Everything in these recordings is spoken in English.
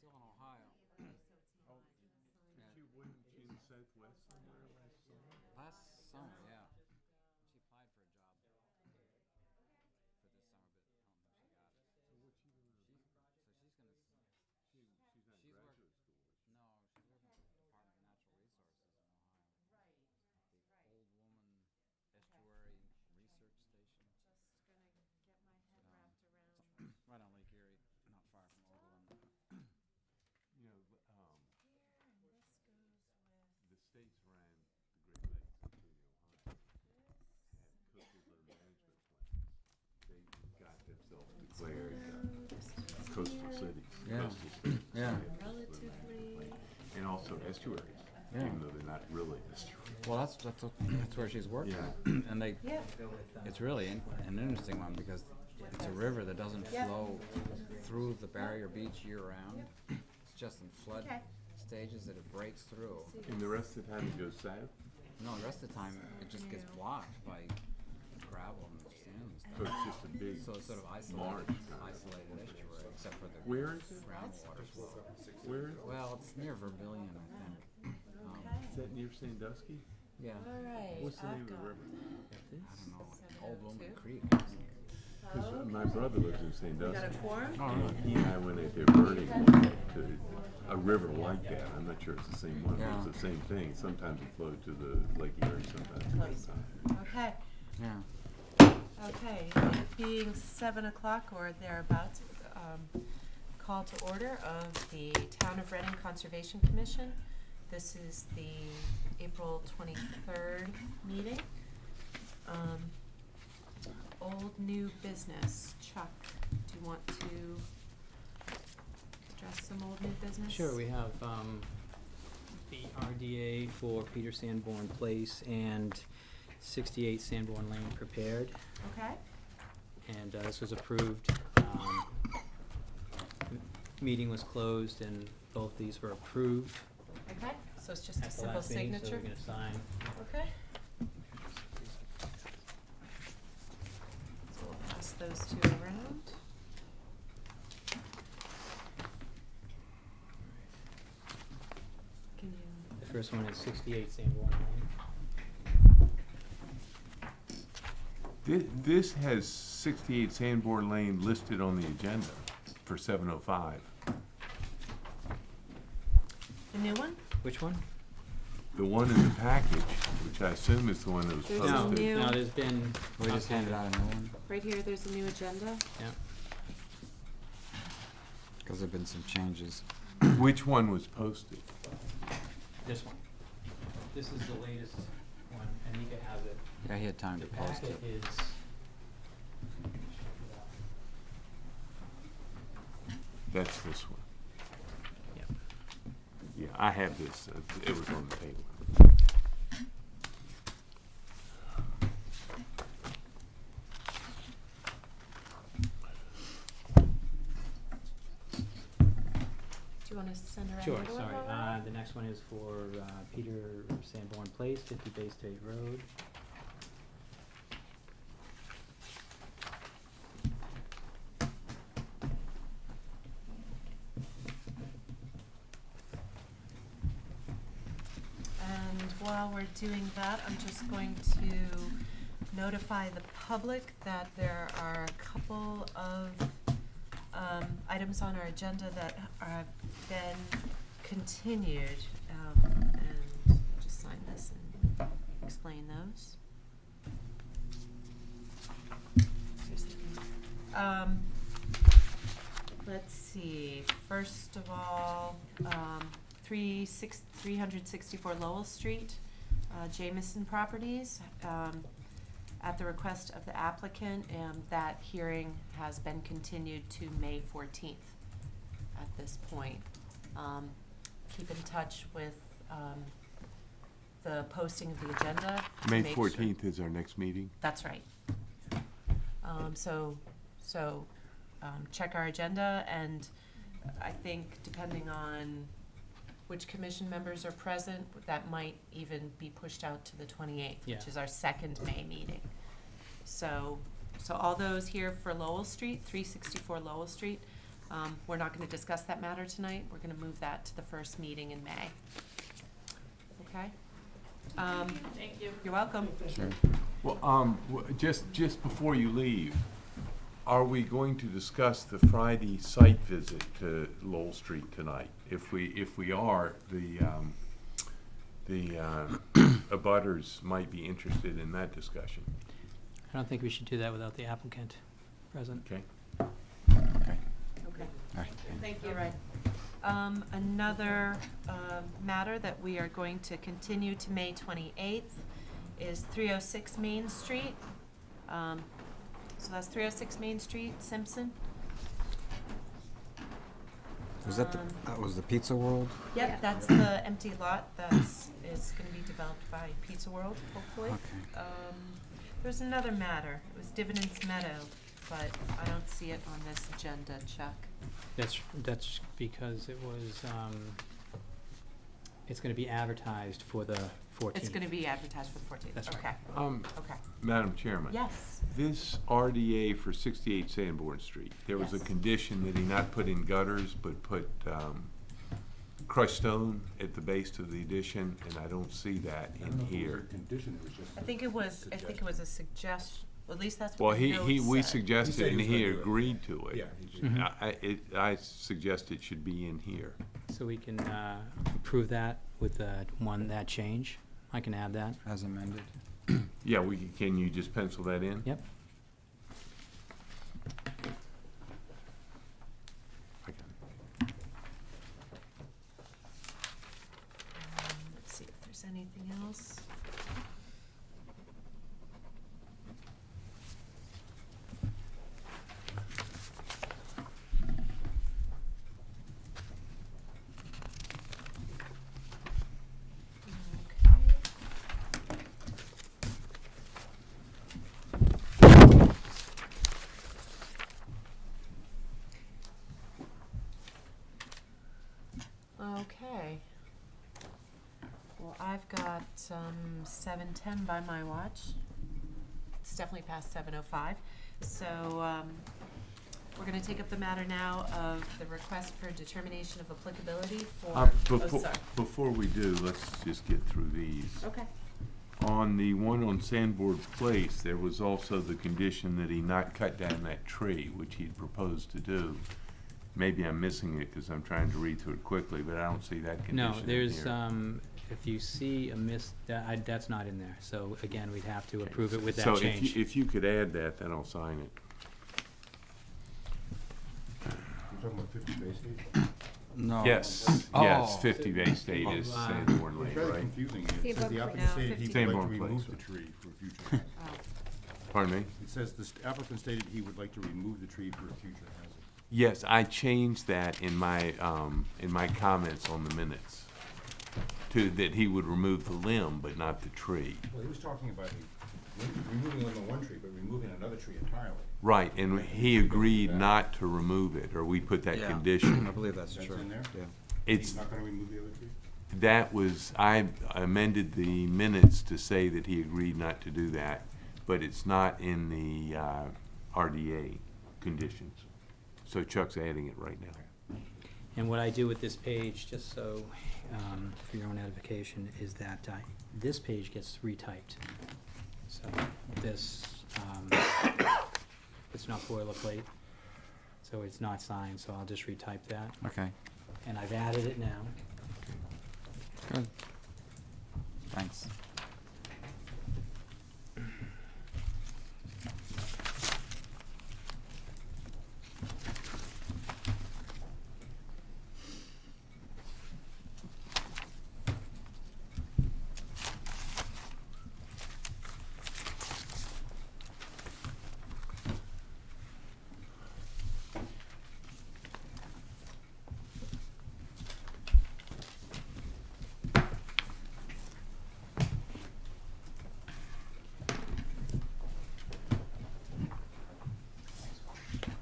still in Ohio. Oh, Yeah. she wasn't she in the Southwest somewhere last summer? Last summer, yeah. She applied for a job for this summer, but I don't think she got it. So what's she doing in She's Atlanta? so she's gonna. She's not in She's work. graduate school, is she? No, she's working for the Department of Natural Resources in Ohio. The Old Woman Estuary Research Station. Right on Lake Erie, not far from Overland. You know, the states around the Great Lakes, including Ohio, had coastal zone management plans. They got themselves declared coastal cities. Yeah. Coastal cities. Yeah. They had coastal zone management plans. And also estuaries, Yeah. even though they're not really estuaries. Well, that's where she's working. Yeah. And it's really an interesting one because it's a river that doesn't flow through the barrier beach year round. It's just in flood stages that it breaks through. And the rest of the time it goes south? No, the rest of the time it just gets blocked by gravel and sand and So stuff. it's just a big So it's sort of marsh. isolated estuary, except for the Where is it? groundwater flow. Where is it? Well, it's near Vermilion, I think. Is that near Sandusky? Yeah. All right. What's the name of the river? I don't know. Old Woman 702. Creek, I think. Because my brother lives in You got a Sandusky. quorum? Oh, And really? he and I went out there burning one to a river like that. I'm not sure it's the same one, but Yeah. it's the same thing. Sometimes it flowed to the Lake Erie, sometimes it Close. doesn't. Okay, Yeah. okay. It being 7 o'clock or thereabouts, call to order of the Town of Reading Conservation Commission. This is the April 23rd meeting. Old new business. Chuck, do you want to address some old new business? Sure, we have the RDA for Peter Sanborn Place and 68 Sanborn Lane prepared, Okay, and this was approved. Meeting was closed and both these were approved okay. So it's just a at the simple last meeting, so signature? we're gonna sign. Okay. So we'll pass those two around. Can you, The first one is 68 Sanborn Lane. This has 68 Sanborn Lane listed on the agenda for 7:05. the new one? Which one? The one in the package, which I assume is the one that was There's No, a posted. new- no, there's been. We just handed out a new one Right here, there's a new agenda. Yeah, because there've been some changes. Which one was posted? this one. This is the latest one, and Anika has it. Yeah, he had time to The post packet it. is. That's this one. Yep. Yeah, I have this. It was on the table. Do you want to send around Sure, the other one sorry. while we're at it? The next one is for Peter Sanborn Place, 50 Bay State Road. And while we're doing that, I'm just going to notify the public that there are a couple of items on our agenda that have been continued. And just sign this and explain those. Let's see, first of all, 364 Lowell Street, Jameson Properties. At the request of the applicant, that hearing has been continued to May 14th at this point. Keep in touch with the posting of the agenda. to May make sure- 14th is our next meeting. That's right. Check our agenda, and I think depending on which commission members are present, that might even be pushed out to the 28th, which Yeah. is our second May meeting. So all those here for Lowell Street, 364 Lowell Street, We're not gonna discuss that matter tonight, we're gonna move that to the first meeting in May. Okay? Thank you. You're welcome. Sure. Well, just before you leave, are we going to discuss the Friday site visit to Lowell Street tonight? If we are, the abutters might be interested in that discussion. I don't think we should do that without the applicant present. Okay. Okay. Okay. All right. Thank you. All right. Another matter that we are going to continue to May 28th is 306 Main Street. So that's 306 Main Street, Simpson. Was that that was the Pizza World? Yep, that's the empty lot is gonna be developed by Pizza World, hopefully. Okay. There's another matter, it was Dividends Meadow, but I don't see it on this agenda, Chuck. That's because it was, it's gonna be advertised for the 14th. It's gonna be advertised for the 14th, That's right. okay, okay. Madam Chairman. Yes, This RDA for 68 Sanborn Street, there was a Yes. condition that he not put in gutters, but put crushed stone at the base of the addition, and I don't see that in here. I think it was a suggestion, at least that's Well, what the note we said. suggested, He said and he was he gonna do it. agreed to it. Yeah, he did. Mhm. I suggest it should be in here. So we can approve that with that change. I can add that. As amended. Yeah, can you just pencil that in? Yep. I got it. Let's see if there's anything else. Okay. Well, I've got 7:10 by my watch. It's definitely past 7:05. So we're going to take up the matter now of the request for determination of applicability for. Before we do, let's just get through these. Okay. On the one on Sandboard Place, there was also the condition that he not cut down that tree, which he'd proposed to do. Maybe I'm missing it because I'm trying to read through it quickly, but I don't see that condition No, in here. there's, if you see a that's not in there. So again, we'd have to approve it with that So change. if you could add that, then I'll sign it. You're talking about 50 Bay State? No. Yes, Oh. yes, 50 Bay State is Oh, Sanborn It's Lane, rather right? confusing. See It says above the point. applicant No, stated 50. he would like to Sanborn remove Place. the tree for future hazard. Oh. Pardon me? It says the applicant stated he would like to remove the tree for a future hazard. Yes, I changed that in my comments on the minutes to that he would remove the limb but not the tree. Well, he was talking about removing limb of one tree, but removing another tree entirely. Right, and he agreed not to remove it, or we put that Yeah. condition. I believe that's That's true. in there? Yeah. It's, He's not gonna remove the other tree? that was, I amended the minutes to say that he agreed not to do that, but it's not in the RDA conditions. So Chuck's adding it right now. And what I do with this page, just so, for your own edification, is that this page gets retyped. So this, it's not boilerplate, so it's not signed, so I'll just retype that. Okay. And I've added it now. Good. Thanks.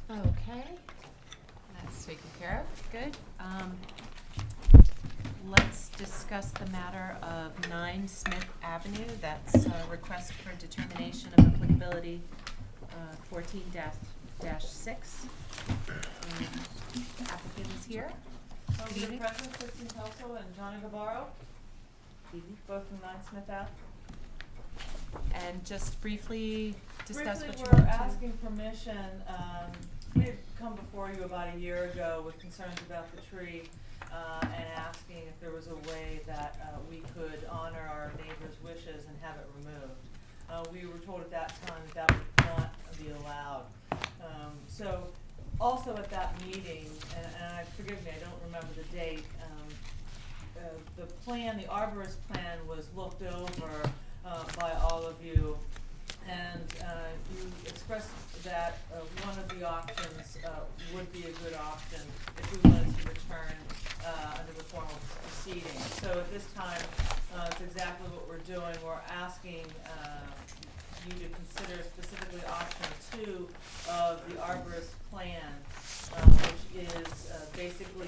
Okay, that's taken care of, good. Let's discuss the matter of 9 Smith Avenue, that's a request for determination of applicability, 14-4 6. The applicant is here. Good evening. President, Kristen Kelso and Johnny Gavarro, both from 9 Smith Ave. And just briefly discuss what you Briefly, want we're to. asking permission, we had come before you about a year ago with concerns about the tree, and asking if there was a way that, we could honor our neighbors' wishes and have it removed. We were told at that time that that would not be allowed. So, also at that meeting, and forgive me, I don't remember the date, the plan, the arborist plan was looked over, by all of you, and you expressed that one of the options would be a good option if we wanted to return under the formal proceeding. So at this time, it's exactly what we're doing. We're asking you to consider specifically option 2 of the arborist plan, which is basically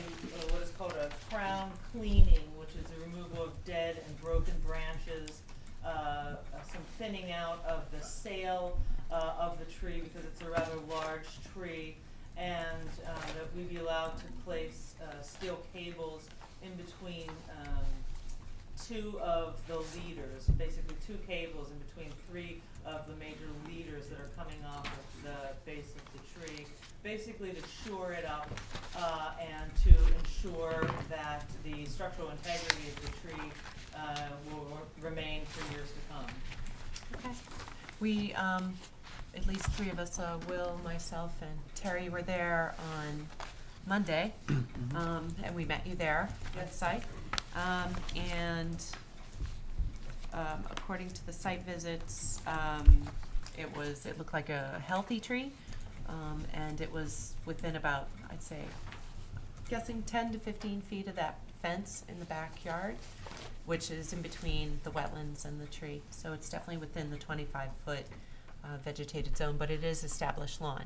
what is called a crown cleaning, which is the removal of dead and broken branches, some thinning out of the sail of the tree because it's a rather large tree, and that we be allowed to place steel cables in between 2 of the leaders, basically 2 cables in between 3 of the major leaders that are coming off of the base of the tree, basically to shore it up and to ensure that the structural integrity of the tree will remain for years to come. Okay. We, at least 3 of us, Will, myself, and Terry were there on Monday, and we met you there at site. According to the site visits, it looked like a healthy tree, and it was within about, I'd say, guessing 10 to 15 feet of that fence in the backyard, which is in between the wetlands and the tree. So it's definitely within the 25-foot vegetated zone, but it is established lawn.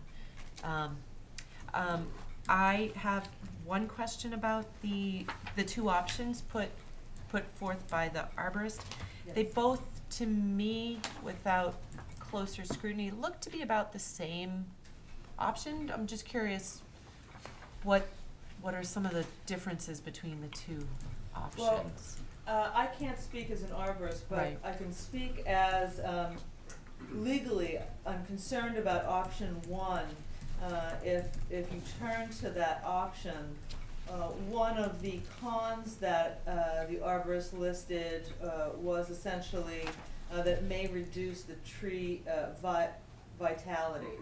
I have one question about the 2 options put forth by the arborist. Yes. They both, to me, without closer scrutiny, look to be about the same option. I'm just curious, what are some of the differences between the 2 options? I can't speak as an arborist, but Right. I can speak as, legally, I'm concerned about option 1. If you turn to that option, one of the cons that the arborist listed was essentially that it may reduce the tree vitality.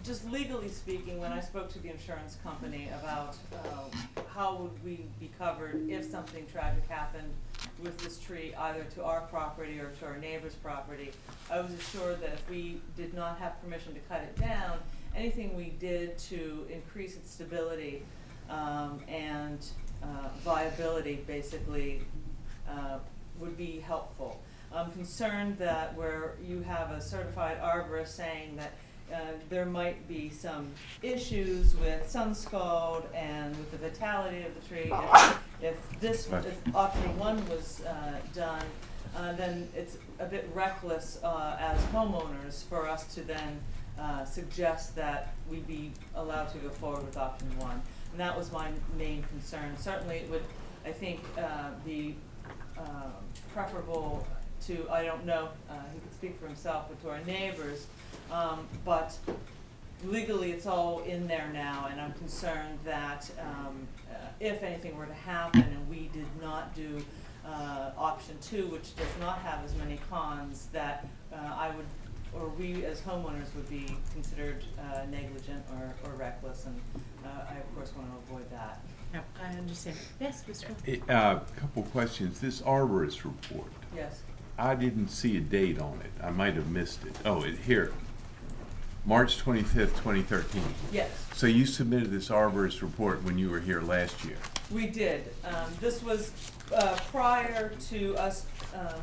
Just legally speaking, when I spoke to the insurance company about how would we be covered if something tragic happened with this tree, either to our property or to our neighbor's property, I was assured that if we did not have permission to cut it down, anything we did to increase its stability and viability basically would be helpful. I'm concerned that where you have a certified arborist saying that there might be some issues with sun scald and with the vitality of the tree. If option 1 was done, then it's a bit reckless as homeowners for us to then suggest that we be allowed to go forward with option 1. And that was my main concern. Certainly it would, I think, be preferable to, I don't know, he could speak for himself, but to our neighbors. But legally, it's all in there now, and I'm concerned that if anything were to happen and we did not do option 2, which does not have as many cons, that we as homeowners would be considered negligent or reckless, and I of course want to avoid that. No, I understand. Yes, Mr. Couple questions. This arborist report, Yes. I didn't see a date on it. I might have missed it. Oh, here. March 25th, 2013. Yes, So you submitted this arborist report when you were here last year? we did. This was prior to us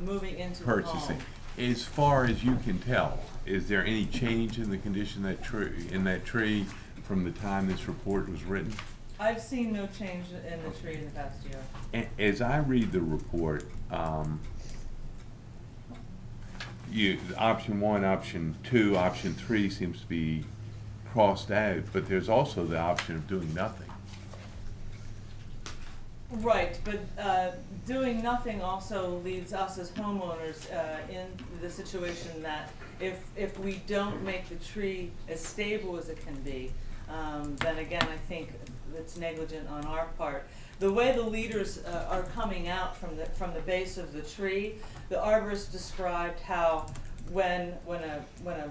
moving into the home. Purchasing. As far as you can tell, is there any change in the condition of that tree from the time this report was written? I've seen no change in the tree in the past year. As I read the report, option 1, option 2, option 3 seems to be crossed out, but there's also the option of doing nothing. Right, but doing nothing also leaves us as homeowners in the situation that if we don't make the tree as stable as it can be, then again, I think it's negligent on our part. The way the leaders are coming out from the base of the tree, the arborist described how when a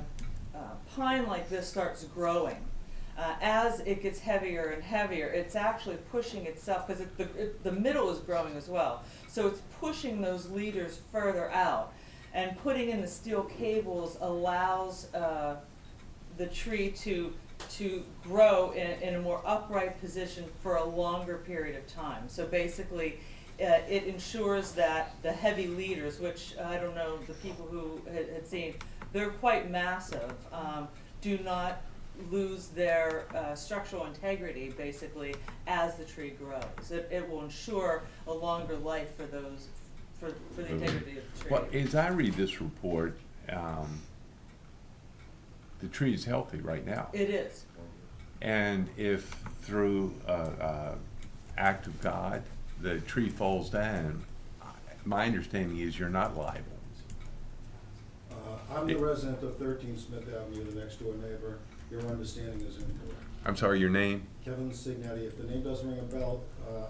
pine like this starts growing, as it gets heavier and heavier, it's actually pushing itself, because the middle is growing as well. So it's pushing those leaders further out. And putting in the steel cables allows the tree to grow in a more upright position for a longer period of time. So basically, it ensures that the heavy leaders, which I don't know the people who had seen, they're quite massive, do not lose their structural integrity, basically, as the tree grows. It will ensure a longer life for those, for the integrity of the tree. Well, as I read this report, the tree is healthy right now. It is. And if through act of God, the tree falls down, my understanding is you're not liable. I'm the resident of 13 Smith Avenue, the next door neighbor. Your understanding is incorrect. I'm sorry, your name? Kevin Signetti, if the name doesn't ring a bell,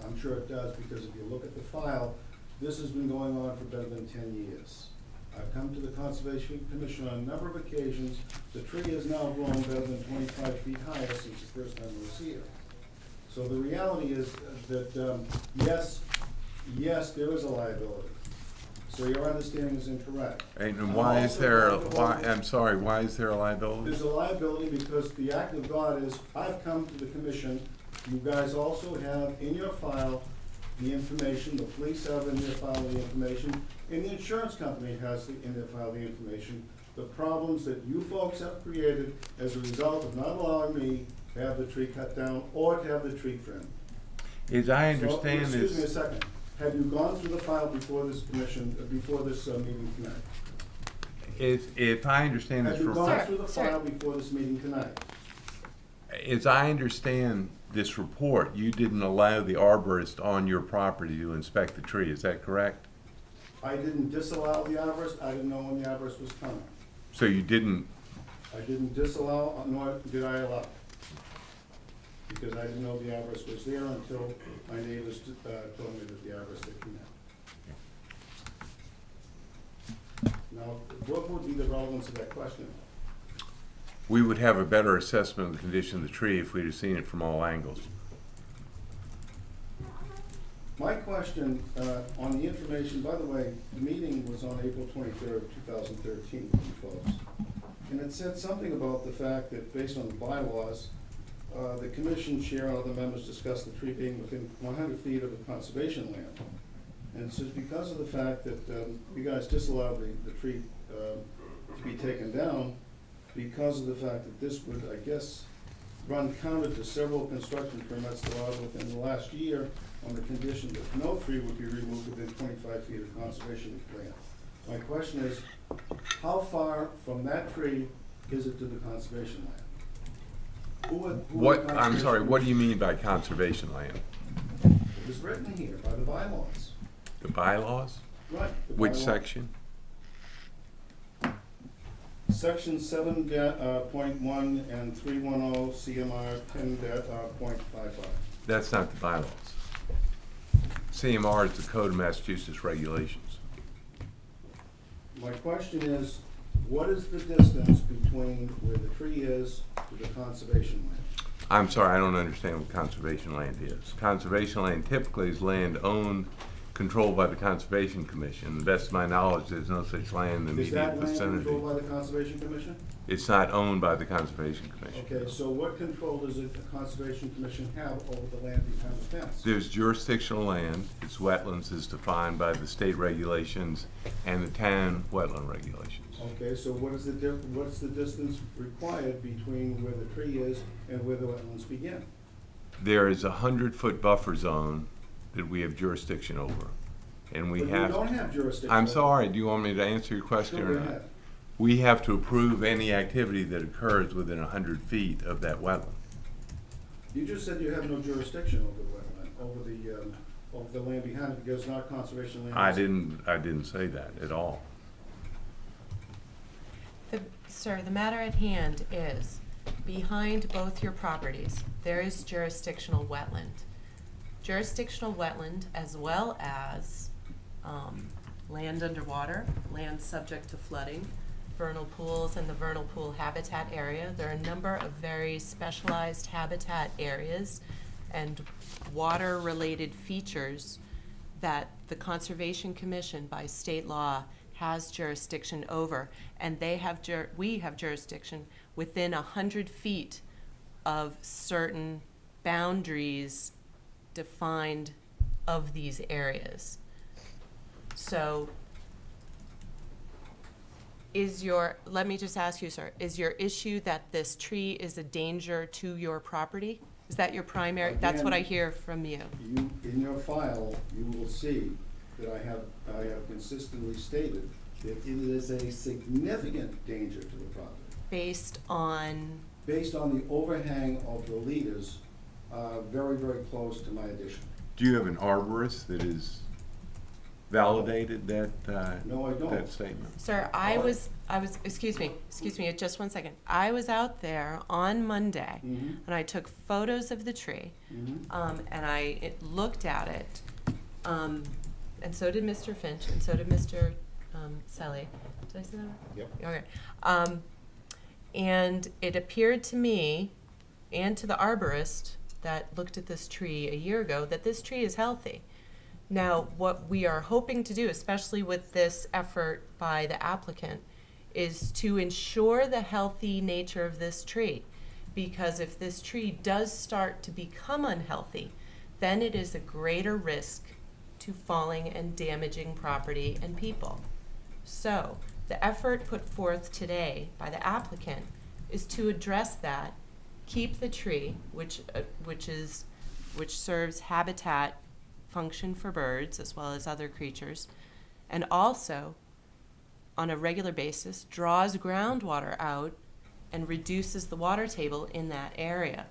I'm sure it does, because if you look at the file, this has been going on for better than 10 years. I've come to the Conservation Commission on a number of occasions. The tree has now grown better than 25 feet higher since the first time it was here. So the reality is that, yes, there is a liability. So your understanding is incorrect. And I'm why is also there, going to why, hold- I'm sorry, why is there a liability? There's a liability because the act of God is, I've come to the commission, you guys also have in your file the information, the police have in their file the information, and the insurance company has in their file the information, the problems that you folks have created as a result of not allowing me to have the tree cut down or to have the tree trimmed. As I understand So, excuse me a this, second, have you gone through the file before this commission, before this meeting tonight? if I understand this Have you from, gone Sir, through the sir. file before this meeting tonight? as I understand this report, you didn't allow the arborist on your property to inspect the tree, is that correct? I didn't disallow the arborist, I didn't know when the arborist was coming. So you didn't, I didn't disallow, nor did I allow. Because I didn't know the arborist was there until my neighbors told me that the arborist had come in. Now, what would be the relevance of that question? we would have a better assessment of the condition of the tree if we'd have seen it from all angles. My question, on the information, by the way, the meeting was on April 23rd, 2013, you folks. And it said something about the fact that based on the bylaws, the commission chair and other members discussed the tree being within 100 feet of the conservation land. And it says because of the fact that you guys disallowed the tree to be taken down, because of the fact that this would, I guess, run counter to several construction permits allowed within the last year on the condition that no tree would be removed within 25 feet of conservation land. My question is, how far from that tree is it to the conservation land? What, I'm sorry, what do you mean by conservation land? It was written here by the bylaws. The bylaws? Right. the Which bylaws. section? Section 7.1 and 310 CMR 10.55. That's not the bylaws. CMR is the Code of Massachusetts Regulations. My question is, what is the distance between where the tree is to the conservation land? I'm sorry, I don't understand what conservation land is. Conservation land typically is land owned, controlled by the Conservation Commission. To the best of my knowledge, there's no such land in the Is immediate that land vicinity. controlled by the Conservation Commission? It's not owned by the Conservation Commission. Okay, so what control does the Conservation Commission have over the land behind the fence? There's jurisdictional land, its wetlands is defined by the state regulations and the town wetland regulations. Okay, so what's the distance required between where the tree is and where the wetlands begin? There is a 100-foot buffer zone that we have jurisdiction over, and we But have. you don't have jurisdiction. I'm over it. sorry, do you want me to answer your question Go or not? ahead. We have to approve any activity that occurs within 100 feet of that wetland. You just said you have no jurisdiction over the wetland, over the land behind it, because it's not conservation land. I didn't say that at all. Sir, the matter at hand is, behind both your properties, there is jurisdictional wetland. Jurisdictional wetland, as well as land underwater, land subject to flooding, vernal pools and the vernal pool habitat area. There are a number of very specialized habitat areas and water-related features that the Conservation Commission by state law has jurisdiction over, and we have jurisdiction within 100 feet of certain boundaries defined of these areas. So let me just ask you, sir, is your issue that this tree is a danger to your property? Is that your primary, that's what I hear from you? You, in your file, you will see that I have consistently stated that it is a significant danger to the property. Based on, Based on the overhang of the leaders, very, very close to my addition. Do you have an arborist that is validated that, No, I don't. that statement? sir, excuse me, just 1 second. I was out there on Monday, Mhm. and I took photos of the tree, Mhm. and I looked at it, and so did Mr. Finch, and so did Mr. Selly. Did I say that right? Yep. Okay. And it appeared to me, and to the arborist that looked at this tree a year ago, that this tree is healthy. Now, what we are hoping to do, especially with this effort by the applicant, is to ensure the healthy nature of this tree. Because if this tree does start to become unhealthy, then it is a greater risk to falling and damaging property and people. So, the effort put forth today by the applicant is to address that, keep the tree, which serves habitat function for birds as well as other creatures, and also, on a regular basis, draws groundwater out and reduces the water table in that area.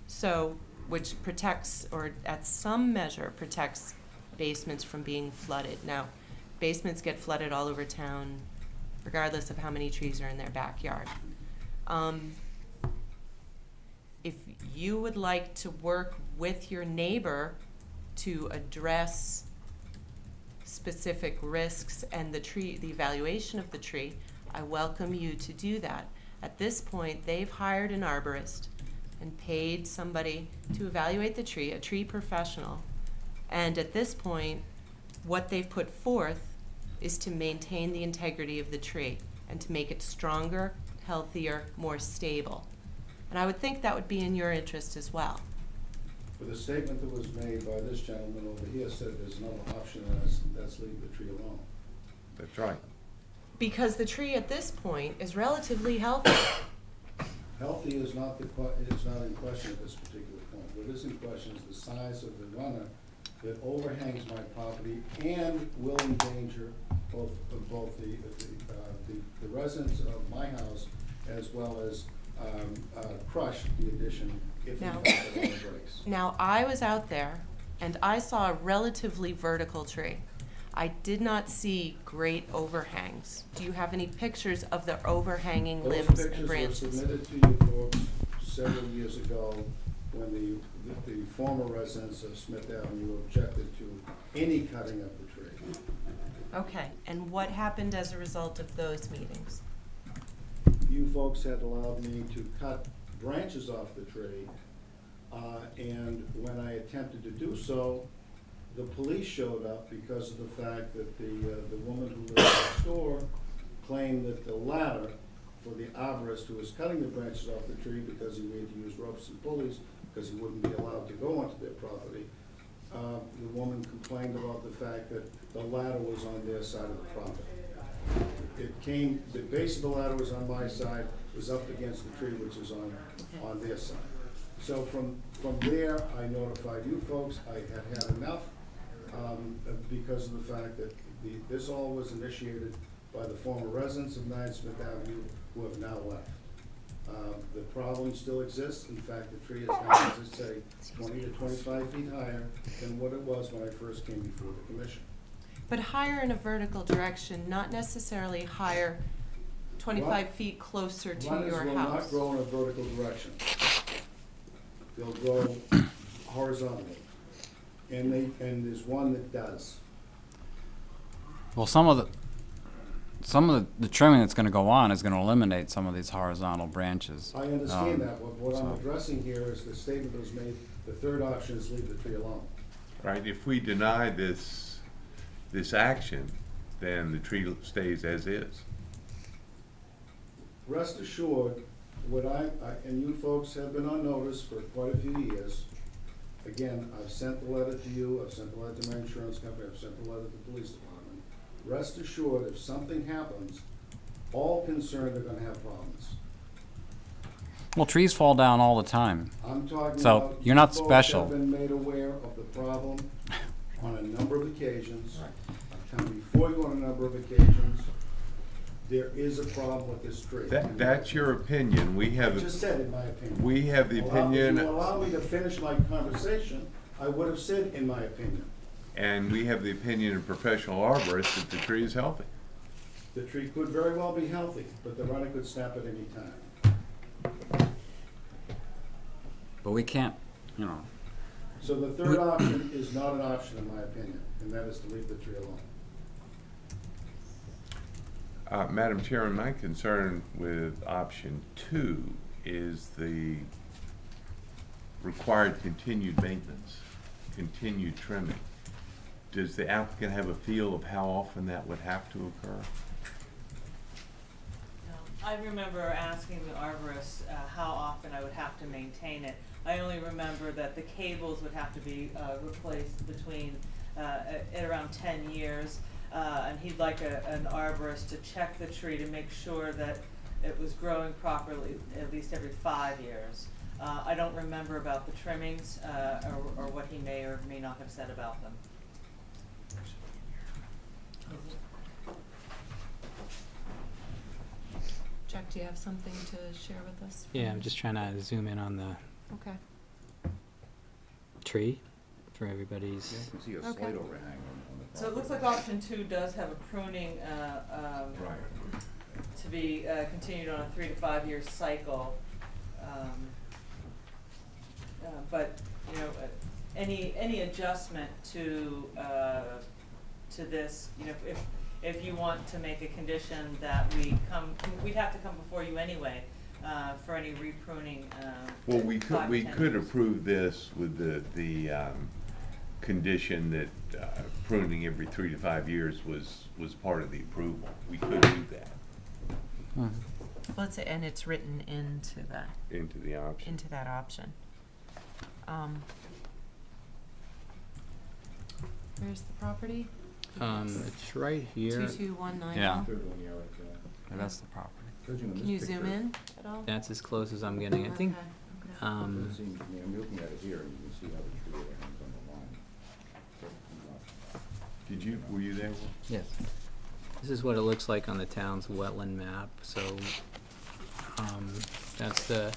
So, which protects, or at some measure protects basements from being flooded. Now, basements get flooded all over town, regardless of how many trees are in their backyard. If you would like to work with your neighbor to address specific risks and the evaluation of the tree, I welcome you to do that. At this point, they've hired an arborist and paid somebody to evaluate the tree, a tree professional. And at this point, what they've put forth is to maintain the integrity of the tree and to make it stronger, healthier, more stable. And I would think that would be in your interest as well. But the statement that was made by this gentleman over here said there's no option, and that's leave the tree alone. That's right. Because the tree at this point is relatively healthy. Healthy is not in question at this particular point. What is in question is the size of the runner that overhangs my property and will endanger both the residents of my house as well as crush the addition if in fact the water breaks. Now, I was out there and I saw a relatively vertical tree. I did not see great overhangs. Do you have any pictures of the overhanging limbs and branches? Those pictures were submitted to you folks several years ago when the former residents of Smith Avenue objected to any cutting of the tree. Okay, and what happened as a result of those meetings? You folks had allowed me to cut branches off the tree, and when I attempted to do so, the police showed up because of the fact that the woman who lived next door claimed that the ladder for the arborist who was cutting the branches off the tree, because he had to use ropes and pulleys, because he wouldn't be allowed to go onto their property, the woman complained about the fact that the ladder was on their side of the property. The base of the ladder was on my side, was up against the tree, which is on their side. So from there, I notified you folks. I had enough, because of the fact that this all was initiated by the former residents of 9 Smith Avenue who have now left. The problem still exists. In fact, the tree is now, as I say, 20 to 25 feet higher than what it was when I first came before the commission. But higher in a vertical direction, not necessarily higher 25 feet closer to your Runners will house. not grow in a vertical direction. They'll grow horizontally. And there's one that does. Well, some of the trimming that's gonna go on is gonna eliminate some of these horizontal branches. I understand Um, that, but what I'm so- addressing here is the statement that was made, the third option is leave the tree alone. Right, if we deny this action, then the tree stays as is. Rest assured, what and you folks have been on notice for quite a few years. Again, I've sent the letter to you, I've sent the letter to my insurance company, I've sent the letter to the police department. Rest assured, if something happens, all concerned are gonna have problems. Well, trees fall down all the time. I'm talking So, about. you're not you folks special. have been made aware of the problem on a number of occasions. I've come before you on a number of occasions. There is a problem with this tree. That's your opinion, we I have, just said in my opinion. we have the If opinion, you allow me to finish my conversation, I would have said in my opinion. and we have the opinion of professional arborists that the tree is healthy. The tree could very well be healthy, but the runner could snap at any time. But we can't, you know, So the third option is not an option in my opinion, and that is to leave the tree alone. Madam Chairman, my concern with option 2 is the required continued maintenance, continued trimming. Does the applicant have a feel of how often that would have to occur? No. I remember asking the arborist how often I would have to maintain it. I only remember that the cables would have to be replaced between, at around 10 years. And he'd like an arborist to check the tree to make sure that it was growing properly at least every 5 years. I don't remember about the trimmings or what he may or may not have said about them. Jack, do you have something to share with us? Yeah, I'm just trying to zoom in on the Okay. tree for everybody's. You can see a Okay. slight overhang on the. So it looks like option 2 does have a pruning Right. to be continued on a 3 to 5 year cycle. But, you know, any adjustment to this, you know, if you want to make a condition that we'd have to come before you anyway, for any repruning, Well, we 5 could, to 10 we could years. approve this with the condition that pruning every 3 to 5 years was part of the approval. We could do that Let's say, and it's written into into the option. that option. Where's the property? It's right here. 22190. Yeah. Third one, yeah, like, and that's the property. judging on Can this you zoom picture, in at all? That's as close as I'm getting. I think, Okay, okay. doesn't seem, I mean, I'm looking at it here, and you can see how the tree overhangs on the line. So it comes up. Were you there? Will? Yes. this is what it looks like on the town's wetland map, so, that's the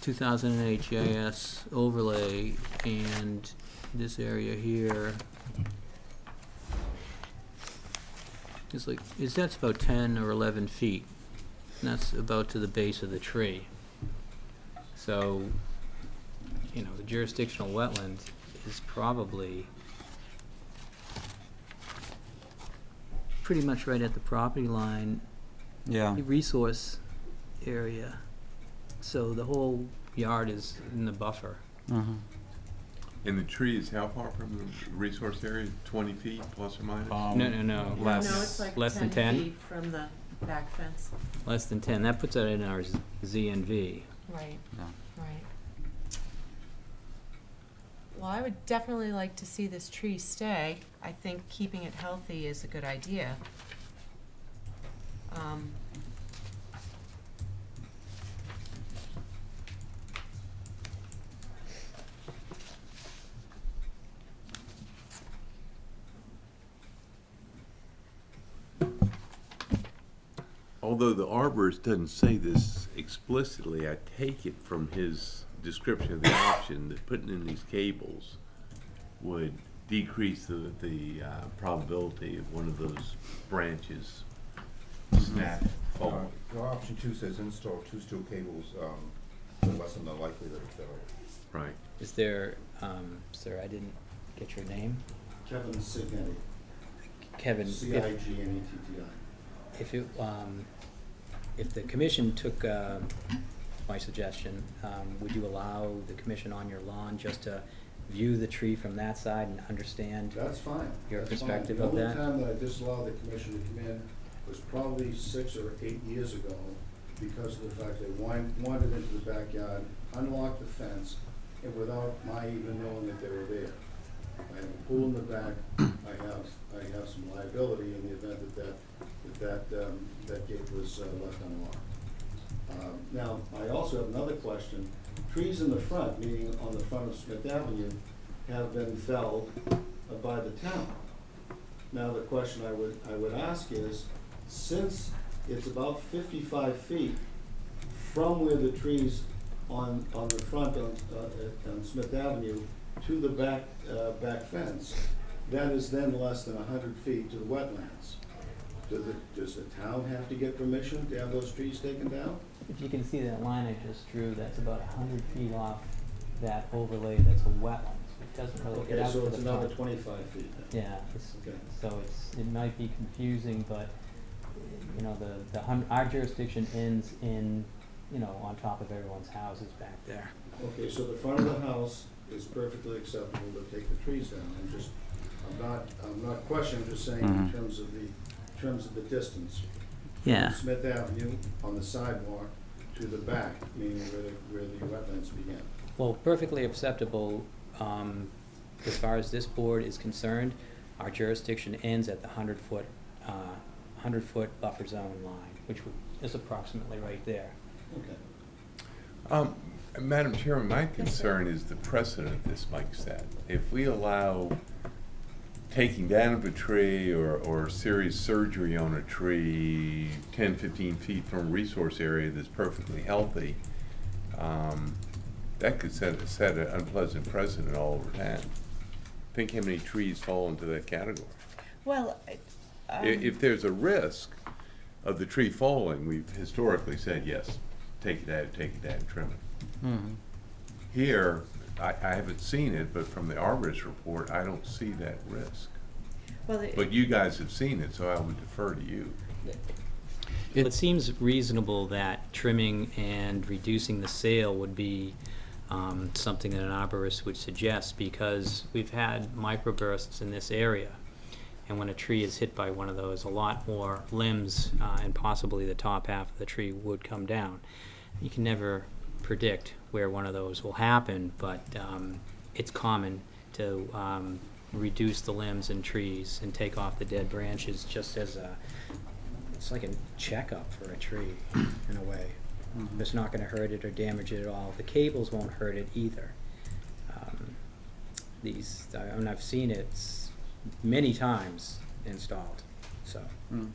2008 GIS overlay, and this area here is like, that's about 10 or 11 feet, and that's about to the base of the tree. So, you know, the jurisdictional wetland is probably pretty much right at the property line, Yeah. the resource area. So the whole yard is in the buffer. Mm-hmm. And the tree is how far from the resource area? 20 feet plus or minus? No, less. No, it's like Less than 10? 10 feet from the back fence. Less than 10. That puts that in our ZNV. Right, Yeah. right. Well, I would definitely like to see this tree stay. I think keeping it healthy is a good idea. although the arborist doesn't say this explicitly, I take it from his description of the option that putting in these cables would decrease the probability of one of those branches snap falling. Your option 2 says install 2 steel cables to lessen the likelihood of failure. Right. Is there, sir, I didn't get your name? Kevin Signetti, Kevin, Cignetti. if the commission took my suggestion, would you allow the commission on your lawn just to view the tree from that side and understand? That's fine. Your That's fine. perspective of that? The only time that I disallowed the commission to come in was probably 6 or 8 years ago, because of the fact they wandered into the backyard, unlocked the fence, and without my even knowing that they were there. I have a pool in the back, I have some liability in the event that gate was left unlocked. Now, I also have another question. Trees in the front, meaning on the front of Smith Avenue, have been felled by the town. Now, the question I would ask is, since it's about 55 feet from where the trees on the front on Smith Avenue to the back fence, that is then less than 100 feet to the wetlands. Does the town have to get permission to have those trees taken down? If you can see that line I just drew, that's about 100 feet off that overlay that's a wetlands. It doesn't really get Okay, out to so the it's another front. 25 feet then? Yeah, Okay. so it might be confusing, but, you know, our jurisdiction ends in, you know, on top of everyone's houses back there. Okay, so the front of the house is perfectly acceptable to take the trees down. I'm not questioning, I'm just saying in terms of the distance. Yeah. From Smith Avenue on the sidewalk to the back, meaning where the wetlands begin. Well, perfectly acceptable, as far as this board is concerned. Our jurisdiction ends at the 100-foot buffer zone line, which is approximately right there. Okay. Madam Chairman, my concern is the precedent this might set. If we allow taking down of a tree or serious surgery on a tree 10, 15 feet from a resource area that's perfectly healthy, that could set an unpleasant precedent all over town. Think how many trees fall into that category. Well, If there's a risk of the tree falling, we've historically said, yes, take it down, trim it. Here, I haven't seen it, but from the arborist report, I don't see that risk. well, But you guys have seen it, so I would defer to you. It seems reasonable that trimming and reducing the sail would be something that an arborist would suggest, because we've had microbursts in this area. And when a tree is hit by one of those, a lot more limbs and possibly the top half of the tree would come down. You can never predict where one of those will happen, but it's common to reduce the limbs in trees and take off the dead branches just as it's like a checkup for a tree in a way. It's not going to hurt it or damage it at all. The cables won't hurt it either. I've seen it many times installed, so. Okay.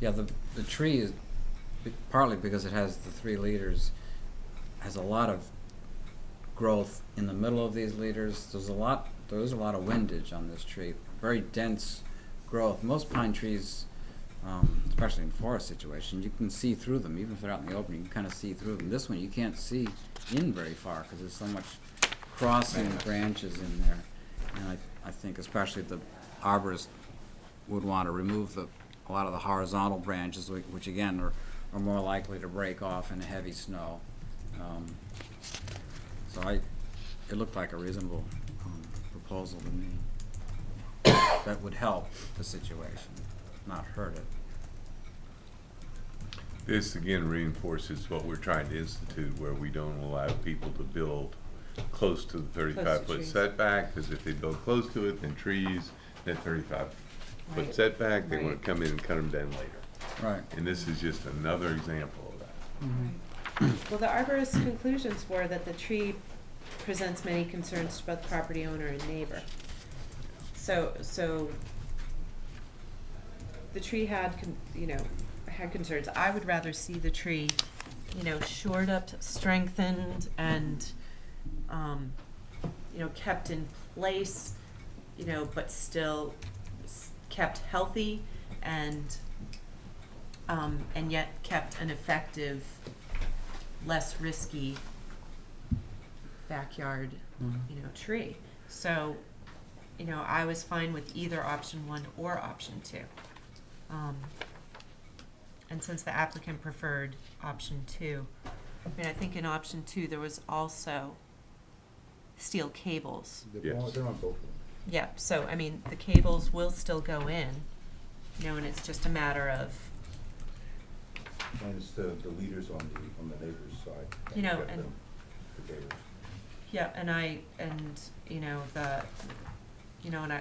Yeah, the tree is, partly because it has the 3 leaders, has a lot of growth in the middle of these leaders. There is a lot of windage on this tree, very dense growth. Most pine trees, especially in forest situation, you can see through them. Even if they're out in the open, you can kind of see through them. This one you can't see in very far because there's so much crossing branches in there. And I think especially the arborist would want to remove a lot of the horizontal branches, which again are more likely to break off in heavy snow. So it looked like a reasonable proposal to me. That would help the situation, not hurt it. This again reinforces what we're trying to institute, where we don't allow people to build close to the 35-foot trees. setback, because if they build close to it, then trees, that 35-foot Right. setback, they want Right. to come in and cut them down later. Right. And this is just another example of that. well, the arborist's conclusions were that the tree presents many concerns to both property owner and neighbor. So the tree had had concerns. I would rather see the tree, you know, shored up, strengthened, and, you know, kept in place, you know, but still kept healthy and yet kept an effective, less risky backyard, you know, tree. So, you know, I was fine with either option 1 or option 2. And since the applicant preferred option 2, I mean, I think in option 2, there was also steel cables. They're on Yes. they're on both of them. Yeah, so, I mean, the cables will still go in, you know, and it's just a matter of, And it's the leaders on the neighbor's side. You know, Got and- the neighbors. yeah, and, you know, and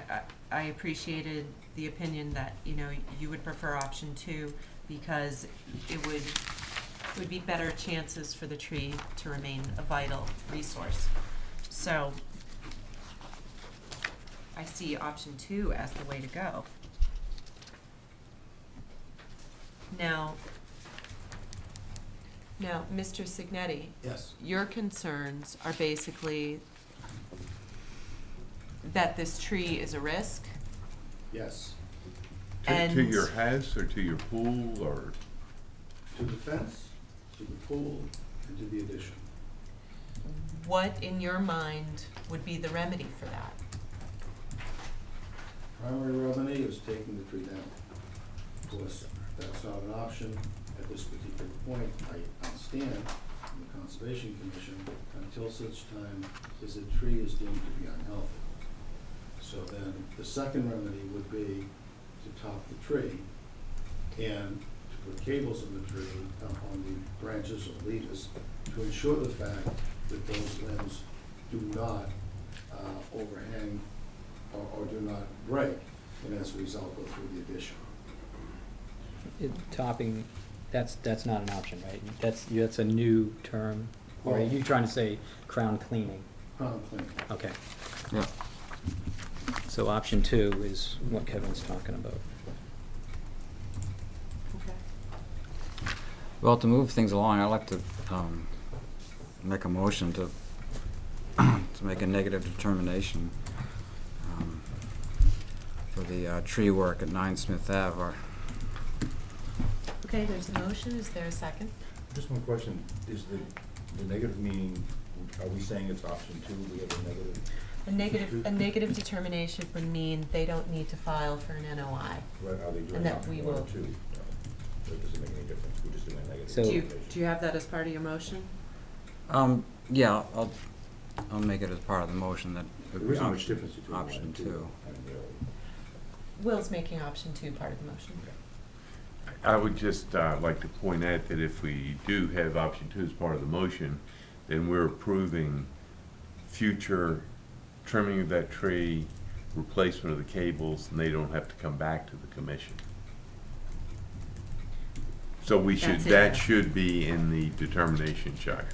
I appreciated the opinion that, you know, you would prefer option 2 because it would be better chances for the tree to remain a vital resource. So I see option 2 as the way to go. Now, Mr. Signetti, Yes. your concerns are basically that this tree is a risk, Yes. To and your house or to your pool or? To the fence, to the pool, and to the addition. what in your mind would be the remedy for that? Primary remedy is taking the tree down. Of course, that's not an option at this particular point. I stand in the Conservation Commission until such time as the tree is deemed to be unhealthy. So then, the second remedy would be to top the tree and to put cables in the tree on the branches or leaves to ensure the fact that those limbs do not overhang or do not break, and as a result go through the addition. Topping, that's not an option, right? That's a new term, or are you trying to say crown cleaning? Crown cleaning. Okay, Yeah. so option 2 is what Kevin's talking about. Okay. Well, to move things along, I'd like to make a motion to make a negative determination for the tree work at 9 Smith Ave. Okay, there's a motion, is there a second? Just one question, is the negative meaning, are we saying it's option 2, we have a negative? A negative determination would mean they don't need to file for an NOI. Right, are they doing And that option we 1 or will- 2? No, that doesn't make any difference, we're just doing a negative So- Do determination. you have that as part of your motion? Yeah, I'll make it as part of the motion that it would There be isn't much option, difference between 1 option and 2. 2. I mean, really. Will's making option 2 part of the motion. I would just like to point out that if we do have option 2 as part of the motion, then we're approving future trimming of that tree, replacement of the cables, and they don't have to come back to the commission. So That's it. that should be in the determination, Chuck.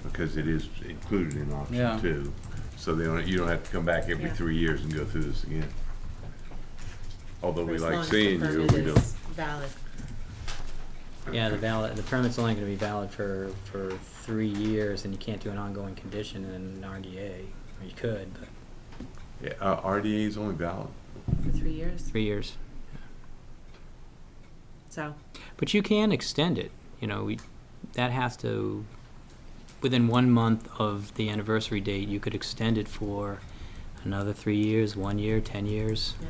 Because it is included in Yeah. option 2. So you don't have to come back every Yeah. 3 years and go through this again. Although For we as long like as the seeing you, permit we don't. is valid. Yeah, the permit's only gonna be valid for 3 years, and you can't do an ongoing condition in an RDA, or you could, but Yeah, RDA is only valid. For 3 years, 3 years. so, But you can extend it, that has to, within 1 month of the anniversary date, you could extend it for another 3 years, 1 year, 10 years. yeah.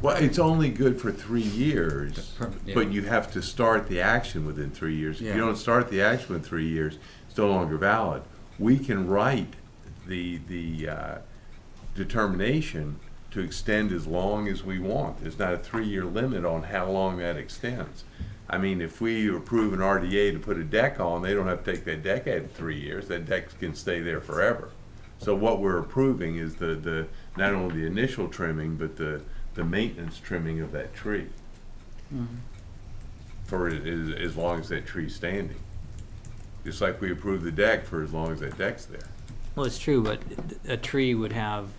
Well, it's only good for 3 years, Yeah. but you have to start the action within 3 years. If Yeah. you don't start the action within 3 years, it's no longer valid. We can write the determination to extend as long as we want. There's not a 3-year limit on how long that extends. I mean, if we approve an RDA to put a deck on, they don't have to take that deck out in 3 years. That deck can stay there forever. So what we're approving is the not only the initial trimming, but the maintenance trimming of that tree for as long as that tree's standing. Just like we approve the deck for as long as that deck's there. Well, it's true, but a tree would have,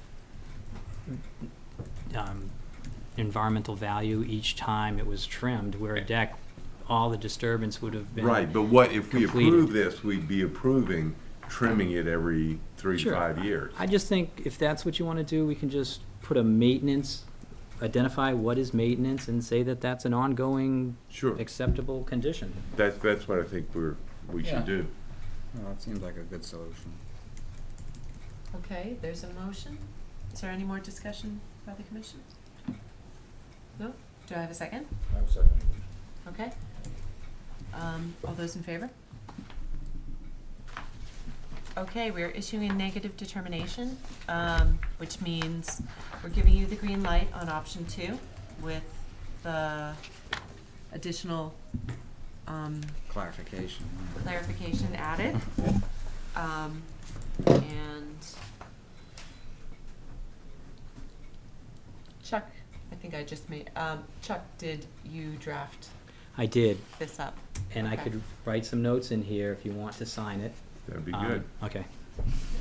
environmental value each time it was trimmed, where a deck, all the disturbance would have been. Right, but what, if we completed. approve this, we'd be approving trimming it every 3 to Sure. 5 years. I just think if that's what you want to do, we can just put a maintenance, identify what is maintenance and say that that's an ongoing Sure, acceptable condition. that's what I think we Yeah. should do. Well, it seems like a good solution. Okay, there's a motion. Is there any more discussion by the commission? No? Do I have a second? I have a second. Okay. All those in favor? Okay, we're issuing a negative determination, which means we're giving you the green light on option 2 with the additional Clarification. yeah. clarification added. And Chuck, I think I just made, Chuck, did you draft I did, this up? and I Okay. could write some notes in here if you want to sign it. That'd be good. Okay.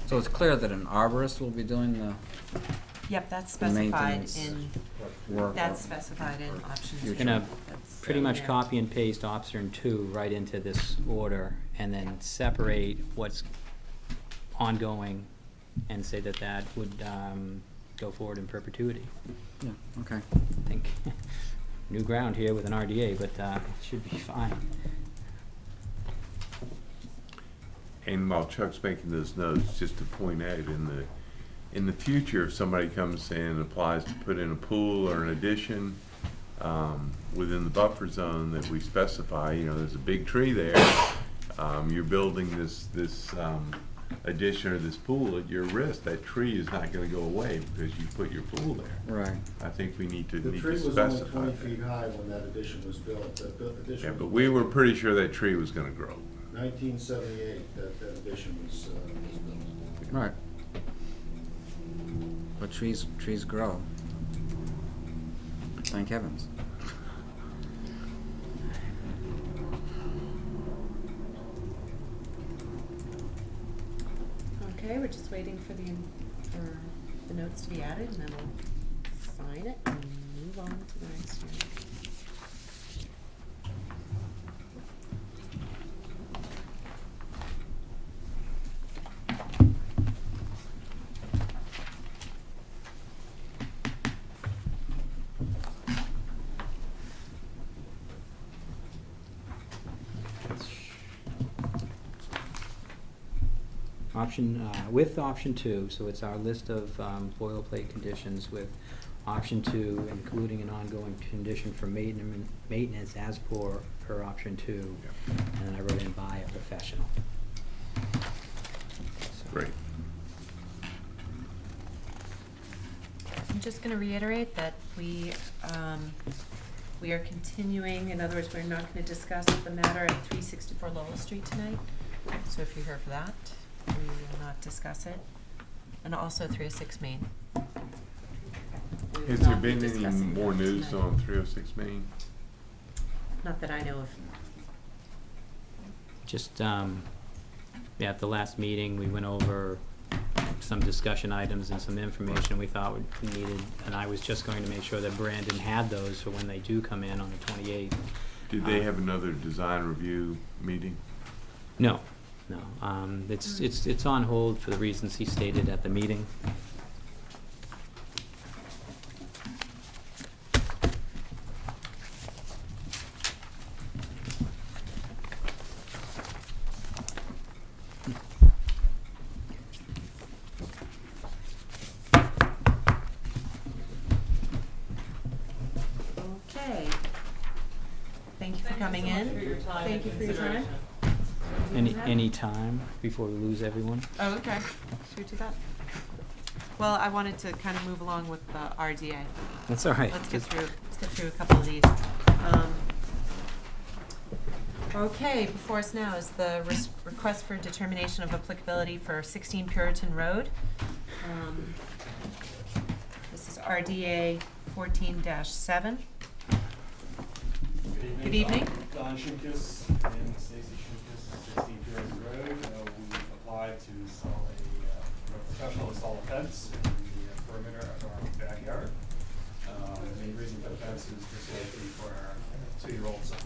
So it's clear that an arborist will be doing the Yep, that's specified Maintenance. in, work. that's specified in option Future. 2. Gonna That's pretty much there. copy and paste option 2 right into this order, and then separate what's ongoing and say that that would go forward in perpetuity. Yeah, okay. I think, new ground here with an RDA, but it should be fine. And while Chuck's making those notes, just to point out, in the future, if somebody comes in and applies to put in a pool or an addition, within the buffer zone that we specify, there's a big tree there, you're building this addition or this pool at your risk, that tree is not gonna go away because you put your pool there. Right. I think we need to The tree was only specify 20 that. feet high when that addition was built. That addition Yeah, was but we were built pretty sure that tree was gonna grow. 1978, that addition was built. Right. But trees grow. Thank heavens. Okay, we're just waiting for the notes to be added, and then we'll sign it and move on to the next one. With option 2, so it's our list of boilerplate conditions with option 2, including an ongoing condition for maintenance as per option 2. And then I wrote in by a professional. So- Great. I'm just gonna reiterate that we are continuing, in other words, we're not gonna discuss the matter at 364 Lowell Street tonight. So if you're here for that, we will not discuss it. And also 306 Main. We will Has there not be been any discussing more that news tonight. on 306 Main? Not that I know of. Just, at the last meeting, we went over some discussion items and some information we thought we needed, and I was just going to make sure that Brandon had those for when they do come in on the 28th. Did they have another design review meeting? No, it's on hold for the reasons he stated at the meeting. Okay. Thank you for Thank coming you so in. much for your time Thank and you for your time. consideration. Any time before we lose everyone? Oh, okay. Should we do that? Well, I wanted to kind of move along with the RDA. That's all right. Let's get through a couple of these. Okay, before us now is the request for determination of applicability for 16 Puritan Road. This is RDA 14-7. Good evening. Don Shimkus and Stacy Shimkus, 16 Puritan Road. We applied to install a professional install a fence in the perimeter of our backyard. Main reason for the fence is for safety for our 2-year-old son.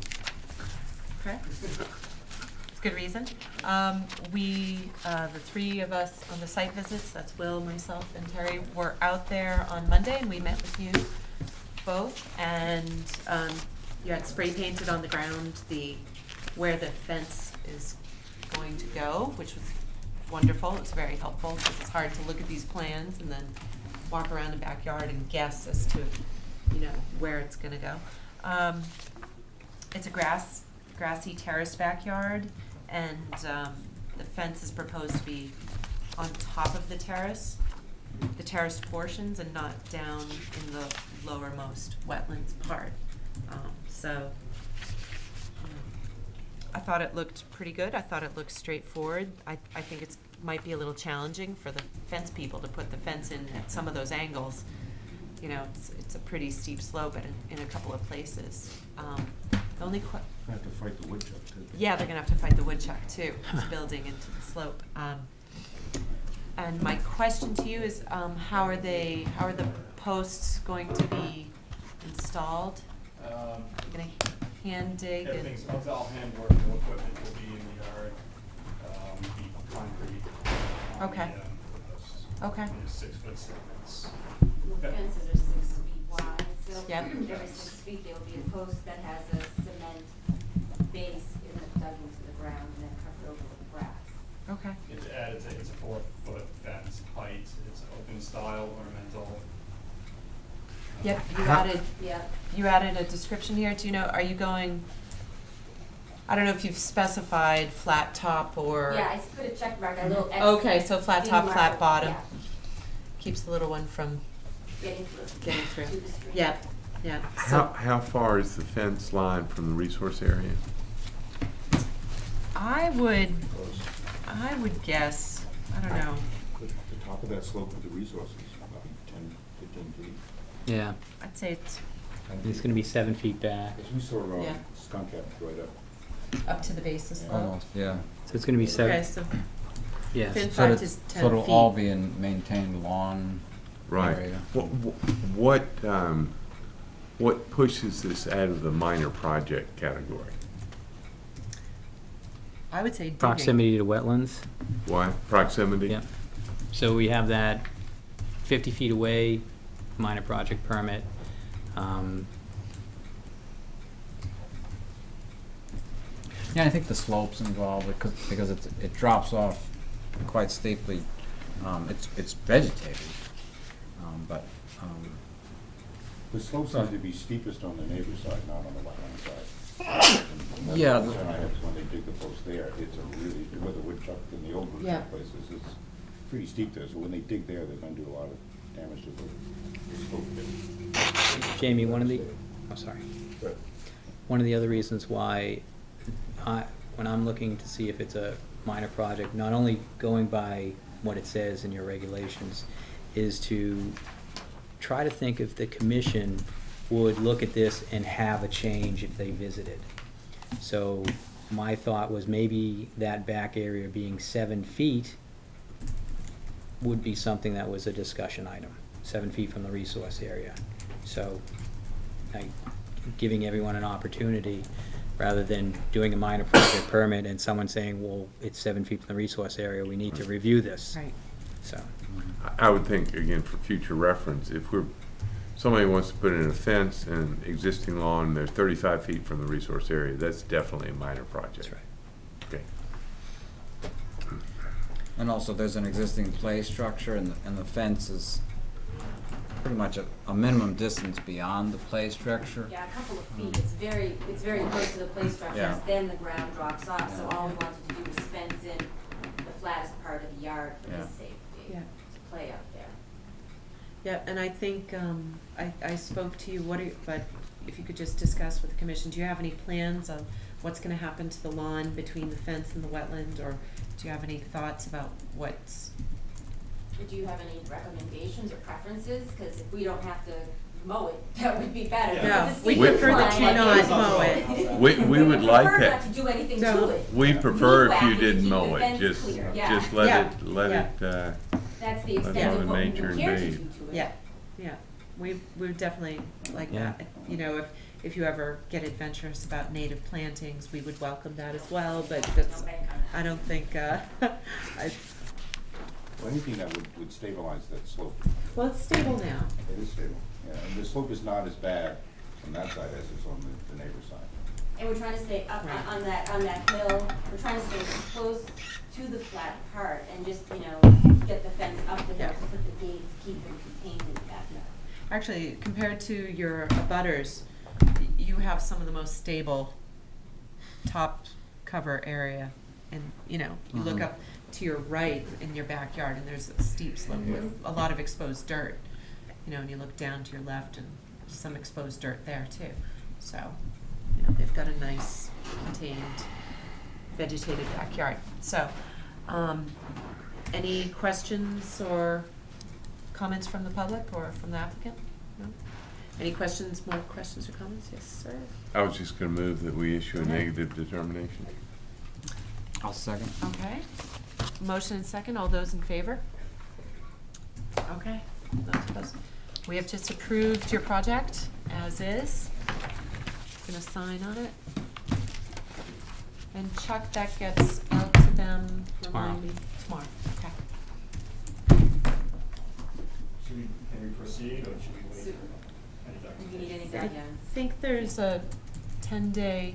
Okay. It's a good reason. The three of us on the site visits, that's Will, myself, and Terry, were out there on Monday, and we met with you both, and you had spray painted on the ground where the fence is going to go, which was wonderful. It was very helpful, because it's hard to look at these plans and then walk around the backyard and guess as to, where it's gonna go. It's a grassy terraced backyard, and the fence is proposed to be on top of the terraced portions, and not down in the lowermost wetlands part. I thought it looked pretty good. I thought it looked straightforward. I think it's might be a little challenging for the fence people to put the fence in at some of those angles. It's a pretty steep slope in a couple of places. The only I have to fight the woodchuck too. yeah, they're gonna have to fight the woodchuck too. It's building into the slope. And my question to you is, how are the posts going to be installed? Gonna hand dig and, It's all handwork, no equipment will be in the yard, the concrete. On Okay. the posts. okay, 6-foot segments. The fences are 6 feet wide, so Yep. every 6 feet there will be a post that has a cement base dug into the ground and then covered over with grass. okay. It's a 4-foot fence height, it's open style, ornamental. Yep, Yeah, you added a description here. Do you know, are you going, I don't know if you've specified flat top or. yeah, I put a check mark, a little X. Okay, so flat top, being flat marked, bottom, yeah, keeps the little one from getting through. getting through. To the street. Yeah, yeah. How far is the fence line from the resource area? I would Because guess, I don't know, the top of that slope of the resources, about 10, 15 feet. Yeah, I'd say it's it's gonna be 7 feet back, As we saw, Yeah. Skunk Cabin right up. up to the base of the slope. Almost, yeah. so it's gonna be Okay, 7, so yes. Fin- So 5 to it's- 10 So it'll feet. all be in maintained lawn Right. area. What pushes this out of the minor project category? I would say digging. Proximity to wetlands. Why? Proximity? Yeah. So we have that 50 feet away, minor project permit. Yeah, I think the slope's involved because it drops off quite steeply. It's vegetated, but The slopes seem to be steepest on the neighbor's side, not on the wetland side. And that's Yeah, the concern I have is when they dig the post there, it's a really, where the woodchuck and the old Yeah. woodchuck places, it's pretty steep there, so when they dig there, they're gonna do a lot of damage to the slope there. Jamie, sorry. But One of the other reasons why when I'm looking to see if it's a minor project, not only going by what it says in your regulations, is to try to think if the commission would look at this and have a change if they visited. So my thought was maybe that back area being 7 feet would be something that was a discussion item, 7 feet from the resource area. So, giving everyone an opportunity, rather than doing a minor project permit and someone saying, well, it's 7 feet from the resource area, we need to review this. Right. So, I would think, again, for future reference, if somebody wants to put in a fence and existing lawn, they're 35 feet from the resource area, that's definitely a minor project. that's right. Okay. and also there's an existing play structure and the fence is pretty much a minimum distance beyond the play structure. Yeah, a couple of feet, it's very close to the play structures, Yeah. then the ground drops off, so Yeah. all we wanted to do was fence in the flattest part of the yard for Yeah. the safety, Yeah. to play out there. Yeah, and I think, I spoke to you, but if you could just discuss with the commission, do you have any plans on what's gonna happen to the lawn between the fence and the wetland, or do you have any thoughts about what's, Do you have any recommendations or preferences? Because if we don't have to mow it, that would be better. Yeah. because No, it's we steep prefer that you incline. not mow it. We would like prefer that. not to do anything No. to it. We prefer if you Weed whack it to didn't keep mow the it, fence just clear, yeah. let it, Yeah. let Yeah. it, That's the let extent Mother of what we Nature would care to invade. do to it. Yeah, yeah. we would definitely like Yeah. that. You know, if you ever get adventurous about native plantings, we would welcome that as well, but that's, I don't think, it's, Well, anything that would stabilize that slope. well, it's stable now. It is stable, yeah, and the slope is not as bad on that side as it's on the neighbor's side. And we're trying to stay up Right. on that hill, we're trying to stay close to the flat part and just, you know, get the fence up the hill Yeah. to put the gate, to keep them contained in the backyard. Actually, compared to your abutters, you have some of the most stable top cover area. And, you know, you look Mhm. up to your right in your backyard and there's a steep slope with a lot of exposed dirt. You know, and you look down to your left and there's some exposed dirt there too. So, you know, they've got a nice contained vegetated backyard. So, any questions or comments from the public or from the applicant? No? Any questions, more questions or comments? Yes, sir? I was just gonna move that we issue a Okay. negative determination. I'll second. Okay. Motion and second, all those in favor? Okay. Those opposed? We have just approved your project as is. Gonna sign on it. And Chuck, that gets out to them, Tomorrow. remind me, tomorrow, okay. Can we proceed, or should we wait? So- Any If you documentation? need I anything, yeah. think there's a 10-day,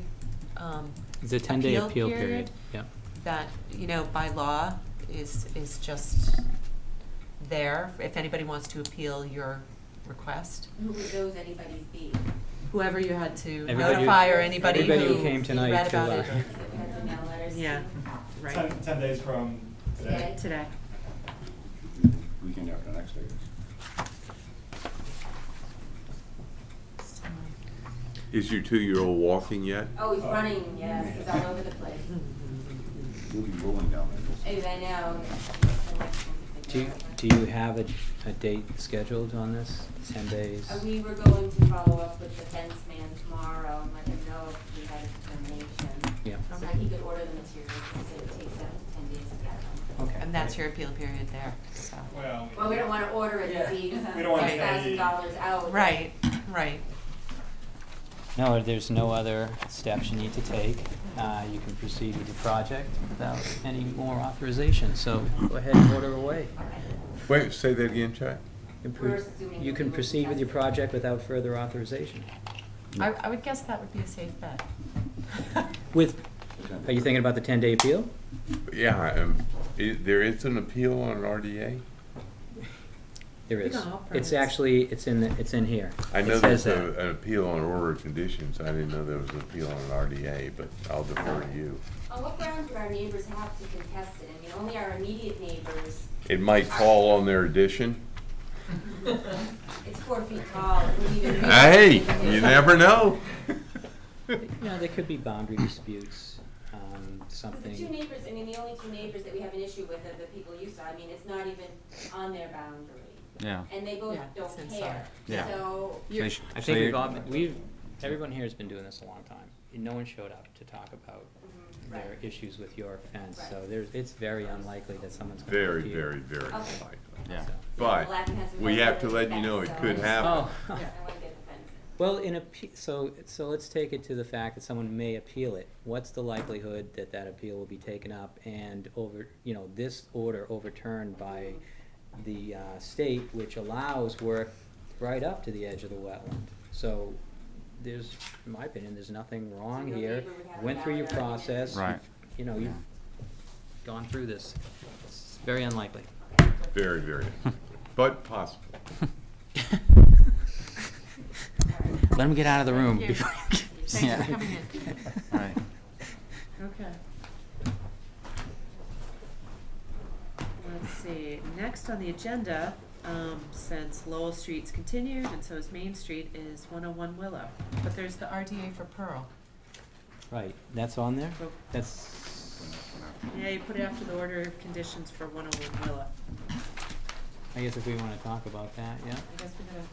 It's a 10-day Appeal appeal period? period, yeah. that, you know, by law is just there, if anybody wants to appeal your request. Who would those anybody's be? Whoever you had to Everybody- notify or anybody who everybody who came tonight read to, about it. That we had the mail letters to? Yeah, right, 10 days from today? today. Weekend after next day. So, Is your 2-year-old walking yet? Oh, he's running, yes, he's all over the place. We'll be rolling down there. I know. Do you have a date scheduled on this, 10 days? We were going to follow up with the fence man tomorrow and let him know if we had a determination. Yeah, So that he could order the materials, because he said it would take 7 to 10 days to get them. okay. And that's your appeal period there, so. Well, we don't wanna order it if he's We don't want $6,000 out. Right, right. No, there's no other steps you need to take. You can proceed with your project without any more authorization, so go ahead and order away. Wait, say that again, Chuck? You can pro- We're assuming You that can we will proceed with your test it. project without further authorization. I would guess that would be a safe bet. With, are you thinking about the 10-day appeal? Yeah, there is an appeal on an RDA? There You is. know, It's permits. actually, it's in here. I It know says there's that. an appeal on order of conditions. I didn't know there was an appeal on an RDA, but I'll defer to you. On what grounds would our neighbors have to contest it? I mean, only our immediate neighbors. It might fall on their addition. It's 4 feet tall. It wouldn't even be- Hey, you never know. Yeah, there could be boundary disputes, Because the something. two neighbors, I mean, the only two neighbors that we have an issue with are the people you saw. I mean, it's not even on their boundary. Yeah. And they both Yeah, it's don't inside. care. Yeah. So, You're- I think everyone here has been doing this a long time. No one showed up to talk about right. their issues with your fence, so Right. it's very unlikely that someone's gonna Very, appeal. very, very Okay. likely. Yeah. So- But Laughing has we have to let you know it could happen. Oh, I wanna get the fence. well, so let's take it to the fact that someone may appeal it. What's the likelihood that that appeal will be taken up and this order overturned by the state, which allows work right up to the edge of the wetland? So in my opinion, there's nothing wrong So your here. neighbor would have a Went through your valid argument. process. Right. You've gone through this. It's very unlikely. Very, very, but possible. Let him get out of the room Yeah. before. Thanks Yeah. for coming in. Right. Okay. Let's see, next on the agenda, since Lowell Street's continued and so is Main Street, is 101 Willow. But there's the RDA for Pearl. Right, that's on there? So, That's, yeah, you put it after the order of conditions for 101 Willow. I guess if we wanna talk about that, yeah. I guess we're gonna,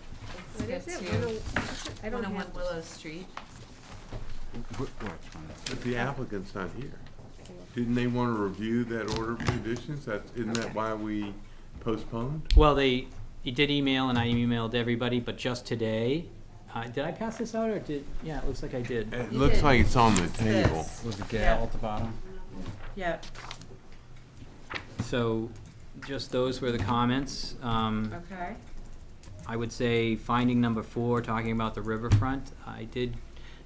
What let's is get it? to I don't 101 have Willow Street. But the applicant's not here. Didn't they want to review that order of conditions? Isn't that why we postponed? Well, they he did email, and I emailed everybody, but just today, did I pass this out, or yeah, it looks like I did. It You looks did. like it's on the It's table. this. Was the Yeah. Gale at the bottom? Yeah, So, just those were the comments. okay. I would say finding number 4, talking about the riverfront, I did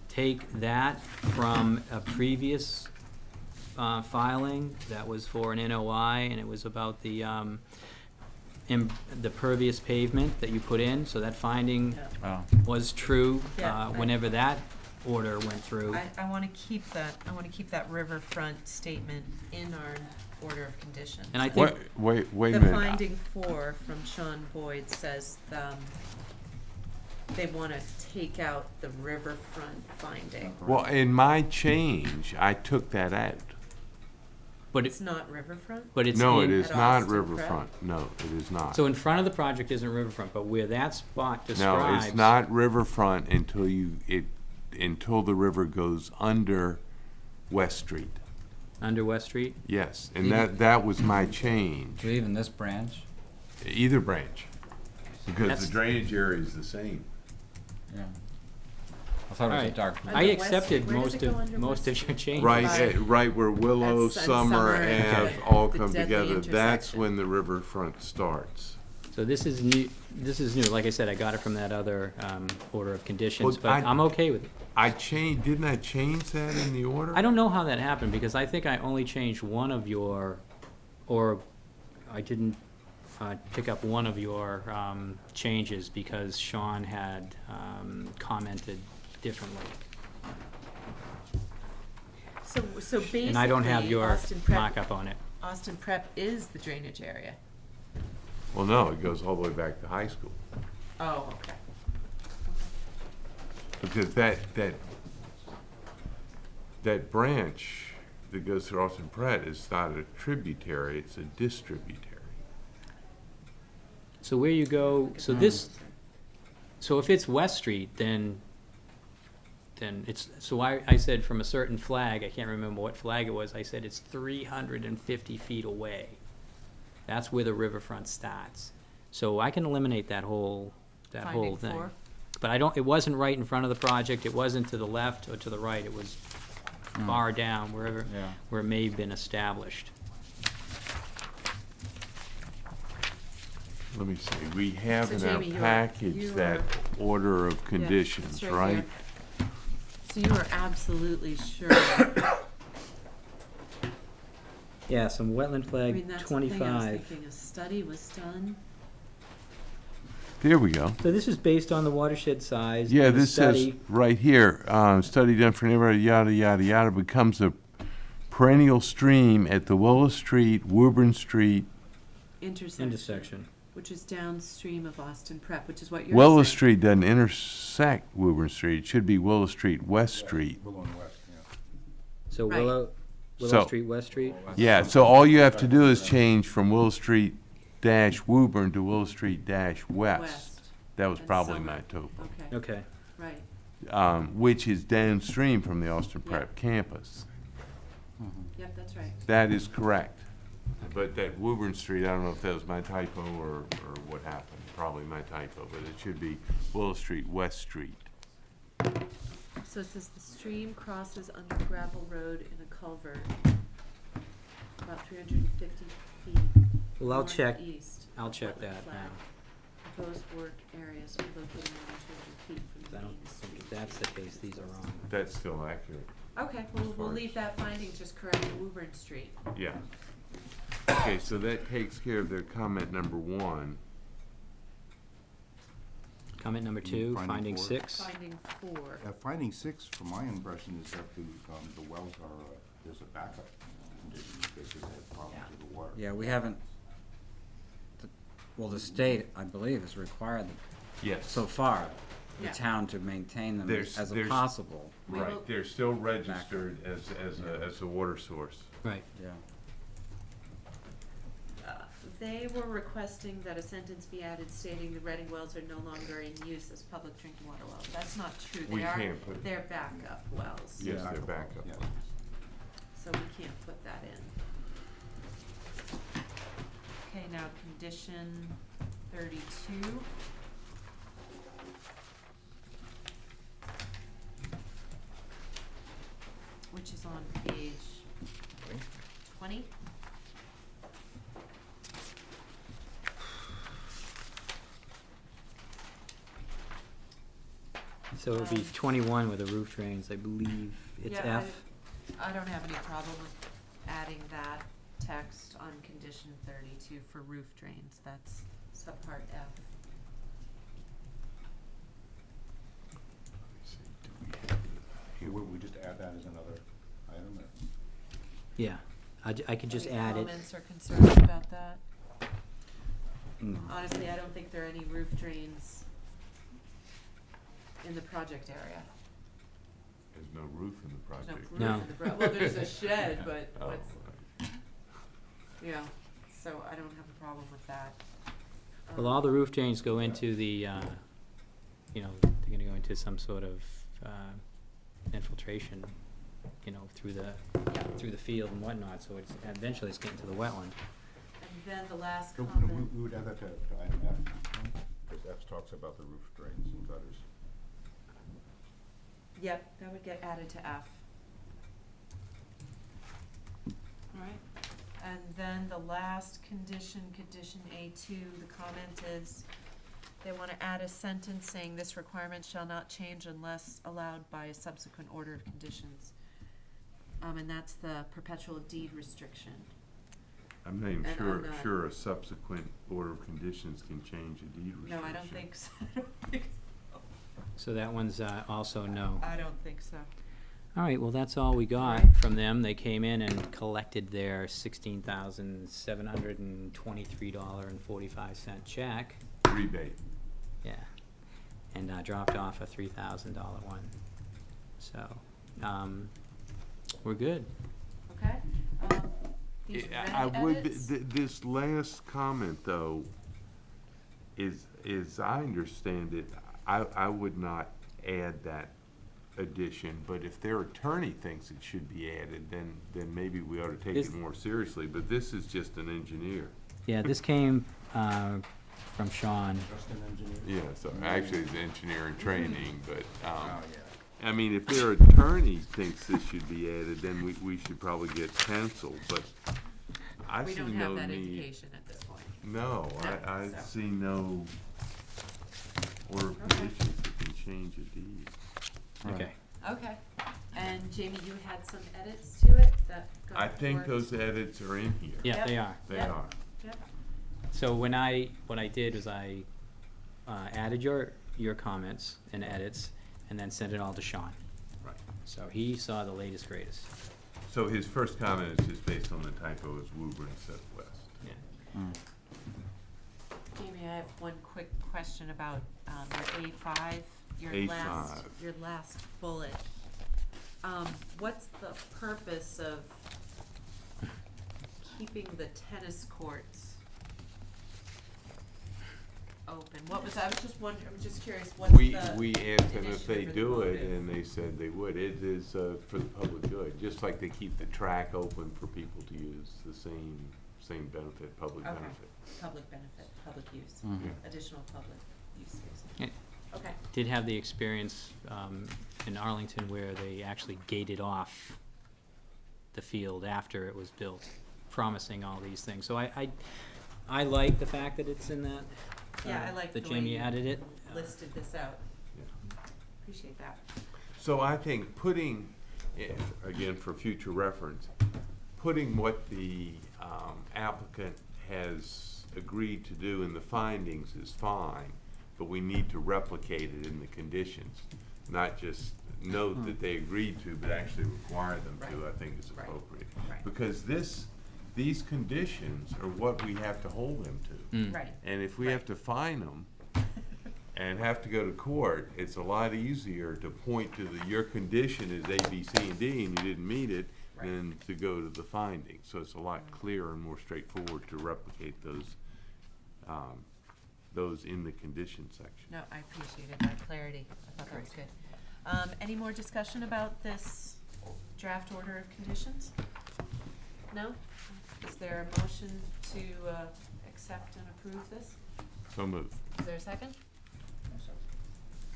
take that from a previous filing that was for an NOI, and it was about the pervious pavement that you put in, so that finding Yeah. Oh. was true Yeah, whenever that order went through. I wanna keep that riverfront statement in our order of conditions. And I think- Wait a The minute. finding 4 from Sean Boyd says, they wanna take out the riverfront finding. Well, in my change, I took that out. But It's not riverfront? but it's No, it in- is At not Austin Prep? riverfront. No, it is not. So in front of the project isn't riverfront, but where that spot describes. No, it's not riverfront until until the river goes under West Street. Under West Street? Yes, and Even- that was my change. So even this branch? Either branch, because That's- the drainage area is the same. Yeah. I thought it was a Alright. dark. Under I West- accepted where does it go under most West of your changes. Right, Right. right where Willow, That's- and Summer, Summer, Ave okay. all The come deadly together, that's intersection. when the riverfront starts. So this is new, like I said, I got it from that other, order of conditions, Well, but I- I'm okay with it. Didn't I change that in the order? I don't know how that happened, because I think I only changed one of your, or I didn't, pick up one of your, changes, because Sean had, commented differently. So basically, And I don't have your Austin Prep, markup on it. Austin Prep is the drainage area. Well, no, it goes all the way back to high school. Oh, okay. Because that branch that goes through Austin Pratt is not a tributary, it's a distributary. So where you go, so this, so if it's West Street, then it's, so I said from a certain flag, I can't remember what flag it was, I said it's 350 feet away. That's where the riverfront starts. So I can eliminate that whole Finding thing. 4. But it wasn't right in front of the project, it wasn't to the left or to the right, it was far down, wherever, Yeah. where it may have been established. Let me see, we have So in our Jamie, package you that are- order of conditions, it's right right? here. So you are absolutely sure, Yeah, some wetland I flag mean, that's the thing, I was 25. thinking, a study was done. There we go. So this is based on the watershed size. Yeah, and the this says study. right here, study done for neighborhood, yada, yada, yada, becomes a perennial stream at the Willow Street, Woburn Street. Intersection. Which is downstream of Austin Prep, which is what you're saying. Willow Street doesn't intersect Woburn Street, it should be Willow Street, West Street. Willow and West, yeah. So Right. Willow So- Street, West Street? Yeah, so all you have to do is change from Willow Street dash Woburn to Willow Street dash West. West, That was and probably Summer. my topo. okay, Okay. right, Which is downstream from the Austin Yeah. Prep campus. yep, that's right. That is correct. But that Woburn Street, I don't know if that was my typo or what happened, probably my typo, but it should be Willow Street, West Street. So it says the stream crosses under gravel road in a culvert, about 350 feet Well, I'll check, northeast. I'll of check wetland that flag. now. Proposed work areas are located more than 200 feet from I the don't main think street. if that's the case, these are wrong. That's still accurate. Okay, we'll leave that finding, just correct Woburn Street. Yeah. Okay, so that takes care of their comment number 1. Comment number 2, Finding finding 4. 6. Finding 4. Finding 6, from my impression, is that the wells are, there's a backup condition, because they have problems with the water. Yeah, we haven't, well, the state, I believe, has required Yes. so far the Yeah. town to maintain them There's- as a there's- possible. We will- Right, they're still registered as a water source. Right. Yeah. They were requesting that a sentence be added stating the Reading wells are no longer in use as public drinking water wells. That's not true. We can't put- They're backup wells. Yes, Yeah. they're backup. Yeah. So we can't put that in. Okay, now condition 32. Which is on page 20. So it would be 21 with the roof drains, I believe it's Yeah, F. I don't have any problem with adding that text on condition 32 for roof drains. That's subpart F. Here, we just add that as another item, or? Yeah, I could just Any add it. comments or concerns about that? No. Honestly, I don't think there are any roof drains in the project area. There's no roof in the There's project. no No. roof in the well, there's a shed, but Oh, what's, right. you know, so I don't have a problem with that. Well, all the roof drains go into the, you know, they're gonna go into some sort of, infiltration, you know, through the field and whatnot, so it's, eventually it's getting to the wetland. And then the last So, no, comment. we would add that to item F, because F talks about the roof drains and gutters. Yep, that would get added to F. Alright, and then the last condition, condition A2, the comment is, they wanna add a sentence saying this requirement shall not change unless allowed by a subsequent order of conditions. And that's the perpetual deed restriction. I'm not even And sure, I'm not- sure a subsequent order of conditions can change a deed restriction. No, I don't think so, I don't think so. So that one's, also no. I don't think so. All right, well, that's all we got Alright. from them. They came in and collected their $16,723.45 check. Rebate. Yeah, and dropped off a $3,000 one. So, we're good. Okay, these red I would, edits? this last comment, though, is I understand it, I would not add that addition, but if their attorney thinks it should be added, then maybe we ought to take This- it more seriously, but this is just an engineer. Yeah, this came from Sean. Just an engineer? Yeah, so actually it's engineering training, but, Oh, yeah. I mean, if their attorney thinks this should be added, then we should probably get canceled, but I We see don't no have that need. indication at this point. No, No, I so. see no order of Okay. conditions that can change a deed. Okay. Okay, and Jamie, you had some edits to it that got I think worked? those edits are in here. Yeah, Yep. they are. They Yep. are. Yep, So what I did was I added your comments and edits, and then sent it all to Sean. Right. So he saw the latest greatest. So his first comment is just based on the typo as Woburn instead of West. Yeah. Jamie, I have one quick question about your A5, your A5. last bullet. What's the purpose of keeping the tennis courts open? I was just wondering, I'm just curious, what's We the asked them if they initiative or the do it, motive? and they said they would. It is for the public good, just like they keep the track open for people to use, the same benefit, public Okay. benefit. Public benefit, public use, Yeah. additional public use space. Yeah. Okay, Did have the experience in Arlington where they actually gated off the field after it was built, promising all these things. So I like the fact that it's in that. Yeah, I like that the way Jamie you added it. listed this out, Yeah. appreciate that. So I think putting, again, for future reference, putting what the applicant has agreed to do in the findings is fine, but we need to replicate it in the conditions, not just note that they agreed to, but actually require them to, I think is Right. appropriate. Right. Because these conditions are what we have to hold them to. Mm. Right. And if we have to fine them and have to go to court, it's a lot easier to point to your condition is A, B, C, and D, and you didn't meet it, Right. than to go to the findings. So it's a lot clearer and more straightforward to replicate those in the condition section. No, I appreciated that clarity, I thought that was good. Any more discussion about this draft order of conditions? No? Is there a motion to accept and approve this? So moved. Is there a second?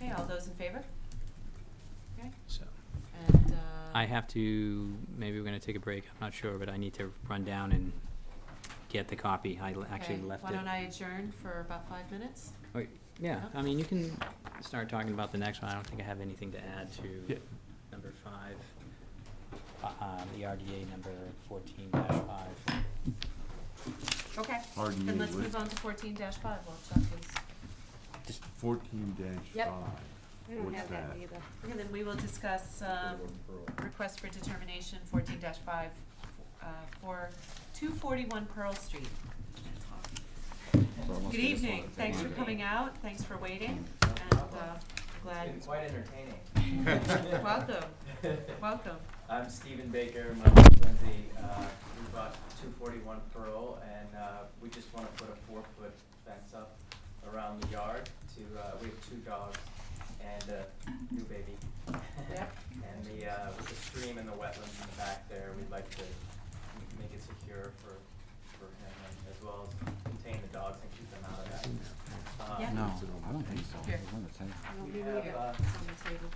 Okay, all those in favor? Okay, So, and, I have to, maybe we're gonna take a break, I'm not sure, but I need to run down and get the copy. I actually okay, left it. why don't I adjourn for about 5 minutes? Wait, yeah, Yeah. I mean, you can start talking about the next one. I don't think I have anything to add Yeah. to number 5, the RDA number 14-5. Okay, RDA then let's what? move on to 14-5 while Chuck is. 14-5. Yep. What's that? Okay, then we will discuss, request for determination 14-5, for 241 Pearl Street. Good evening, thanks for coming out, thanks for waiting, and, glad. It's been quite entertaining. Welcome, welcome. I'm Stephen Baker, my name's Lindsay. We bought 241 Pearl, and we just want to put a 4-foot fence up around the yard to, we have 2 dogs and a new baby. Yep. And with the stream and the wetlands in the back there, we'd like to make it secure for him, and as well as contain the dogs and keep them out of that. Yeah. No, I don't think so. Here. It's on the table. We have, It's on the table.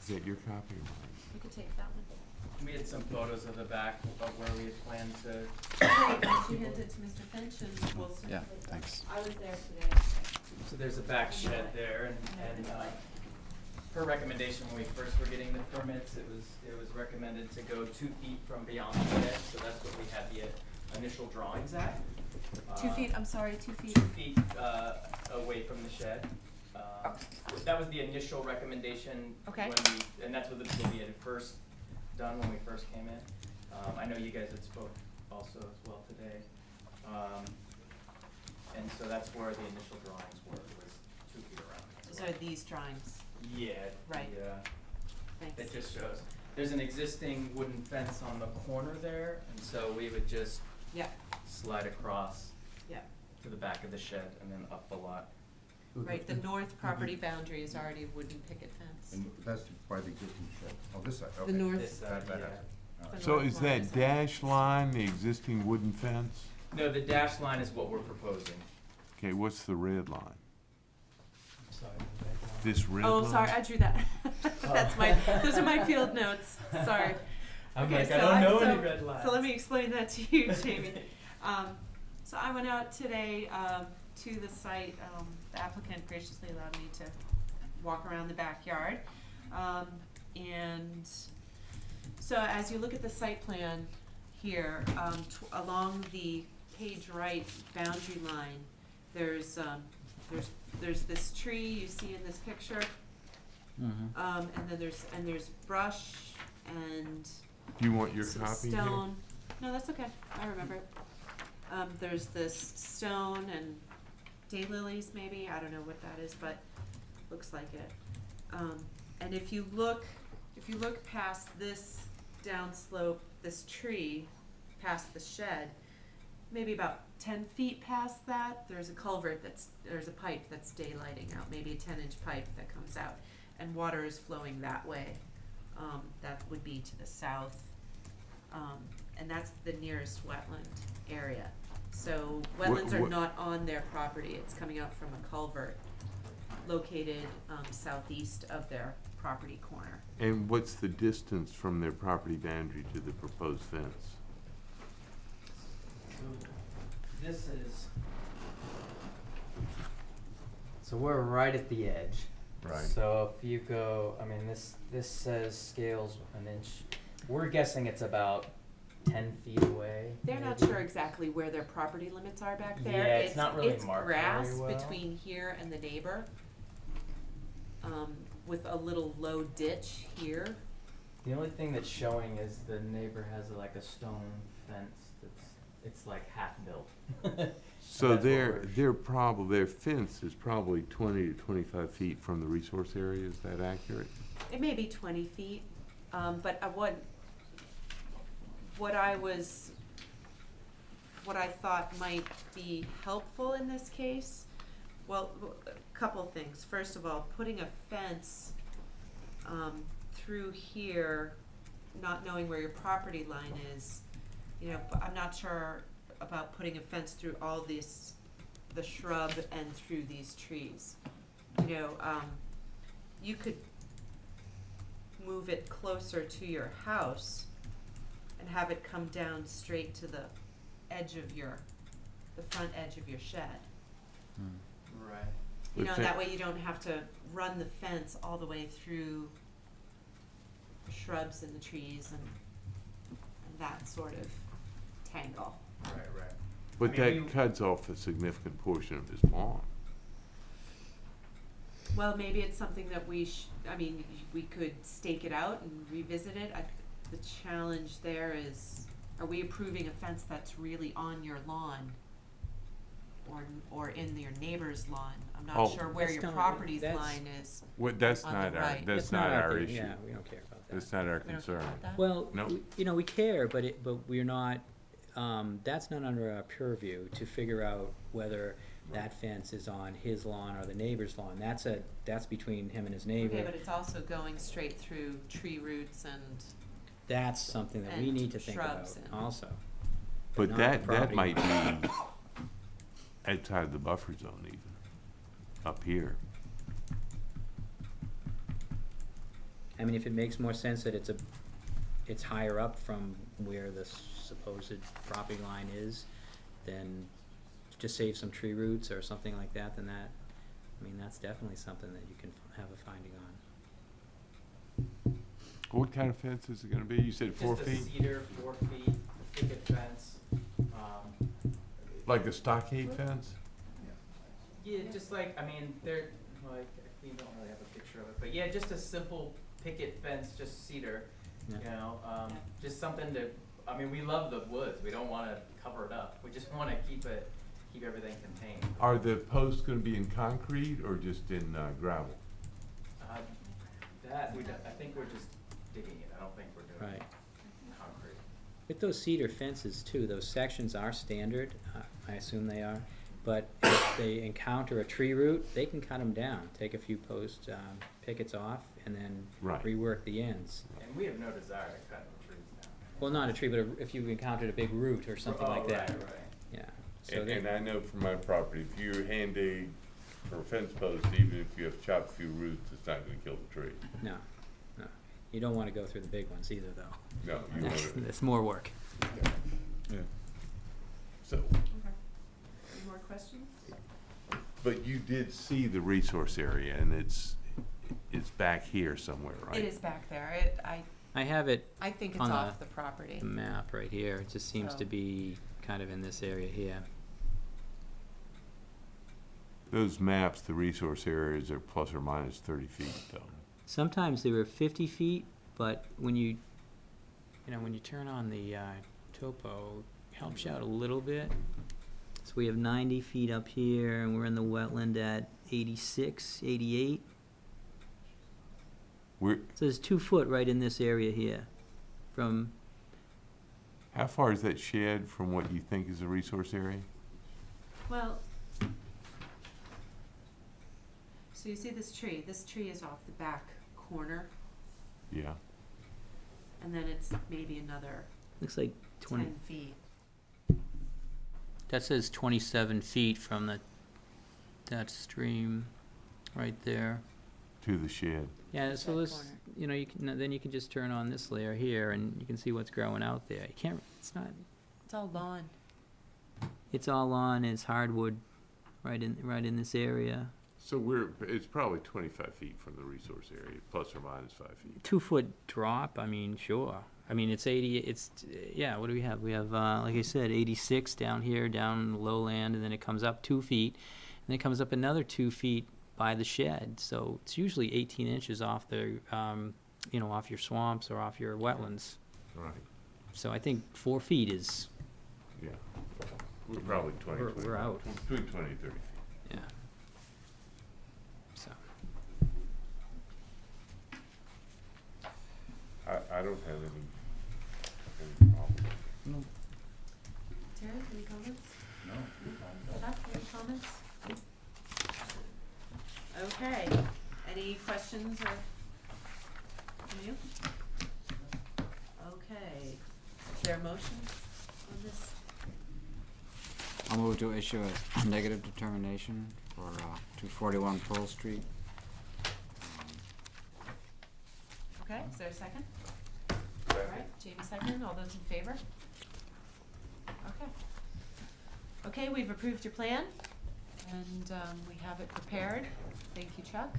Is that your copy or mine? You could take that one. we had some photos of the back of where we had planned to. Great, why don't you hand it to Mr. Finch and we'll. Yeah, thanks. I was there today. So there's a back shed there, and per recommendation, when we first were getting the permits, it was recommended to go 2 feet from beyond the shed, so that's what we had the initial drawings at. 2 feet, I'm sorry, 2 feet. 2 feet away from the shed. That was the initial recommendation. Okay. When we, and that's what we had first done when we first came in. I know you guys had spoke also as well today. And so that's where the initial drawings were, was 2 feet around. Those are these drawings, Yeah. Right. That thanks. just shows, there's an existing wooden fence on the corner there, and so we would just Yeah, slide across yeah, to the back of the shed and then up the lot. right, the north property boundary is already a wooden picket fence. And that's by the existing shed, oh, this side, okay. The north, This side, That yeah. has it. All right. The So north is line that is- dash line the existing wooden fence? No, the dash line is what we're proposing. Okay, what's the red line? Sorry. This red line? oh, sorry, I drew that. That's my, those are my field notes, sorry. I'm Okay, like, so I don't know so- any red lines. So let me explain that to you, Jamie. So I went out today, to the site, the applicant graciously allowed me to walk around the backyard. And so as you look at the site plan here, along the page right boundary line, there's this tree you see in this picture. Mm-hmm. And then there's brush and Do you want your some copy here? stone. No, that's okay. I remember it. There's this stone and daylilies, maybe. I don't know what that is, but looks like it. And if you look past this downslope, this tree, past the shed, maybe about 10 feet past that, there's a culvert there's a pipe that's daylighting out, maybe a 10-inch pipe that comes out, and water is flowing that way. That would be to the south. And that's the nearest wetland area. So wetlands are what- not on their property, it's coming out from a culvert located southeast of their property corner. And what's the distance from their property boundary to the proposed fence? This is. So we're right at the edge. Right. So if you go, I mean, this says scales an inch. We're guessing it's about 10 feet away. They're not maybe. sure exactly where their property limits are back there. Yeah, it's not really it's marked grass very well. between here and the neighbor, with a little low ditch here. The only thing that's showing is the neighbor has like a stone fence it's like half built. So That's what their fence is probably 20 to 25 feet from the resource area, is that accurate? It may be 20 feet, but what I thought might be helpful in this case, well, a couple things. First of all, putting a fence through here, not knowing where your property line is, I'm not sure about putting a fence through all this the shrub and through these trees. You know, you could move it closer to your house and have it come down straight to the edge of the front edge of your shed. Right. You know, Okay. that way you don't have to run the fence all the way through the shrubs and the trees and that sort of tangle. Right, right. But I that mean, we- cuts off a significant portion of his lawn. Well, maybe it's something that we we could stake it out and revisit it. The challenge there is, are we approving a fence that's really on your lawn? Or in your neighbor's lawn? I'm Oh. not sure where That's your not- property's that's- line is. What, that's On the not our, right. that's It's not our thing. issue. Yeah, we don't care about that. That's not our We don't care concern. about that? Well, No. you know, we care, but we're not, that's not under our purview to figure out whether that fence is on his lawn or the neighbor's lawn. That's between him and his neighbor. Okay, but it's also going straight through tree roots and, That's something that we and need to think about shrubs and- also. But not that the property might line. be outside the buffer zone even, up here. I mean, if it makes more sense that it's higher up from where the supposed property line is, then just save some tree roots or something like that, then that's definitely something that you can have a finding on. What kind of fence is it gonna be? You said 4 Just a feet? cedar, 4 feet, picket fence. Like a stockade fence? Yeah, just like, I mean, we don't really have a picture of it, but yeah, just a simple picket fence, just cedar, you Yeah. know, just something to, I mean, we love the woods, we don't wanna cover it up, we just wanna keep everything contained. Are the posts gonna be in concrete or just in gravel? I think we're just digging it, I don't think we're doing Right. concrete. With those cedar fences too, those sections are standard, I assume they are, but if they encounter a tree root, they can cut them down, take a few post pickets off, and then Right. rework the ends. And we have no desire to cut the trees down. Well, not a tree, but if you've encountered a big root or something like that. Right, right. Yeah. So And, they- and I know from my property, if you hand dig for a fence post, even if you have chopped a few roots, it's not gonna kill the tree. No. You don't wanna go through the big ones either, though. No, you want to, It's more work. yeah. So, any more questions? but you did see the resource area and it's back here somewhere, right? It is back there. I have it, I think it's On off the property. the map right here, it just seems to So- be kind of in this area here. Those maps, the resource areas are plus or minus 30 feet though. Sometimes they were 50 feet, but when you turn on the topo, it helps you out a little bit. So we have 90 feet up here, and we're in the wetland at 86, 88. We're, So there's 2 foot right in this area here, from, how far is that shed from what you think is a resource area? Well, so you see this tree is off the back corner, Yeah. and then it's maybe another looks like 20. 10 feet. That says 27 feet from that stream right there. To the shed. Yeah, so That this, corner. then you can just turn on this layer here, and you can see what's growing out there. You can't, it's It's all lawn. it's all on, it's hardwood right in this area. So it's probably 25 feet from the resource area, plus or minus 5 feet. 2 foot drop, I mean, sure. I mean, it's 80, yeah, what do we have? We have, like I said, 86 down here, down the lowland, and then it comes up 2 feet, and it comes up another 2 feet by the shed. So it's usually 18 inches off the, off your swamps or off your wetlands. Right. So I think 4 feet is, Yeah. We're probably 20, We're 25 out. Between 20 and 30 feet. yeah. So, I don't have any problem. Terry, any comments? No. Chuck, any comments? Okay, any questions or from you? Okay, is there a motion on this? I'll move to issue a negative determination for 241 Pearl Street. Okay, is there a second? All right, Jamie second, all those in favor? Okay. Okay, we've approved your plan, and we have it prepared. Thank you, Chuck.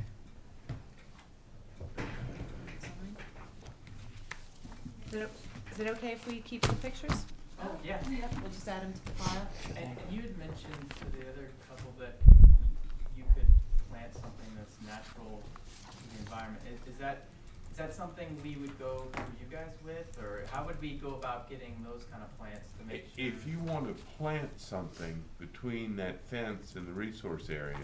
Is it okay if we keep the pictures? Oh, yeah. Yep, we'll just add them to the file. And you had mentioned to the other couple that you could plant something that's natural to the environment. Is that something we would go through you guys with, or how would we go about getting those kind of plants to make sure? If you want to plant something between that fence and the resource area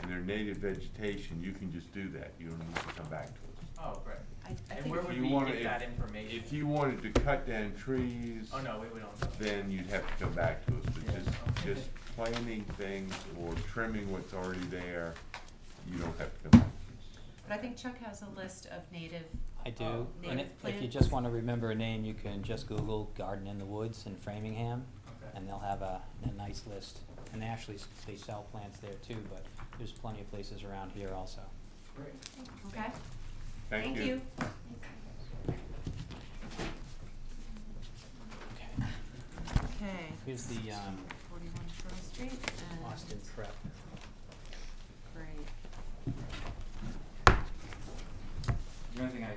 and their native vegetation, you can just do that. You don't need to come back to us. Oh, great. I And think where If would you we wanna- get that information? If you wanted to cut down trees, Oh, no, we don't. then you'd have to come back to us. But Yeah. just planting things or trimming what's already there, you don't have to come back to us. But I think Chuck has a list of native, I do, and native if you plants. just wanna remember a name, you can just Google Garden in the Woods in Framingham, Okay. and they'll have a nice list. And actually, they sell plants there too, but there's plenty of places around here also. Great. okay? Thank you. Okay, Okay. here's the, 41 Pearl Street and. Austin Prep. Great. The only thing I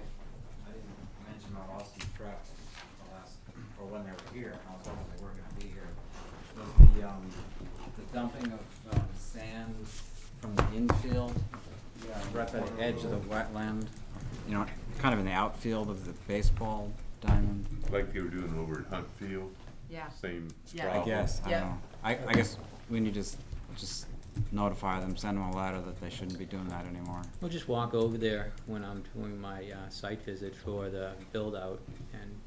didn't mention about Austin Prep the last, or when they were here, and I was hoping they were gonna be here, was the dumping of sand from the infield, right by the edge of the wetland, you know, kind of in the outfield of the baseball diamond. Like they were doing over at Hunt Field, Yeah. same Yeah. problem. I guess, I Yeah. don't know. I guess we need to just notify them, send them a letter that they shouldn't be doing that anymore. We'll just walk over there when I'm doing my site visit for the build-out and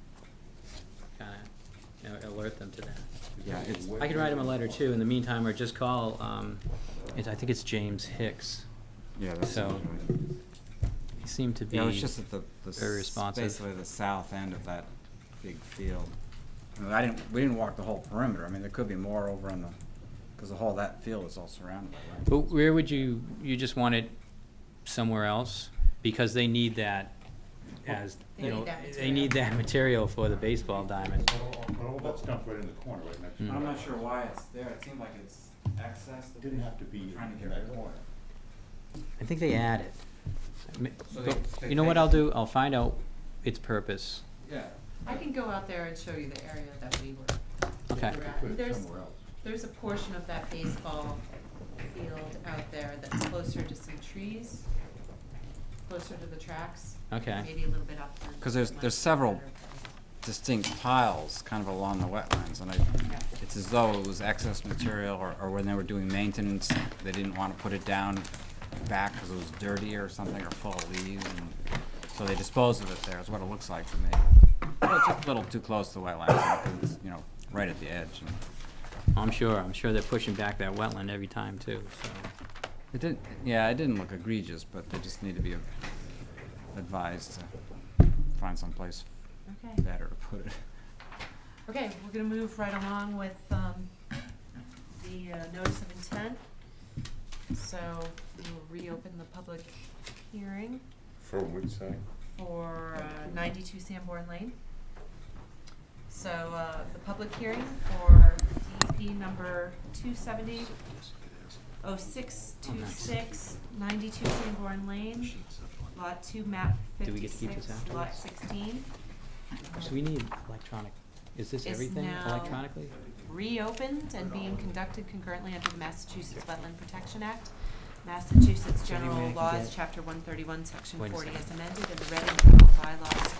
kinda, you know, alert them to that. Yeah, it's, I can write him a letter too, in the meantime, or just call, I think it's James Hicks. yeah, that's. So, he seemed to be Yeah, it was just at the very responsive. basically the south end of that big field. I mean, we didn't walk the whole perimeter. I mean, there could be more over on the, because the whole, that field is all surrounded by that. But where would you just want it somewhere else? Because they need that as, They you need know, that they material. need that material for the baseball diamond. But all that's dumped right in the corner, right next to Mm. it. I'm not sure why it's there. It seemed like it's excess. It didn't have to be Trying to in get that rid of. corner. I think they added. So they You know what I'll do? I'll find out its purpose. Yeah. I can go out there and show you the area that we were. Okay. we were at. Put it There's- somewhere else. There's a portion of that baseball field out there that's closer to some trees, closer to the tracks. Okay. Maybe a little bit upland. 'Cause there's might be a several better place. Distinct piles kind of along the wetlands, and Yeah. it's as though it was excess material, or when they were doing maintenance, they didn't want to put it down back because it was dirty or something, or full of leaves, and so they disposed of it there, is what it looks like to me. But it's just a little too close to the wetlands, because it's, you know, right at the edge. And I'm sure they're pushing back that wetland every time too, so. it didn't look egregious, but they just need to be advised to find someplace Okay. better to put it. Okay, we're gonna move right along with, the, notice of intent. So we'll reopen the public hearing For which side? for, 92 Sanborn Lane. So, the public hearing for DEP number 270-0626, 92 Sanborn Lane, lot 2, map Do we get to keep this 56, lot afterwards? 16. So we need electronic, is this Is everything now- electronically? Reopened and being conducted concurrently under the Massachusetts Wetland Protection Act, Massachusetts Is there any way I General can Laws, get- Chapter 131, Section Wait a 40 as second. amended, and the Reading General Bylaws,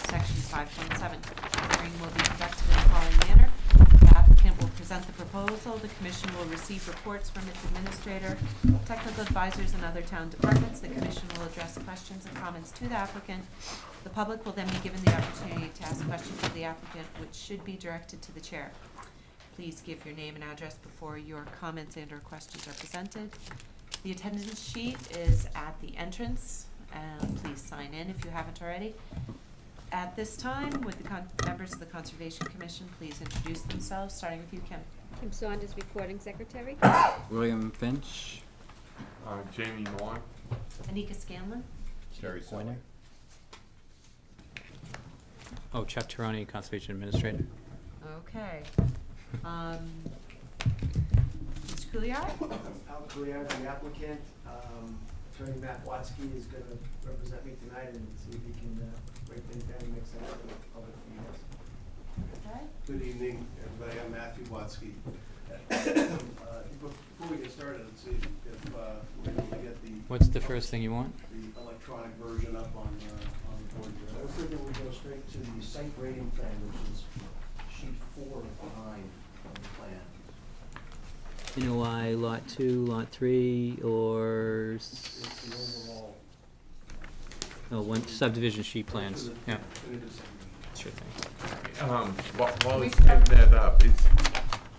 Section 5.7. The hearing will be conducted in the following manner. The applicant will present the proposal. The commission will receive reports from its administrator, technical advisors, and other town departments. The commission will address questions and comments to the applicant. The public will then be given the opportunity to ask questions of the applicant, which should be directed to the chair. Please give your name and address before your comments and/or questions are presented. The attendance sheet is at the entrance, and please sign in if you haven't already. At this time, would the members of the Conservation Commission please introduce themselves, starting with you, Kim? Kim Saunders, recording secretary. William Finch. Jamie Moore. Anika Scanlon? Terry Pointer. Oh, Chuck Teroni, Conservation Administrator. Okay. Mr. Couillard? Al Couillard, the applicant. Attorney Matt Watsky is going to represent me tonight and see if he can break things down and make sense of the public for you guys. Okay. Good evening, everybody. I'm Matthew Watsky. Before we get started, let's see if we're able to get the. What's the first thing you want? The electronic version up on the board I here. was thinking we go straight to the site rating plan, which is sheet 4 of 9 on the plan. NOI Lot 2, Lot 3, or It's the overall. one subdivision sheet plans. Yeah, Definitive subdivision. sure thing. While We it's getting that up, it's,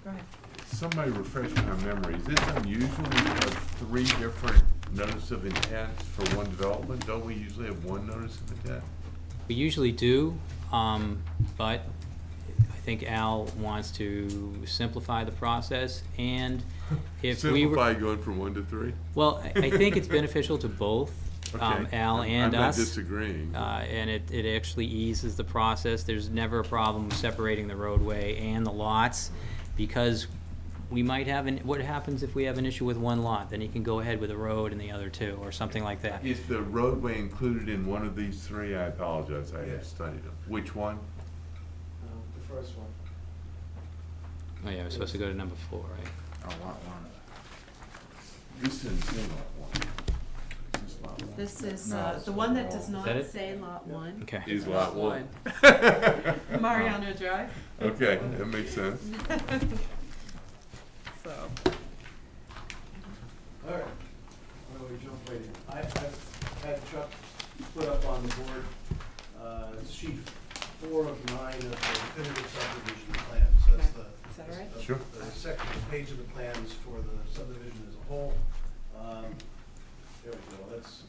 Go ahead. somebody refresh my memory. Is it unusual to have 3 different notice of intent for one development? Don't we usually have one notice of intent? We usually do, but I think Al wants to simplify the process, and if we were. Simplify going from 1 to 3? Well, I think it's beneficial to both, Okay. Al and I'm not us. disagreeing. And it actually eases the process. There's never a problem separating the roadway and the lots, because we might have what happens if we have an issue with one lot? Then you can go ahead with the road and the other 2, or something like that. Is the roadway included in one of these 3? I apologize, I Yeah. have studied them. Which one? The first one. Oh yeah, we're supposed to go to number 4, right? Oh, lot 1. This didn't say lot 1. Is this lot 1? This is, No, it's the one that all- does Is not that it? say lot 1. Okay. Is lot 1. Mariano Drive. Okay, that makes sense. So, All right. Why don't we jump right in? I've had Chuck put up on the board, sheet 4 of 9 of the definitive subdivision plan. So that's Okay. the. Is that all right? Sure. The second page of the plans for the subdivision as a whole. There we go, that's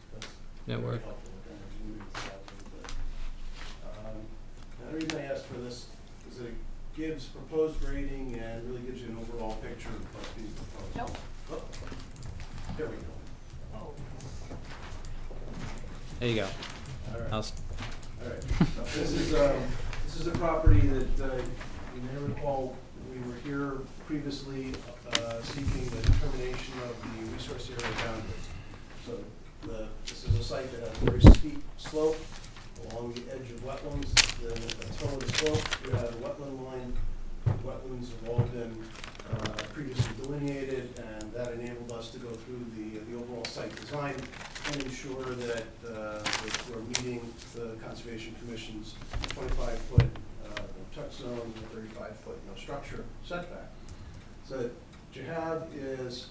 That very work? helpful. We're gonna zoom into that a little bit. Now, the reason I asked for this is that it gives proposed grading and really gives you an overall picture of what's being proposed. Nope. Oh, there we go. oh, There you go. All right. All right. This is a property that, you may recall, we were here previously, seeking the determination of the resource area boundaries. So this is a site that has a very steep slope along the edge of wetlands. Then at the toe of the slope, you have a wetland line. Wetlands have all been previously delineated, and that enabled us to go through the overall site design and ensure that we're meeting the Conservation Commission's 25-foot tuck zone, 35-foot no structure setback. So what you have is,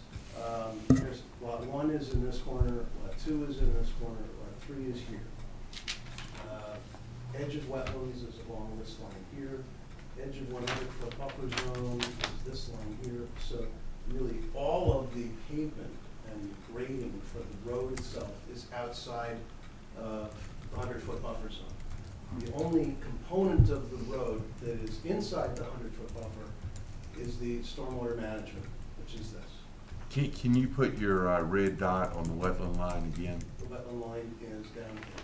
here's lot 1 is in this corner, lot 2 is in this corner, lot 3 is here. Edge of wetlands is along this line here. Edge of 100-foot buffer zone is this line here. So really all of the pavement and grading for the road itself is outside of the 100-foot buffer zone. The only component of the road that is inside the 100-foot buffer is the stormwater management, which is this. Can you put your red dot on the wetland line again? The wetland line is down here.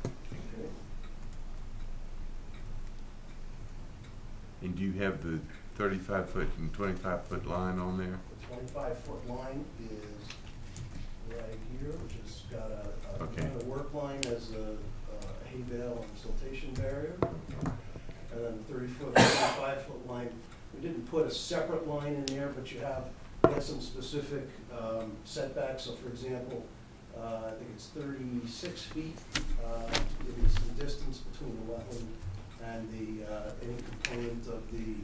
Okay. And do you have the 35-foot and 25-foot line on there? The 25-foot line is right here, which has got a Okay. kind of work line as a hay bale and siltation barrier. And then the 30-foot, 35-foot line, we didn't put a separate line in there, but you have some specific setbacks. So for example, I think it's 36 feet, giving some distance between the wetland and the, any component of the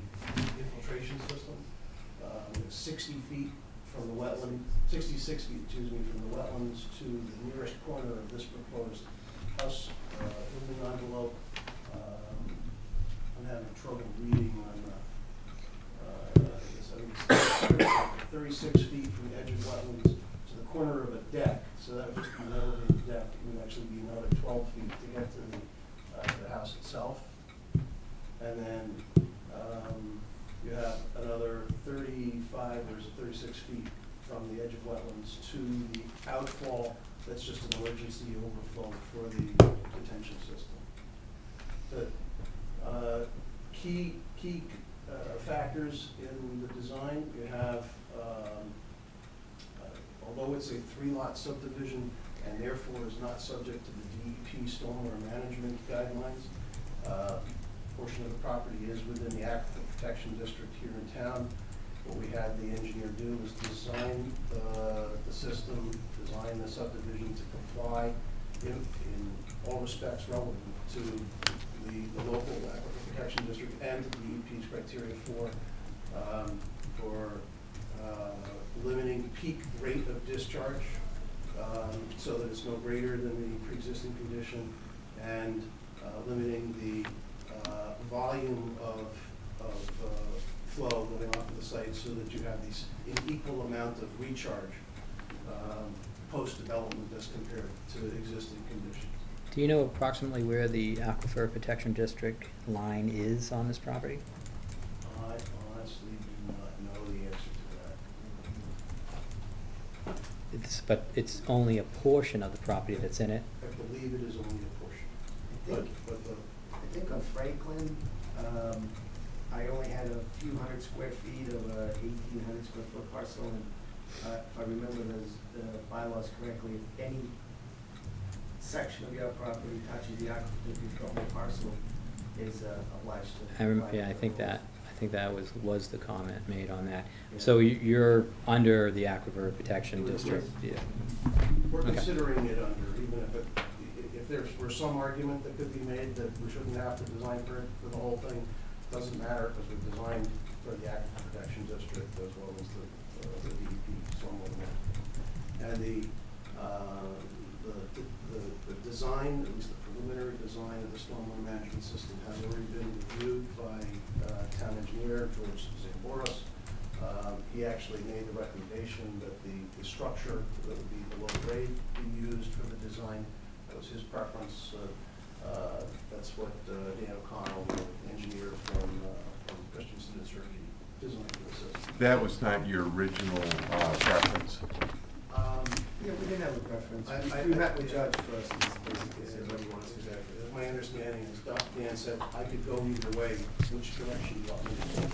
infiltration system. 60 feet from the wetland, 66 feet, excuse me, from the wetlands to the nearest corner of this proposed house building envelope. I'm having trouble reading on I think it's 36 feet from the edge of wetlands to the corner of a deck. So that would just be an elevated deck. It would actually be another 12 feet to get to the house itself. and then, you have another 36 feet from the edge of wetlands to the outfall. That's just an emergency overflow for the detention system. The key factors in the design, you have, although it's a 3-lot subdivision and therefore is not subject to the DEP stormwater management guidelines, portion of the property is within the Aquifer Protection District here in town. What we had the engineer do was design the system, design the subdivision to comply in all respects relevant to the local Aquifer Protection District and the DEP's criteria for limiting peak rate of discharge so that it's no greater than the pre-existing condition, and limiting the volume of flow going off of the site so that you have these an equal amount of recharge post-development as compared to existing conditions. Do you know approximately where the Aquifer Protection District line is on this property? I honestly do not know the answer to that. But it's only a portion of the property that's in it. I believe it is only a portion. I think on Franklin, I only had a few hundred square feet of a 1,800 square foot parcel, and if I remember the bylaws correctly, if any section of your property touches the aquifer, the whole parcel is obliged to. I think that was the comment made on that. Yeah. So you're under the Aquifer Protection District. Yeah. We're Okay. considering it under, even if there were some argument that could be made that we shouldn't have to design for the whole thing, doesn't matter because we've designed for the Aquifer Protection District as well as the DEP stormwater management. And the design, at least the preliminary design of the stormwater management system has already been reviewed by town engineer George Zamboros. He actually made the recommendation that the structure that would be below grade be used for the design. That was his preference. That's what Dan O'Connell, the engineer from Christensen and Sergi, designed for the system. That was not your original preference? Yeah, we didn't have a preference. I We met with Judge first, and basically said what he wants to do. Exactly. My understanding is Dan said I could go either way. Which direction do you want me to go?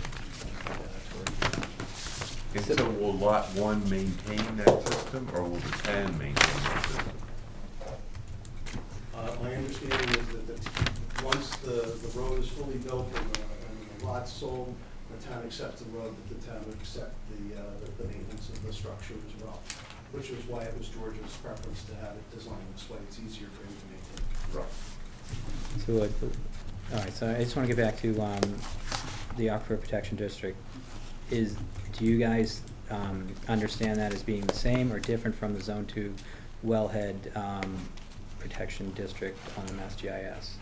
That's where he And so will Lot 1 maintain that system, or will the town maintain that system? my understanding is that once the road is fully built and the lot's sold, the town accepts the road, that the town would accept the maintenance of the structure as well, which is why it was George's preference to have it designed this way. It's easier for him to maintain. Right. So, all right, so I just want to get back to the Aquifer Protection District. Do you guys understand that as being the same or different from the Zone 2 Wellhead Protection District on the Mass GIS?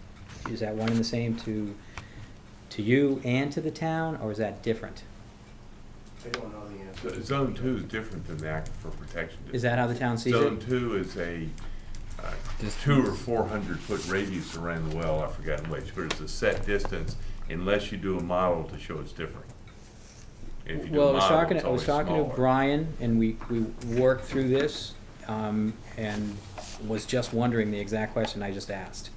Is that one and the same to you and to the town, or is that different? I don't know the answer. Zone 2 is different than the Aquifer Protection District. Is that how the town sees it? Zone 2 is a 200 or 400 foot radius around the well, I've forgotten which, but it's a set distance unless you do a model to show it's different. If you do Well, a I was model, talking, it's I was always talking to smaller. Brian, and we worked through this, and was just wondering the exact question I just asked.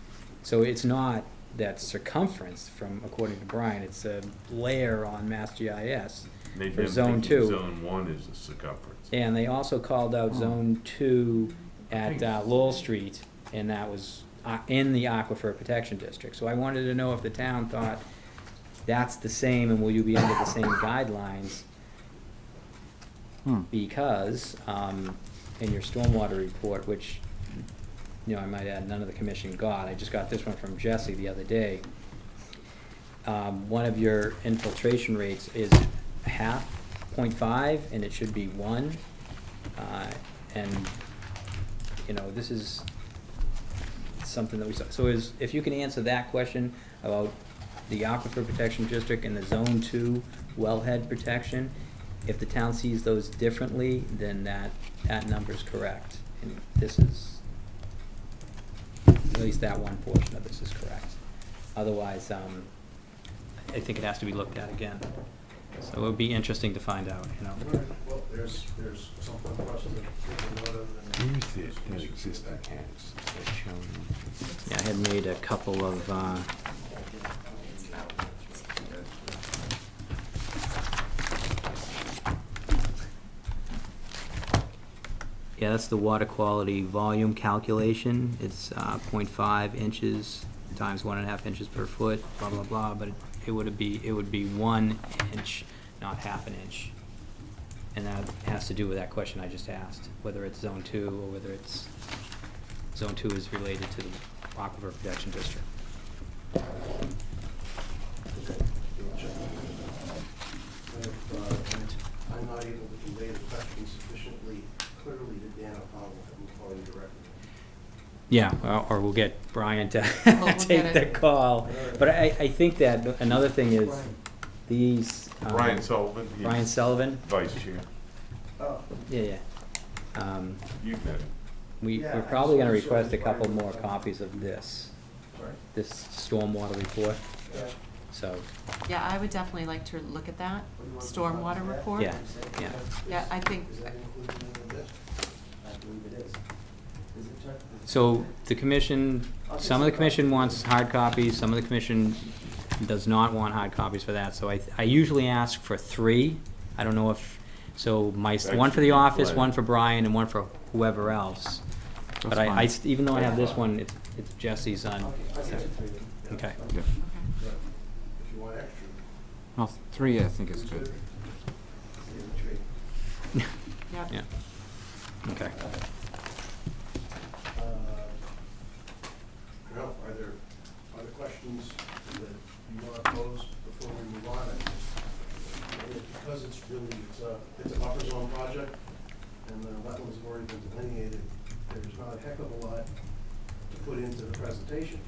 So it's not that circumference from, according to Brian, it's a layer on Mass GIS Maybe for I'm Zone thinking 2. Zone 1 is the circumference. And they also called out Zone 2 at Lowell Street, and that was in the Aquifer Protection District. So I wanted to know if the town thought that's the same, and will you be under the same guidelines? Because in your stormwater report, which, I might add, none of the commission got, I just got this one from Jesse the other day. One of your infiltration rates is 0.5, and it should be 1. And, this is something that we saw. So if you can answer that question about the Aquifer Protection District and the Zone 2 wellhead protection, if the town sees those differently, then that number is correct. And this is, at least that one portion of this is correct. Otherwise, I think it has to be looked at again. So it would be interesting to find out, you know. All right, well, there's something for us to take a note of. and- Where's that existing house? Is that shown? Yeah, I had made a couple of, yeah, that's the water quality volume calculation. It's 0.5 inches times 1.5 inches per foot, blah, blah, blah, but it would be 1 inch, not half an inch. And that has to do with that question I just asked, whether it's zone 2 or whether it's, zone 2 is related to the Aquifer Protection District. If I'm not able to convey the question sufficiently clearly to Dan O'Connell, I'm calling you directly. Yeah, well, or we'll get Brian to We'll take get the it. call. But I think that another thing is these. Brian Sullivan. he's Brian Sullivan? Vice chair. Oh, Yeah. You've met him. Yeah, We're I probably gonna just wanted to request a show couple Brian. more copies of this, sorry. this stormwater report, Yeah. so, Yeah, I would definitely like to look at that What do you want to stormwater do about that? report. Yeah, yeah. Yeah, I think, Is that included in this? I believe it is. Is it, Chuck? So the commission, some of the commission wants hard copies, some of the commission does not want hard copies for that, so I usually ask for 3. I don't know if, so That one for should the be office, plenty. one for Brian, and one for whoever else. But That's fine. even though I have this one, it's Jesse's on. Okay, I'll get you 3 then. Okay. Yeah. okay. If you want extra. Well, 3 I think is good. See the tree. Yep. Yeah. Okay. No, are there other questions that you want to pose before we move on? Because it's a buffer zone project, and the wetlands have already been delineated, there's not a heck of a lot to put into the presentation.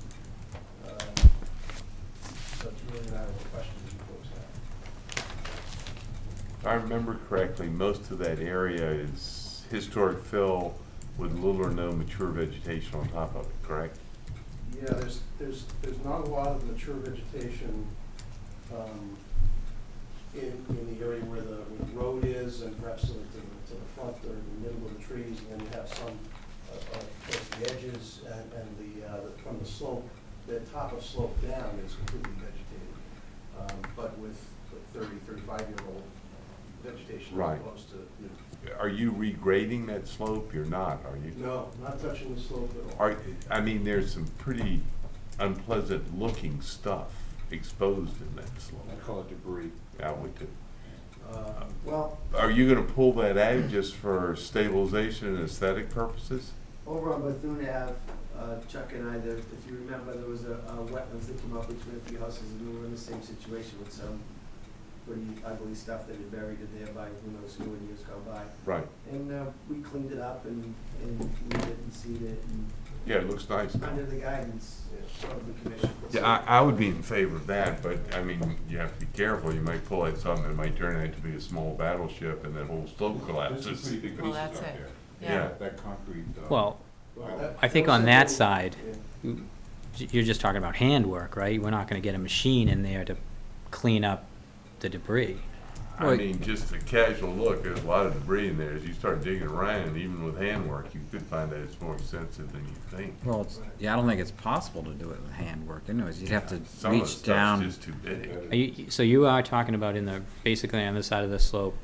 So it's really a matter of what questions you folks have. If I remember correctly, most of that area is historic fill with little or no mature vegetation on top of it, correct? Yeah, there's not a lot of mature vegetation in the area where the road is, and perhaps to the front or the middle of the trees, and then you have some towards the edges and from the slope, the top of slope down is completely vegetated, but with 35-year-old vegetation as Right. opposed to new. Are you regrading that slope? You're not, are you? No, not touching the slope at all. I mean, there's some pretty unpleasant looking stuff exposed in that slope. I call it debris. Yeah, we do. Well, Are you gonna pull that out just for stabilization and aesthetic purposes? over on Bethune Ave, Chuck and I, if you remember, there was a wetlands that came up between a few houses, and we were in the same situation with some pretty ugly stuff that had buried it there by, who knows who in years gone by. Right. And we cleaned it up and weeded it and seeded it, and Yeah, it looks nice now. under the guidance of the commission. Yeah, I would be in favor of that, but I mean, you have to be careful. You might pull out something that might turn out to be a small battleship and that whole slope There's some collapses. pretty big Well, pieces that's out it. there. Yeah. That concrete. Well, That- I think that was on that something- side, yeah. you're just talking about handwork, right? We're not gonna get a machine in there to clean up the debris. I mean, just a casual look, there's a lot of debris in there. As you start digging around, even with handwork, you could find that it's more extensive than you think. Well, I don't think it's possible to do it with handwork anyways. You'd have to Some of the reach stuff's down. just too big. So you are talking about basically on the side of the slope,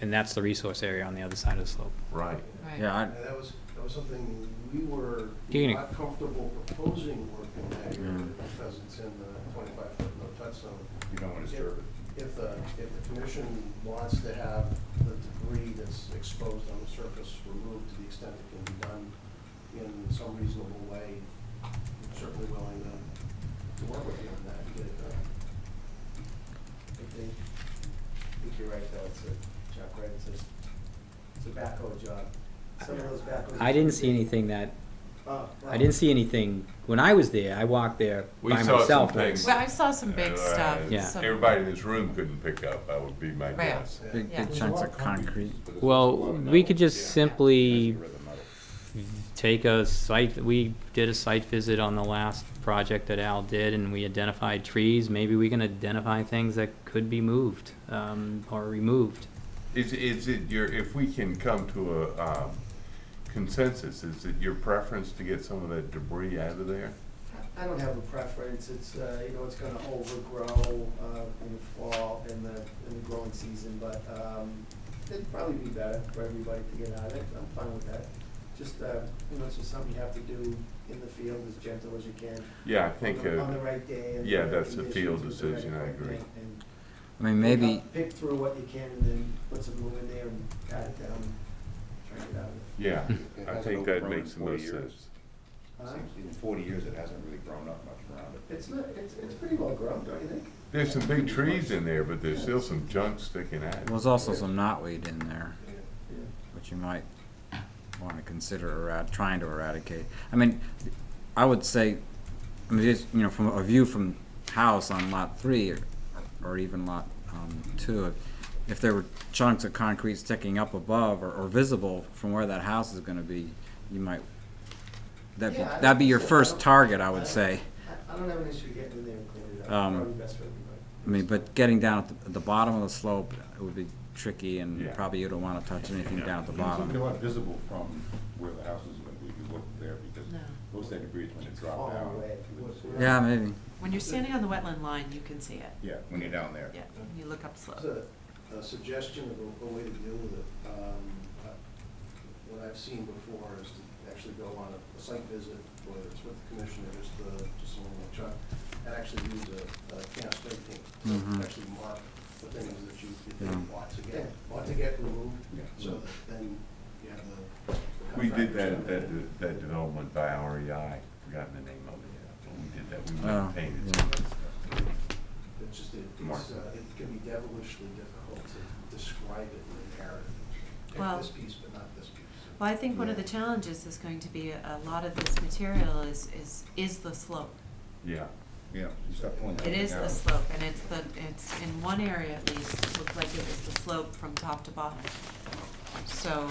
and that's the resource area on the other side of the slope. Right. Right. Yeah, And that was something we were You're not comfortable proposing work in that area Mm. because it's in the 25-foot no touch zone. You don't want to disturb it. If the commission wants to have the debris that's exposed on the surface removed to the extent it can be done in some reasonable way, I'm certainly willing to work with you on that to get it done. I think you're right, though, Chuck, right, it's a backhoe job. Some of those backhoes. I didn't see anything that, Oh, I didn't see anything, when I was there, I walked there We by saw some myself. things. Well, I saw some big stuff. Yeah. some- Everybody in this room couldn't pick up, that would be my Right. guess. big, Yeah. big chunks of concrete. Well, we could just simply take a site, we did a site visit on the last project that Al did, and we identified trees. Maybe we can identify things that could be moved, or removed. Is it your, if we can come to a consensus, is it your preference to get some of that debris out of there? I don't have a preference. It's, you know, it's gonna overgrow, in the fall, in the growing season, but, it'd probably be better for everybody to get out of it. I'm fine with that. Just, you know, it's just something you have to do in the field as gentle as you can. Yeah, I think, On the right day. And yeah, the right that's a conditions field with the right decision, I agree. equipment, and I mean, maybe, pick through what you can and then put some loom in there and pat it down, and try to get out of it. Yeah, It I hasn't think that overgrown makes the in 40 most years. sense. Seems in 40 years, it hasn't really grown up much around it. It's not, it's pretty well grown, don't you think? There's some big trees in there, but there's still some junk sticking out. there's also some knotweed in there, Yeah. which you might want to consider trying to eradicate. I mean, I would say, I mean, just, you know, from a view from house on lot 3 or even lot 2, if there were chunks of concrete sticking up above or visible from where that house is going to be, you might, Yeah, that'd be your I first don't- target, I would say. I don't have an issue getting in there and cleaning it up. Probably best for everybody. I mean, but getting down at the bottom of the slope, it would be tricky, and Yeah. probably you don't want to touch anything down at the It's not bottom. a lot visible from where the house is, when you look there, because No. most of that debris is when it It's drops far down. away. Yeah, maybe. When you're standing on the wetland line, you can see it. Yeah, when you're down there. Yeah, when you look up slope. As a suggestion of a way to deal with it, what I've seen before is to actually go on a site visit, whether it's with the commissioner, just someone like Chuck, and actually use a can spray paint to Mhm. actually mark the things that you Yeah. think ought to get removed, Yeah. so that then you have the We did contractors that, have the- that development by REI, forgotten the name of it, but we did that, we went Oh, and painted yeah. some. It's just, it can be devilishly difficult to describe it in a narrative. Well- This piece, but not this piece. Well, I think one of the challenges is going to be a lot of this material is the slope. Yeah, Yeah, you start pulling It everything is the out. slope, and it's in one area at least, it looked like it was the slope from top to bottom. So,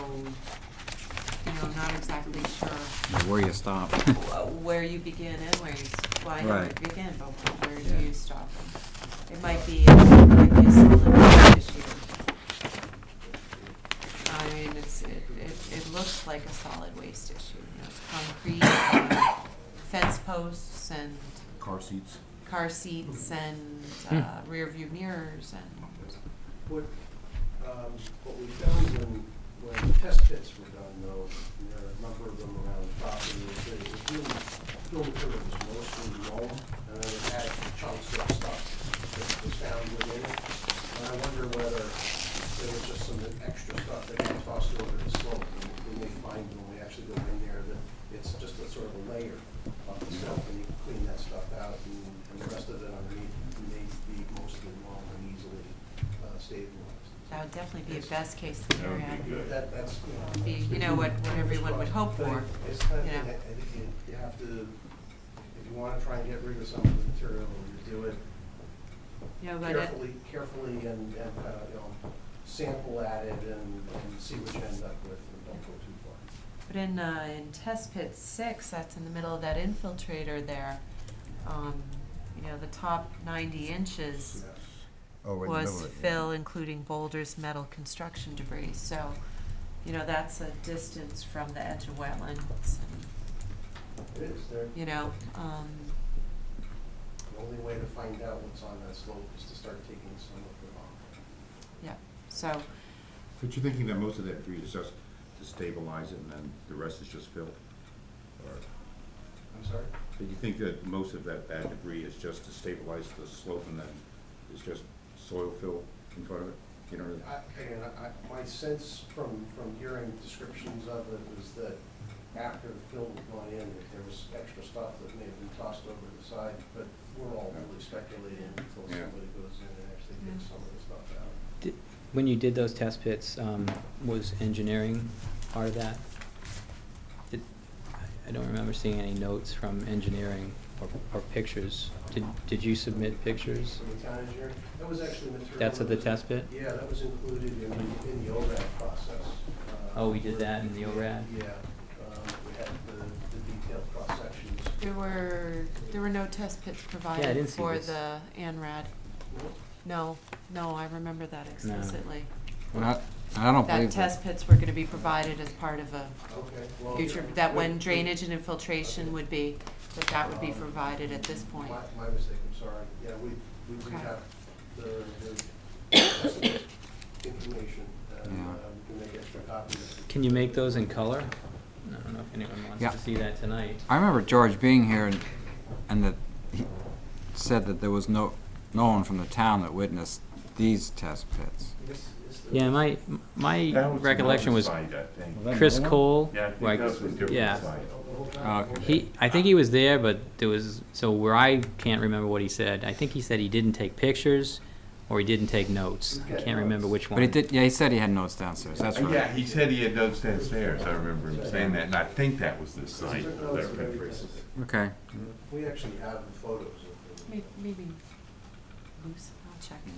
you know, not exactly sure Where you stop. where you begin and where you, well, I know where you Right. begin, but where Yeah. do you stop? It might be a solid waste issue. I mean, it looks like a solid waste issue, you know, it's concrete, fence posts and Car seats. car seats and, rear view mirrors and, What we found when the test pits were done, though, and there are a number of them around the property, is that it was really, fill material was mostly loam, and then it had chunks of stuff that was found within it. And I wonder whether there was just some extra stuff that got tossed over the slope, and we may find when we actually go in there that it's just a sort of a layer of the slope, and you can clean that stuff out, and the rest of it underneath may be mostly loam and easily stabilized. that would definitely be a best case that would scenario. be good. That's, Be, you know, what everyone would hope But for, it's kind of, you know. I think you have to, if you wanna try and get rid of some of the material, you do it you know, but carefully and kind of, you know, sample at it and see what you end up with, and don't go too far. But in test pit 6, that's in the middle of that infiltrator there, you know, the top 90 inches Oh, right in the middle was of it, yeah. fill, including boulders, metal, construction debris. So, you know, that's a distance from the edge of wetlands. It is, You know, the only way to find out what's on that slope is to start taking some of it off. yeah. So, But you're thinking that most of that debris is just to stabilize it and then the rest is just fill? Or, I'm sorry? do you think that most of that bad debris is just to stabilize the slope and then it's just soil fill in front of it? You know, My sense from hearing descriptions of it was that after the fill had gone in, that there was extra stuff that may have been tossed over the side, but we're all really speculating until Yeah. somebody goes in and actually gets some of the stuff out. When you did those test pits, was engineering part of that? I don't remember seeing any notes from engineering or pictures. Did you submit pictures? From the town engineer, that was actually material. That's at the that was- test pit? Yeah, that was included in the ORAD process. Oh, we did that in the ORAD? Yeah, we had detailed cross-sections. There were no test pits Yeah, I provided didn't see for this. the ANRAD. No, I remember that explicitly. And I don't That believe test pits were gonna be provided as part of a Okay, well. future, that when drainage and infiltration would be, that would be provided at this point. My mistake, I'm sorry. Yeah, we Okay. have the estimate information, and Yeah. we can make extra copies. Can you make those in color? I don't know if anyone wants Yeah. to see that tonight. I remember George being here and that he said that there was no one from the town that witnessed these test pits. Yeah, my That was recollection another was site, I think. Was that Chris another one? Cole. Yeah, I think like, that was a different yeah. site. Okay. I think he was there, but there was, so where I can't remember what he said. I think he said he didn't take pictures or he didn't take notes. I can't remember which one. But he did, yeah, he said he had notes downstairs, that's right. Yeah, he said he had notes downstairs, I remember him saying that, and I think that was this site. Okay. We actually have the photos of them. Maybe loose, I'll check it.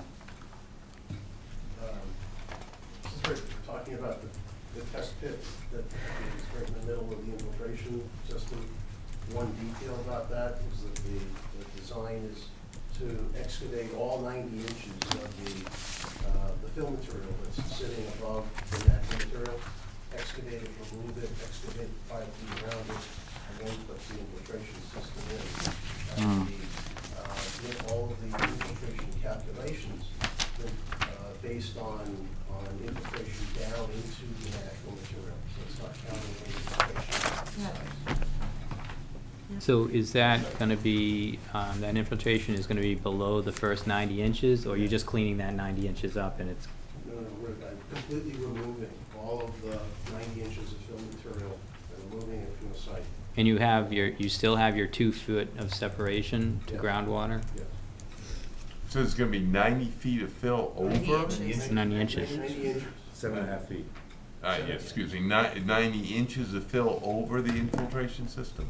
Since we're talking about the test pit that is right in the middle of the infiltration system, one detail about that is that the design is to excavate all 90 inches of the fill material that's sitting above the natural material, excavate it, remove it, excavate 5 feet around it, and then put the infiltration system in. With all of the infiltration calculations, based on infiltration down into the natural material, so it's not counting any infiltration outside. So is that gonna be, that infiltration is gonna be below the first 90 inches, or you're just cleaning that 90 inches up and it's, No, we're completely removing all of the 90 inches of fill material and removing it from the site. and you still have your 2 foot of separation to Yeah. groundwater? Yes. So it's gonna be 90 feet of fill 90 over? inches. 90 inches. 90 inches. 7.5 feet. Yeah, excuse me, 90 inches of fill over the infiltration system?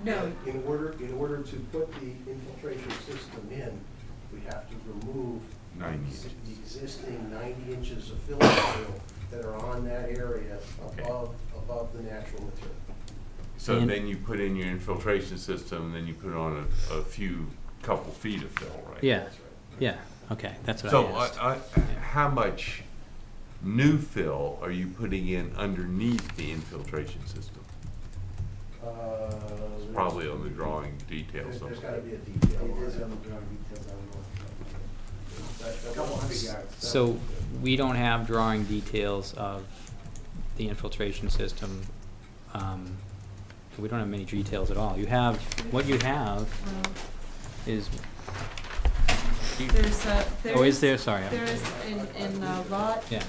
No. In order to put the infiltration system in, we have to remove 90 the inches. existing 90 inches of fill material that are on that area Okay. above the natural material. So And- then you put in your infiltration system, then you put on a couple feet of fill, right? Yeah, That's right. yeah, okay, that's what So, I asked. how much new fill are you putting in underneath the infiltration system? It's probably on the drawing detail There's somewhere. gotta be a detail. It is on the drawing details, I don't know. A couple hundred yards. So we don't have drawing details of the infiltration system. We don't have many details at all. What you have is. Oh, is there? Sorry. There is in lot, Yeah.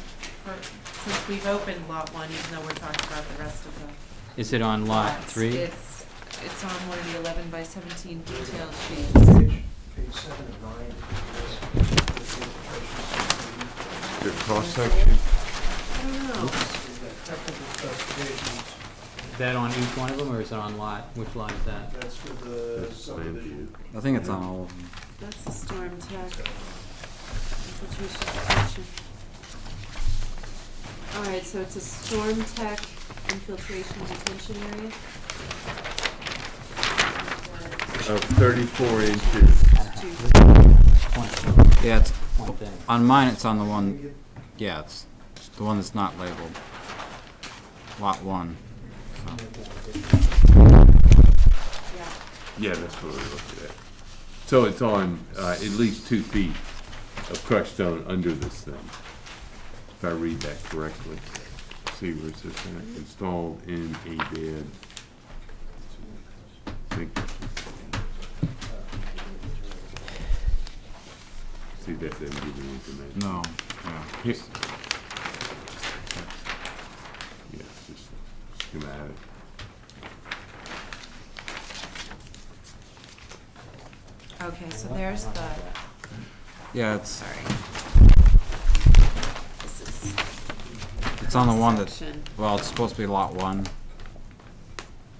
since we've opened lot 1, even though we're talking about the rest of the Is it on lot lots, 3? It's on one of the 11 by 17 detail sheets. Page 7 and 9. The cross section? I don't know. Technical specifications, Is that on each one of them, or is it on lot? Which lot is that? that's for the That's land view. subdivision. I think it's on all of them. That's the storm tech. Infiltration protection. All right, so it's a storm tech infiltration detention area. Of 34 inches. Yeah, it's, One thing. on mine, it's on the one, yeah, it's the one that's not labeled. Lot 1. Yeah. Yeah, that's what we looked at. So it's on at least 2 feet of crushed stone under this thing, if I read that correctly. See where it says that, installed in a bed. See, that doesn't give you any dimension. No, yeah. Here. Yeah, just schematic. Okay, so there's the, Yeah, it's, sorry. This is it's on the one that, section. well, it's supposed to be lot 1.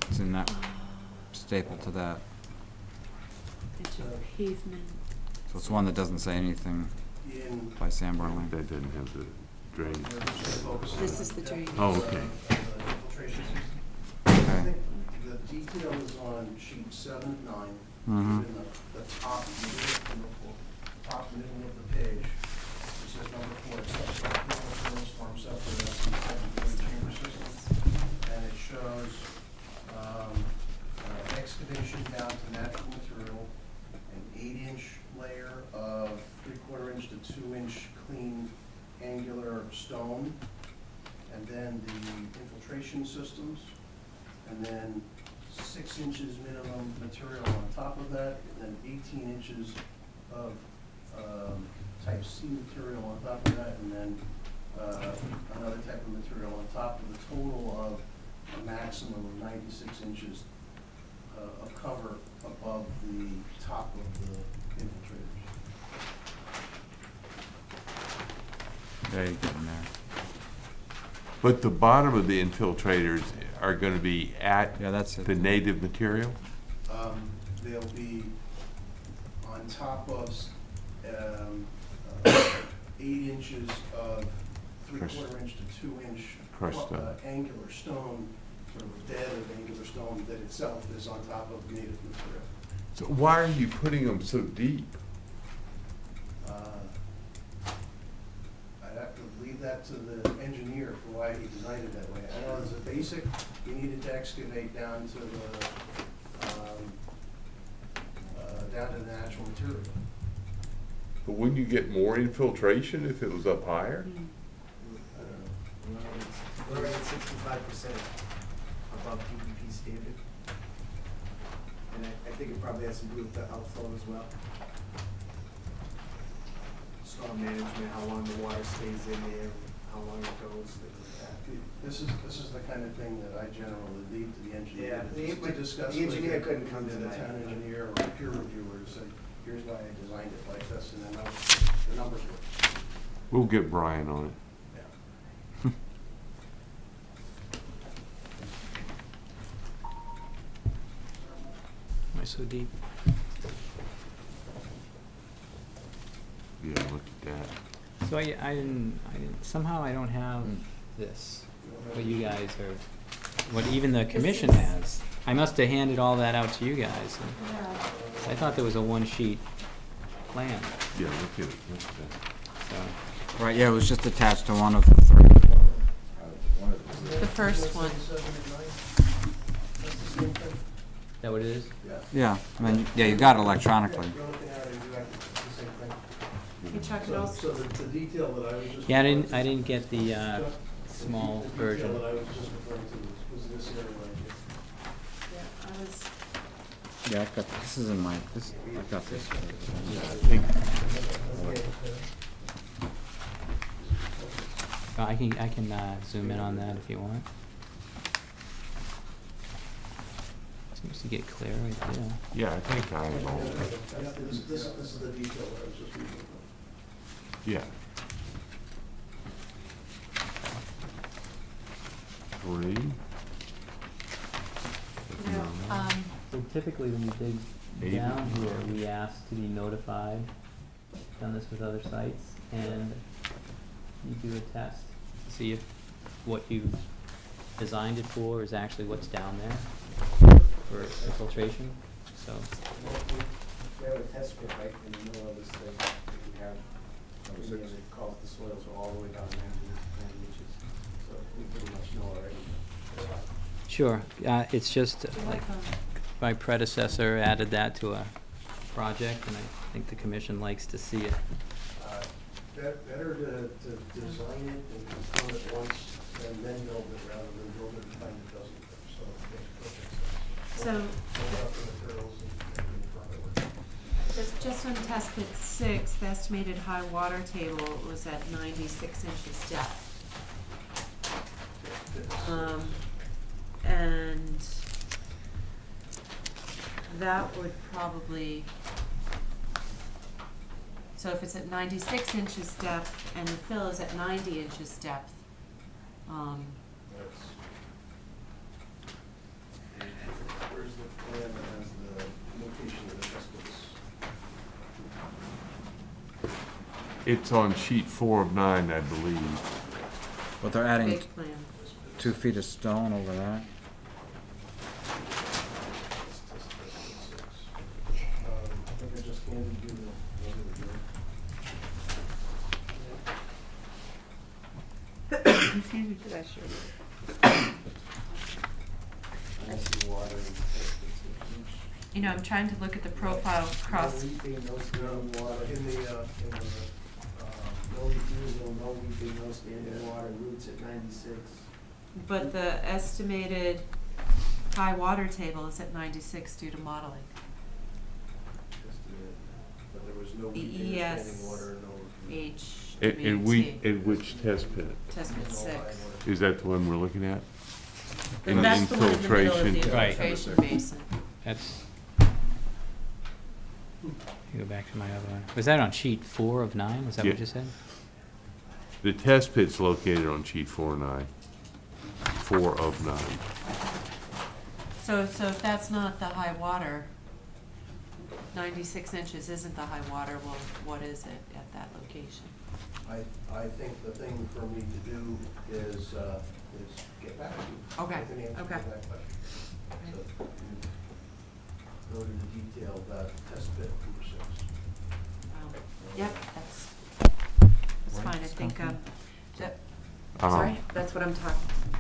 It's in that, stapled to that. Edge of pavement. So it's one that doesn't say anything In by Sam Berling. That doesn't have the drain. This is the drainage. Oh, okay. infiltration system. I Okay. think the detail is on sheet 7 and 9. Mhm. In the top middle of the page. It says number 4, accepts the farm septic, that's the chamber system. And it shows excavation down to natural material, an 8-inch layer of 3/4 inch to 2-inch clean angular stone, and then the infiltration systems, and then 6 inches minimum material on top of that, and then 18 inches of type C material on top of that, and then another type of material on top, with a total of a maximum of 96 inches of cover above the top of the infiltrators. There you go, in there. But the bottom of the infiltrators are gonna be at Yeah, that's it. the native material? They'll be on top of 8 inches of 3/4 inch to 2-inch Crushed stone. angular stone, sort of a bed of angular stone that itself is on top of native material. So why are you putting them so deep? I'd have to leave that to the engineer for why he designed it that way. I know as a basic, you needed to excavate down to the natural material. But wouldn't you get more infiltration if it was up higher? I don't know. We're at 65% above DEP standard. And I think it probably has to do with the outflow as well. Storm management, how long the water stays in there, how long it goes, things like that. This is the kind of thing that I generally leave to the engineer Yeah, to discuss. the engineer with couldn't come the tonight. town engineer or a peer reviewer to say, here's why I designed it like this, and then the numbers work. We'll get Brian on it. Yeah. Am I so deep? Yeah, look at that. So I didn't, somehow I don't have this, what you guys are, what even the commission is- has. I must have handed all that out to you guys. Yeah. I thought there was a one-sheet plan, Yeah, look at it, look at that. so. Right, yeah, it was just attached to one of the three. The first one. 7 and 9. That's the same thing. Is that what it is? Yeah. Yeah, I mean, yeah, you got it electronically. You're looking at it exactly the same thing. Hey, Chuck, and So also, the detail that I was just. Yeah, I referring didn't get the, to- small the version. detail that I was just referring to was this area right here. yeah, I was, Yeah, I've got, this is in my, this, I've got this. I can zoom in on that if you want. Seems to get clear right there. Yeah, I think I have all that. This is the detail that I was just reading from. Yeah. 3. you know, So typically when you dig Eight. down here, we ask to be notified. Done this with other sites, and you do a test to see if what you designed it for is actually what's down there for infiltration. So We have a test pit right in the middle of this thing, that we have, engineer that calls the soils all the way down 90 inches, so we pretty much know already. sure, it's just like my predecessor added that to a project, and I think the commission likes to see it. Better to design it and confirm it once and then build it rather than build it and find it doesn't. So it makes perfect sense. So- Build out the materials and confirm it works. just on test pit 6, the estimated high water table was at 96 inches depth. And that would probably, so if it's at 96 inches depth and the fill is at 90 inches depth, Where's the plan that has the location of the test pits? It's on sheet 4 of 9, I believe. But they're adding big plan. 2 feet of stone over that. handed you the Bless you. I see water and You know, I'm trying to look at the profile across. no weeping, no standing water. in the, No refusal, no weeping, no standing water, roots at 96. But the estimated high water table is at 96 due to modeling. but there was no weeping or EES. standing water, no. HWT. which test pit? Test pit 6. Is that the one we're looking at? And that's the one in the middle of the Infiltration. Right. infiltration basin. That's, you go back to my other one. Was that on sheet 4 of 9? Was that Yeah. what you said? The test pit's located on sheet 4 of 9. So if that's not the high water, 96 inches isn't the high water, well, what is it at that location? I think the thing for me to do is get back to you. Okay, With an answer to okay. that question. So, go to the detailed, test pit number 6. Yep, that's fine, I think, that, sorry, that's what I'm talking,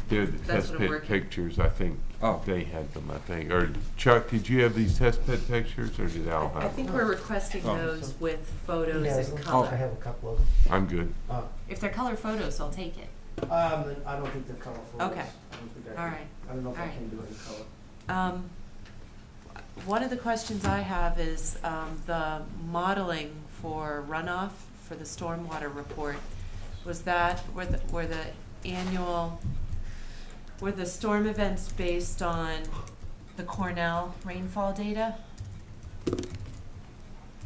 They're the That's test what I'm pit working. pictures, I think. Oh. They had them, I think. Or Chuck, did you have these test pit pictures, or did Al I have think them? we're requesting Oh. those with photos Yeah, and I color. have a couple of them. I'm good. If they're color photos, I'll take it. I don't think they're colorful. Okay. I don't think I All can- right. I don't know if I All right. can do it in color. One of the questions I have is the modeling for runoff for the stormwater report. Was that, were the annual, were the storm events based on the Cornell rainfall data?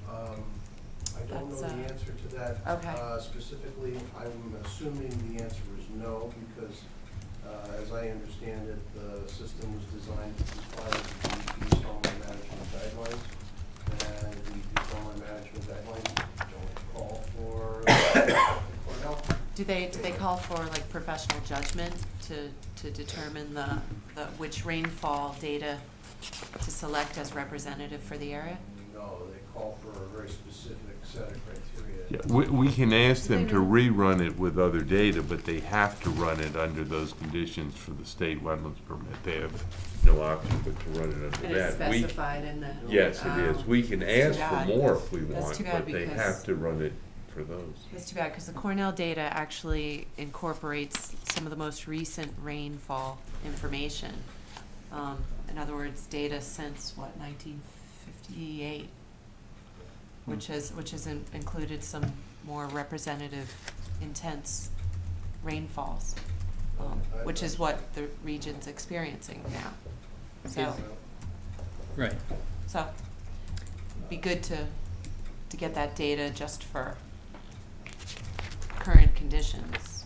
I don't know That's, the answer to that. okay. Specifically, I'm assuming the answer is no, because, as I understand it, the system was designed to comply with the stormwater management guidelines, and the stormwater management guidelines don't call for Cornell. Do they call for like professional judgment to determine the which rainfall data to select as representative for the area? No, they call for a very specific set of criteria. Yeah, we can ask them to rerun it with other data, but they have to run it under those conditions for the state wetlands permit. They have no option but to run it under that. And it's We- specified in the. Yes, it is. We can That's too ask for bad. more if we That's want, too bad but they because- have to run it for those. It's too bad, because the Cornell data actually incorporates some of the most recent rainfall information. In other words, data since, 1958, which has included some more representative, intense rainfalls, which is what the region's experiencing now. So, Right. be good to get that data just for current conditions.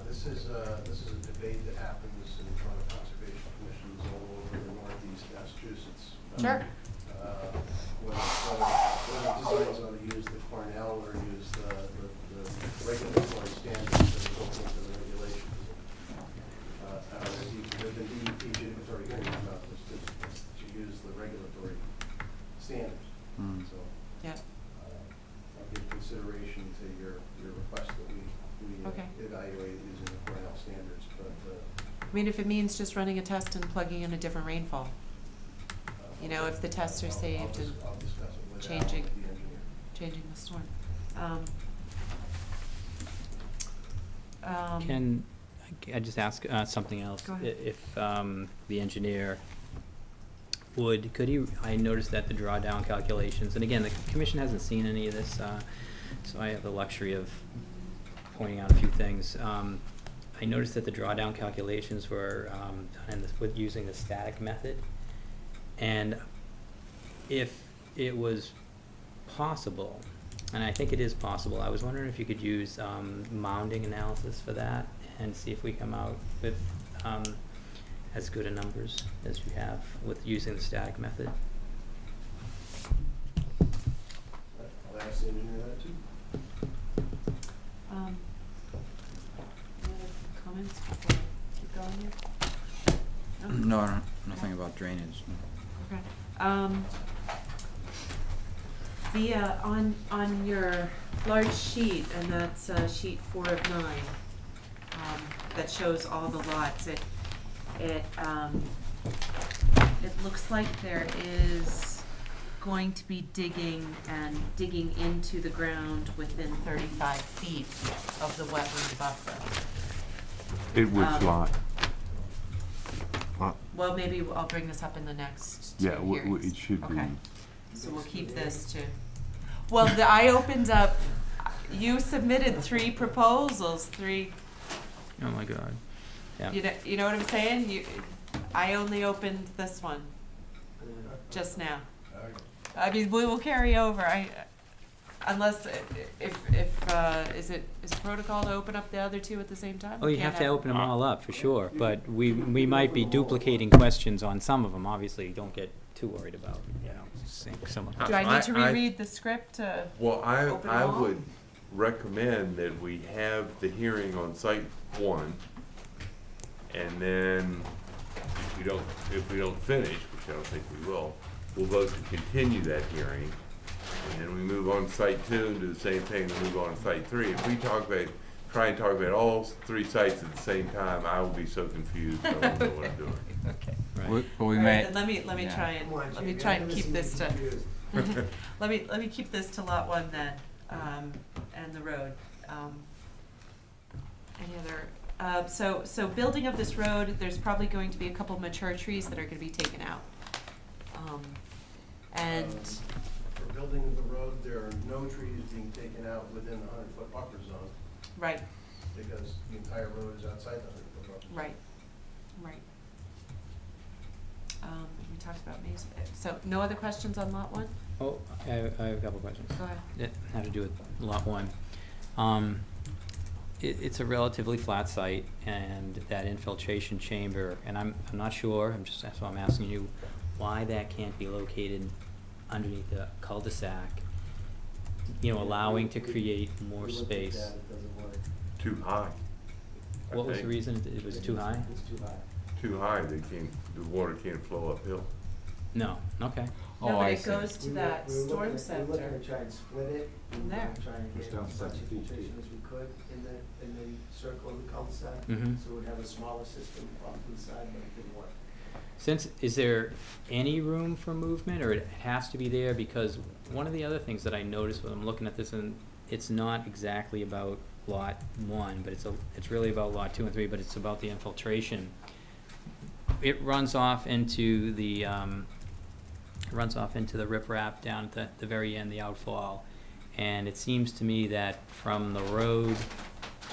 This is a debate that happens in front of conservation commissions all over the northeast Massachusetts. Sure. Whether designs ought to use the Cornell or use the regulatory standards that are built into the regulations. There's been DEP adjudicatory hearings about this, to use the regulatory standards. Mm. So, Yeah. I'll give consideration to your request that we Okay. evaluate using the Cornell standards, but, I mean, if it means just running a test and plugging in a different rainfall, you know, if the tests are saved and I'll discuss it with Al, changing. the engineer. changing the storm. Can I just ask something else? Go ahead. If the engineer could he, I noticed that the drawdown calculations, and again, the commission hasn't seen any of this, so I have the luxury of pointing out a few things. I noticed that the drawdown calculations were done with using the static method. And if it was possible, and I think it is possible, I was wondering if you could use mounding analysis for that and see if we come out with as good a numbers as you have with using the static method. I'll ask the engineer that too. Any other comments before I keep going here? No, nothing about drainage. Okay. on your large sheet, and that's sheet 4 of 9, that shows all the lots, it looks like there is going to be digging into the ground within 35 feet of the wetland buffer. It would Um, fly. Well, maybe I'll bring this up in the next 2 Yeah, hearings. it should be. Okay, so we'll keep this too. Well, I opened up, you submitted 3 proposals, 3, Oh my God. Yeah. you know what I'm saying? I only opened this one just now. I mean, we will carry over, unless, is it protocol to open up the other 2 at the same time? Oh, you Can't have to open them all up, for sure, but we might be duplicating questions on some of them. Obviously, don't get too worried about, sync some of them. Do I need to I- reread the script to? Well, I Open them all? would recommend that we have the hearing on site 1, and then if we don't finish, which I don't think we will, we'll vote to continue that hearing, and then we move on to site 2 and do the same thing, and move on to site 3. If we try and talk about all 3 sites at the same time, I will be so confused, I won't know what I'm doing. Okay. But we All may, right, then let me try and, Come on, let me Jake, try I and never keep seen this you to, confused. let me keep this to lot 1 then, and the road. Any other, so building of this road, there's probably going to be a couple mature trees that are gonna be taken out. And, For building of the road, there are no trees being taken out within the 100-foot buffer zone, right, because the entire road is outside the 100-foot buffer zone. right. We talked about Mason, so no other questions on lot 1? Oh, I have a couple questions. Go ahead. It had to do with lot 1. It's a relatively flat site, and that infiltration chamber, and I'm not sure, that's why I'm asking you, why that can't be located underneath the cul-de-sac, allowing to create more We looked at space. that, it doesn't work. Too high. I What was the think. reason? It was too high? It's too high. Too high, the water can't flow uphill. No, okay. No, Oh, but I it see. goes to We that were looking storm at- We were center. looking to try and split it, we From were there. trying to It's get down as 7 much feet infiltration deep. as we could in the circle of the cul-de-sac. Mhm. So we'd have a smaller system off to the side, but it didn't work. Is there any room for movement, or it has to be there? Because one of the other things that I noticed when I'm looking at this, and it's not exactly about lot 1, but it's really about lot 2 and 3, but it's about the infiltration. It runs off into the riprap down at the very end, the outfall, and it seems to me that from the road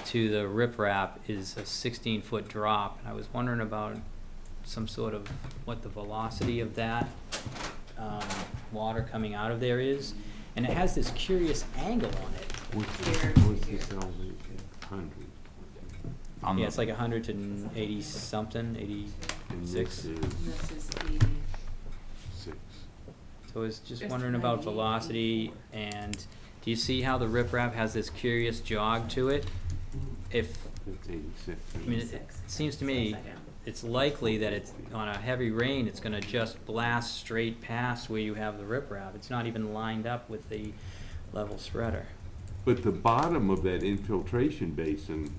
to the riprap is a 16-foot drop, and I was wondering about some sort of what the velocity of that water coming out of there is, and it has this curious angle on it. Here to What's here. this elevation? 100. on Yeah, the- it's like 100 to 80 something, 80. And Six. this is And this is the, 6. So I was just It's wondering about 98, velocity, 84. and do you see how the riprap has this curious jog to it? If, That's 86. I mean, it seems to me, it's likely that it's, on a heavy rain, it's gonna just blast straight past where you have the riprap. It's not even lined up with the level spreader. But the bottom of that infiltration basin,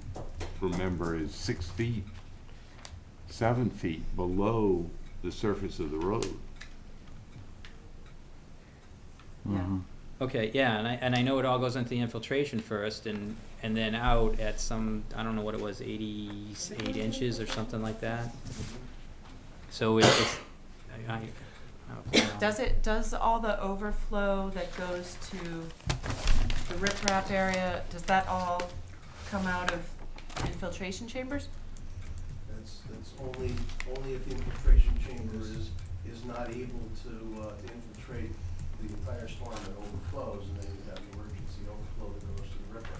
remember, is 6 feet, 7 feet below the surface of the road. yeah. Mhm. Okay, yeah, and I know it all goes into the infiltration first, and then out at some, I don't know what it was, 88 inches or something like that. So it's, I Does all the overflow that goes to the riprap area, does that all come out of infiltration chambers? That's only if the infiltration chamber is not able to infiltrate the entire storm that overflows, and then you have the emergency overflow that goes to the river.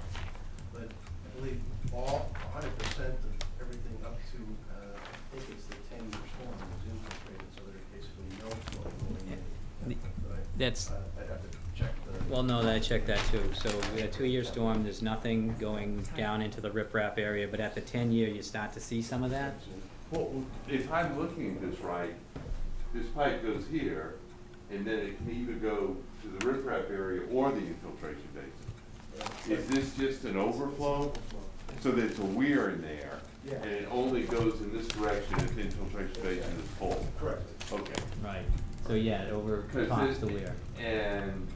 But I believe 100% of everything up to, I think it's the 10-year storm is infiltrated, so there's basically no flow going in. But That's, I'd have to check the. well, no, I checked that too. So we had a 2-year storm, there's nothing going down into the riprap area, but at the 10-year, you start to see some of that? Well, if I'm looking at this right, this pipe goes here, and then it can either go to the riprap area or the infiltration basin. Is this just an overflow? So there's a weir in there, Yeah. and it only goes in this direction if the infiltration basin is full? Correct. Okay. Right. So yeah, it 'Cause overtops it- the weir. And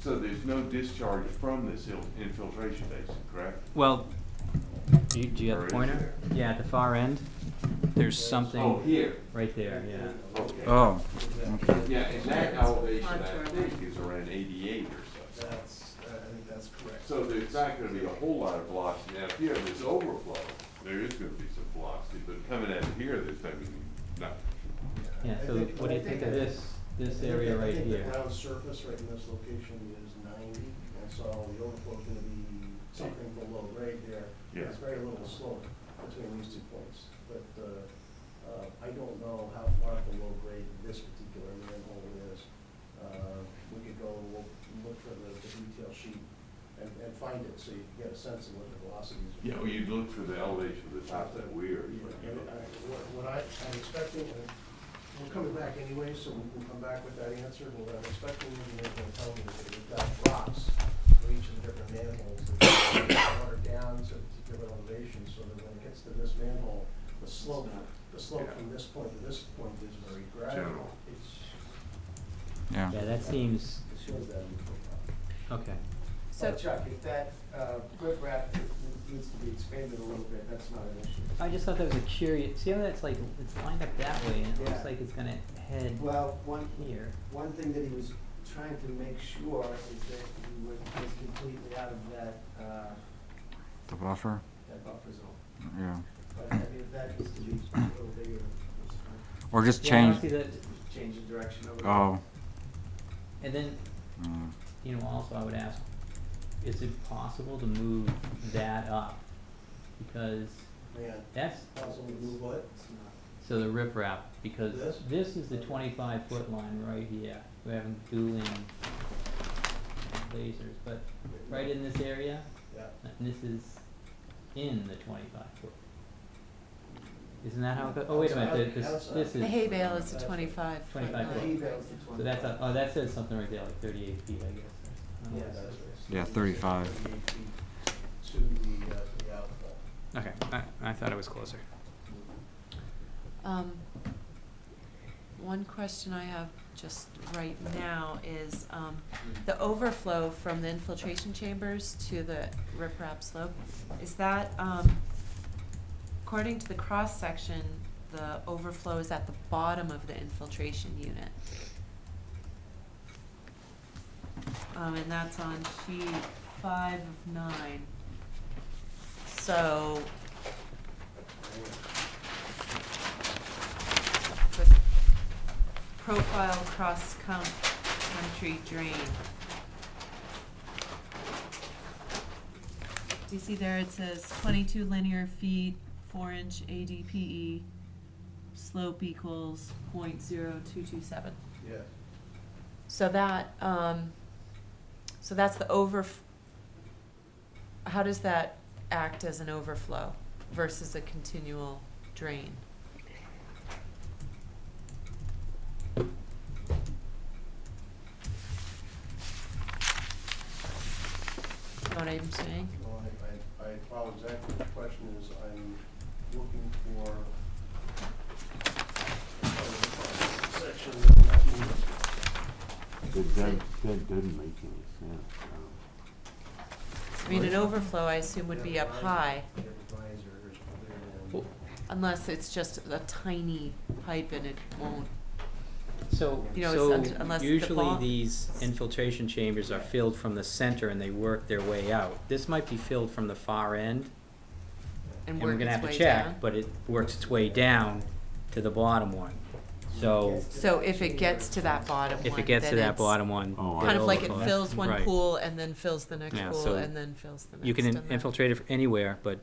so there's no discharge from this infiltration basin, correct? Well, do you have Or the is pointer? there? Yeah, at the far end, there's something. Oh, here. Right there, yeah. Okay. Oh, okay. Yeah, and that elevation, I Contour think, is around 88 or so. That's, I think that's correct. So there's not gonna be a whole lot of velocity. Now, if you have this overflow, there is gonna be some velocity, but coming out of here, there's gonna be nothing. Yeah, I so think- what do you I think think of I- this area right I think here? the ground surface right in this location is 90, and so the overflow is gonna be something below grade there. Yeah. There's very little slope between these 2 points, but, I don't know how far below grade this particular manhole is. We could go, we'll look for the detail sheet and find it, so you can get a sense of what the velocities are. Yeah, well, you look for the elevation of the top of that weir. What I'm expecting, and we're coming back anyway, so we can come back with that answer, but what I'm expecting the engineer's gonna tell me is that we've got rocks for each of the different manholes that water down to a particular elevation, so that when it gets to this manhole, the slope Yeah. from this point to this point is very gradual. General. Yeah. Yeah, that seems, It shows that in the profile. okay. So, Chuck, if that, riprap needs to be expanded a little bit, that's not an issue. I just thought that was a curious, see how that's like, it's lined up that way and it looks Yeah. like it's gonna head Well, here. one thing that he was trying to make sure is that he was completely out of The buffer? that buffer zone. Yeah. But I mean, if that needs to be a little bigger, it's fine. Or just Yeah, change, see that, Change the direction of it. oh, and then, mm, you know, also I would ask, is it possible to move that up? Because Yeah, that's, possible to move what? so the riprap, because This? this is the 25-foot line right here. We're having dueling lasers, but right in this area, Yeah. and this is in the 25-foot. Isn't that how it goes? Oh, wait a minute, this is. the hay bale is a 25 foot 25 line. foot. He bails the So that's 25. oh, that says something right there, like 38 feet, I guess. I don't know Yeah, what it that's says. yeah, 35. 38 feet to the outfall. Okay, I thought it was closer. One question I have just right now is, the overflow from the infiltration chambers to the riprap slope, is that, according to the cross-section, the overflow is at the bottom of the infiltration unit? And that's on sheet 5 of 9. So, the profile cross-country drain. Do you see there, it says 22 linear feet, 4-inch ADPE, slope equals .0227. Yeah. So that, so that's the how does that act as an overflow versus a continual drain? Know what I'm saying? Well, I follow exactly what the question is. I'm looking for section 19. That doesn't make any sense. I mean, an overflow, I assume, would be up high, You have the risers, Well, unless it's just a tiny pipe and it won't. So, You know, so it's unless the usually fall- these infiltration chambers are filled from the center and they work their way out. This might be filled from the far end, And and we're work gonna its have to way check, down. but it works its way down to the bottom one. So, So if it gets to that bottom one, if it gets to then that it's bottom one, Oh, kind of like it overflows. fills one Right. pool and then fills the next Yeah, pool so and then fills the next. You can and then- infiltrate it anywhere, but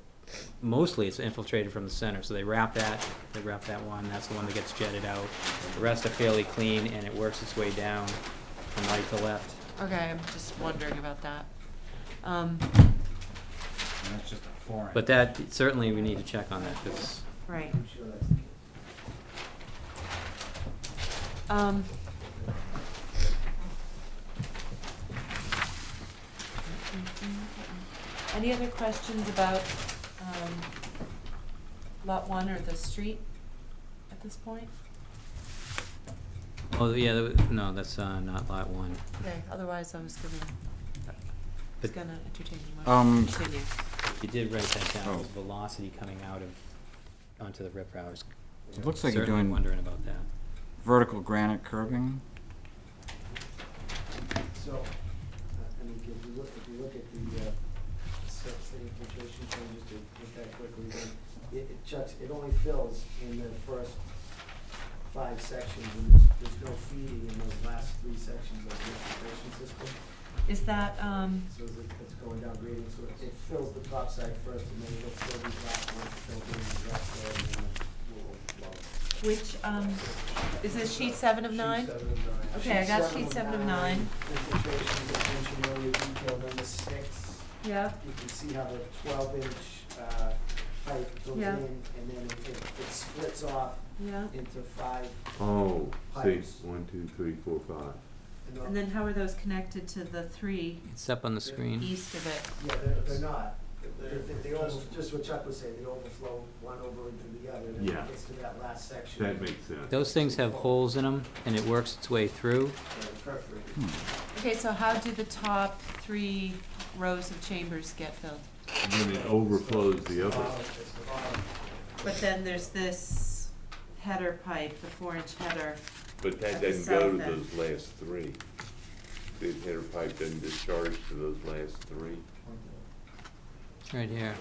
mostly it's infiltrated from the center. So they wrap that one, that's the one that gets jetted out. The rest are fairly clean and it works its way down from right to left. Okay, I'm just wondering about that. and that's just a 4-inch. But that, certainly we need to check on that, because Right. I'm sure that's the case. Any other questions about, lot one or the street at this point? Oh, yeah, no, that's not lot one. Okay, otherwise I was But- gonna entertain you more. Continue. You did write that down, Oh. was velocity coming out of, onto the riprap. I was It looks like you're certainly doing wondering about that. vertical granite curbing. So, I mean, if you look at the state infiltration changes, to look that quickly, then it only fills in the first 5 sections, and there's no feeding in those last 3 sections of the infiltration system. Is that, So it's going down grading, so it fills the top side first, and then it'll fill these last ones, fill in the rest, and then we'll. which, is this sheet 7 of 9? Sheet 7 of 9. Okay, I got sheet 7 of 9. Infiltration, detention area detail, number 6. Yeah. You can see how the 12-inch pipe goes in, Yeah. and then it splits off Yeah. into 5. Oh, see, Pipes. 1, 2, 3, 4, 5. And then how are those connected to the 3 It's up on the screen. east of it? Yeah, they're not. Just what Chuck was saying, they overflow one over into the other, and then Yeah. it gets to that last section. That makes sense. Those things have holes in them, and it works its way through. And perforated. Okay, so how do the top 3 rows of chambers get filled? And then it overflows the other. It's the bottom. But then there's this header pipe, the 4-inch header. But that At the doesn't go to south end. those last 3. The header pipe doesn't discharge to those last 3. It's right here.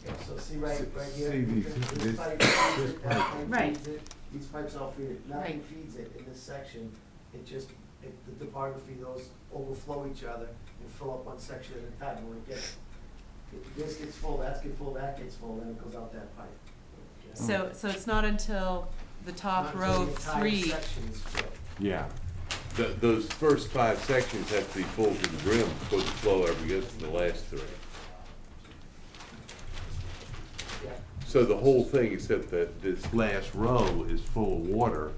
Yeah, so see right here, See these- this this- pipe feeds it, that pipe Right. feeds it, these pipes all feed it, nothing Right. feeds it in this section. It just, the topography, those overflow each other and fill up one section at a time. When it gets, this gets full, that gets full, that gets full, then it goes out that pipe. So it's not until the top Not until row the of entire 3. section is filled. Yeah. Those first 5 sections have to be full to the brim before the flow ever gets to the last 3. Yeah. So the whole thing, except that this last row is full of water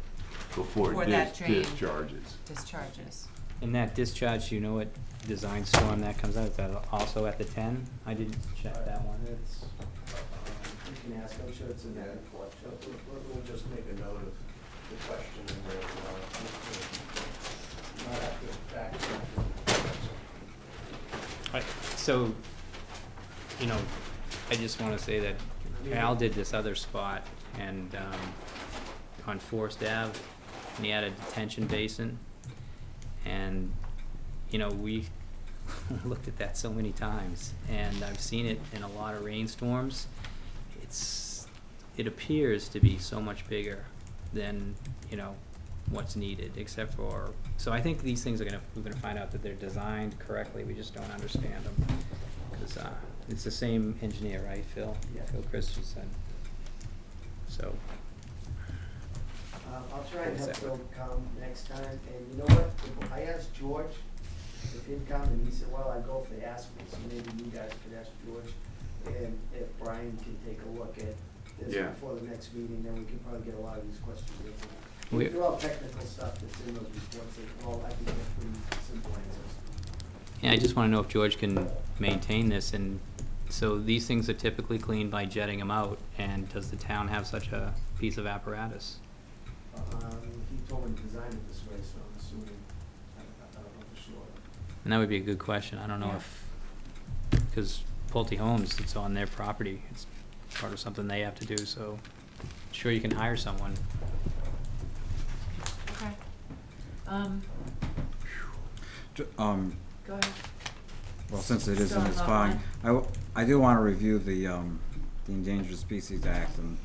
before Before it that drain. discharges. Discharges. In that discharge, you know what design storm that comes out? Is that also at the 10? I didn't check that one. It's, you can ask, I'm sure it's in that report. So we'll just make a note of the question and where we are. Not have to back. So, you know, I just wanna say that Al did this other spot and, on Forest Ave, and he had a detention basin. And, you know, we looked at that so many times, and I've seen it in a lot of rainstorms. It appears to be so much bigger than, you know, what's needed, except for, so I think these things we're gonna find out that they're designed correctly, we just don't understand them. Cause, it's the same engineer, right, Phil? Yeah. Phil Christensen. So, I'll try and Does have that Phil come next time, and you know what, I asked George if he'd come, and he said, well, I'd go if they asked me, so maybe you guys could ask George, and if Brian can take a look at this Yeah. before the next meeting, then we can probably get a lot of these questions answered. We- They're all technical stuff that's in those reports, that all, I think they're pretty simple answers. yeah, I just wanna know if George can maintain this, and so these things are typically cleaned by jetting them out, and does the town have such a piece of apparatus? He told me to design it this way, so I'm assuming, I don't know for sure. And that would be a good question, I don't know Yeah. if, cause Pulte Homes, it's on their property, it's part of something they have to do, so sure you can hire someone. Okay. Go Go ahead. Well, since it is Still in on this lot fine, one? I do want to review the Endangered Species Act and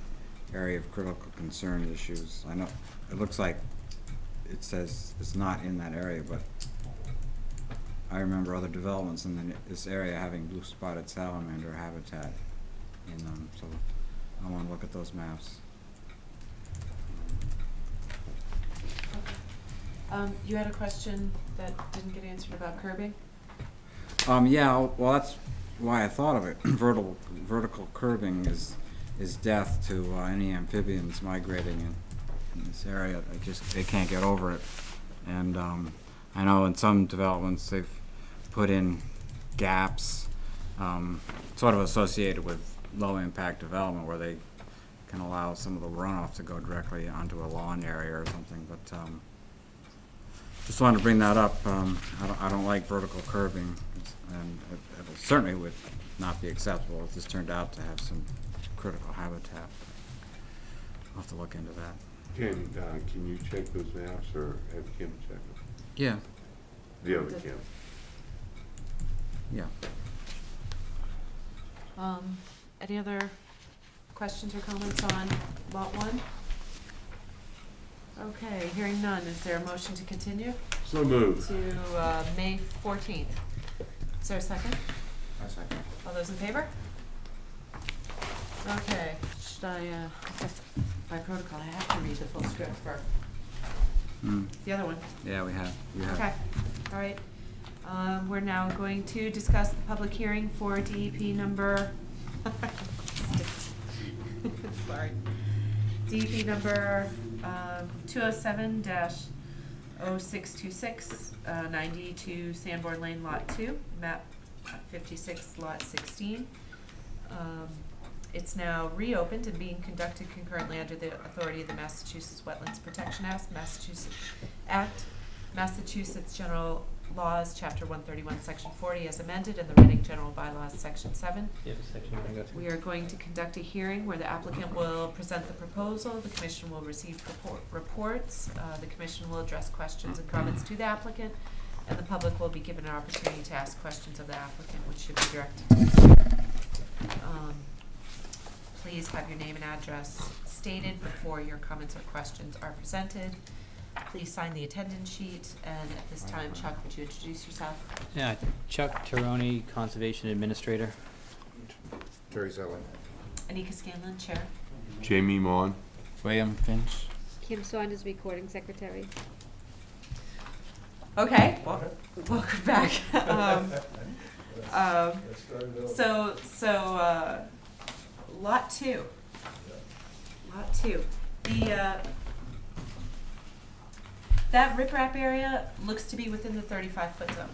area of critical concern issues. I know, it looks like it says it's not in that area, but I remember other developments in this area having blue spotted salamander habitat in them, so I want to look at those maps. You had a question that didn't get answered about curbing? Yeah, well, that's why I thought of it. Vertical curbing is is death to any amphibians migrating in this area. They can't get over it. And I know in some developments they've put in gaps, sort of associated with low impact development, where they can allow some of the runoff to go directly onto a lawn area or something. But just wanted to bring that up. I don't like vertical curbing, and it certainly would not be acceptable if this turned out to have some critical habitat. I'll have to look into that. Can you check those maps or have Kim check them? Yeah. The other Kim. Yeah. Any other questions or comments on lot 1? Okay, hearing none, is there a motion to continue So moved. to May 14th? Is there a second? A second. All those in favor? Okay, should I guess by protocol, I have to read the full script for the other one. Yeah, we have. You have. Okay, all right. We're now going to discuss the public hearing for DEP number, sorry, DEP number 207-0626, 92 Sanborn Lane, Lot 2, map 56, Lot 16. It's now reopened and being conducted concurrently under the authority of the Massachusetts Wetlands Protection Act, Massachusetts General Laws, Chapter 131, Section 40, as amended, and the Reading General Bylaws, Section 7. We are going to conduct a hearing where the applicant will present the proposal, the commission will receive reports, the commission will address questions and comments to the applicant, and the public will be given an opportunity to ask questions of the applicant, which should be directed to the please have your name and address stated before your comments or questions are presented. Please sign the attendance sheet, and at this time, Chuck, would you introduce yourself? Yeah, Chuck Taroni, Conservation Administrator. Jerry Zeller. Anika Scanlon, Chair. Jamie Mon. William Finch. Kim Saunders, Recording Secretary. Okay, welcome back. Lot 2. Lot 2. That riprap area looks to be within the 35-foot zone.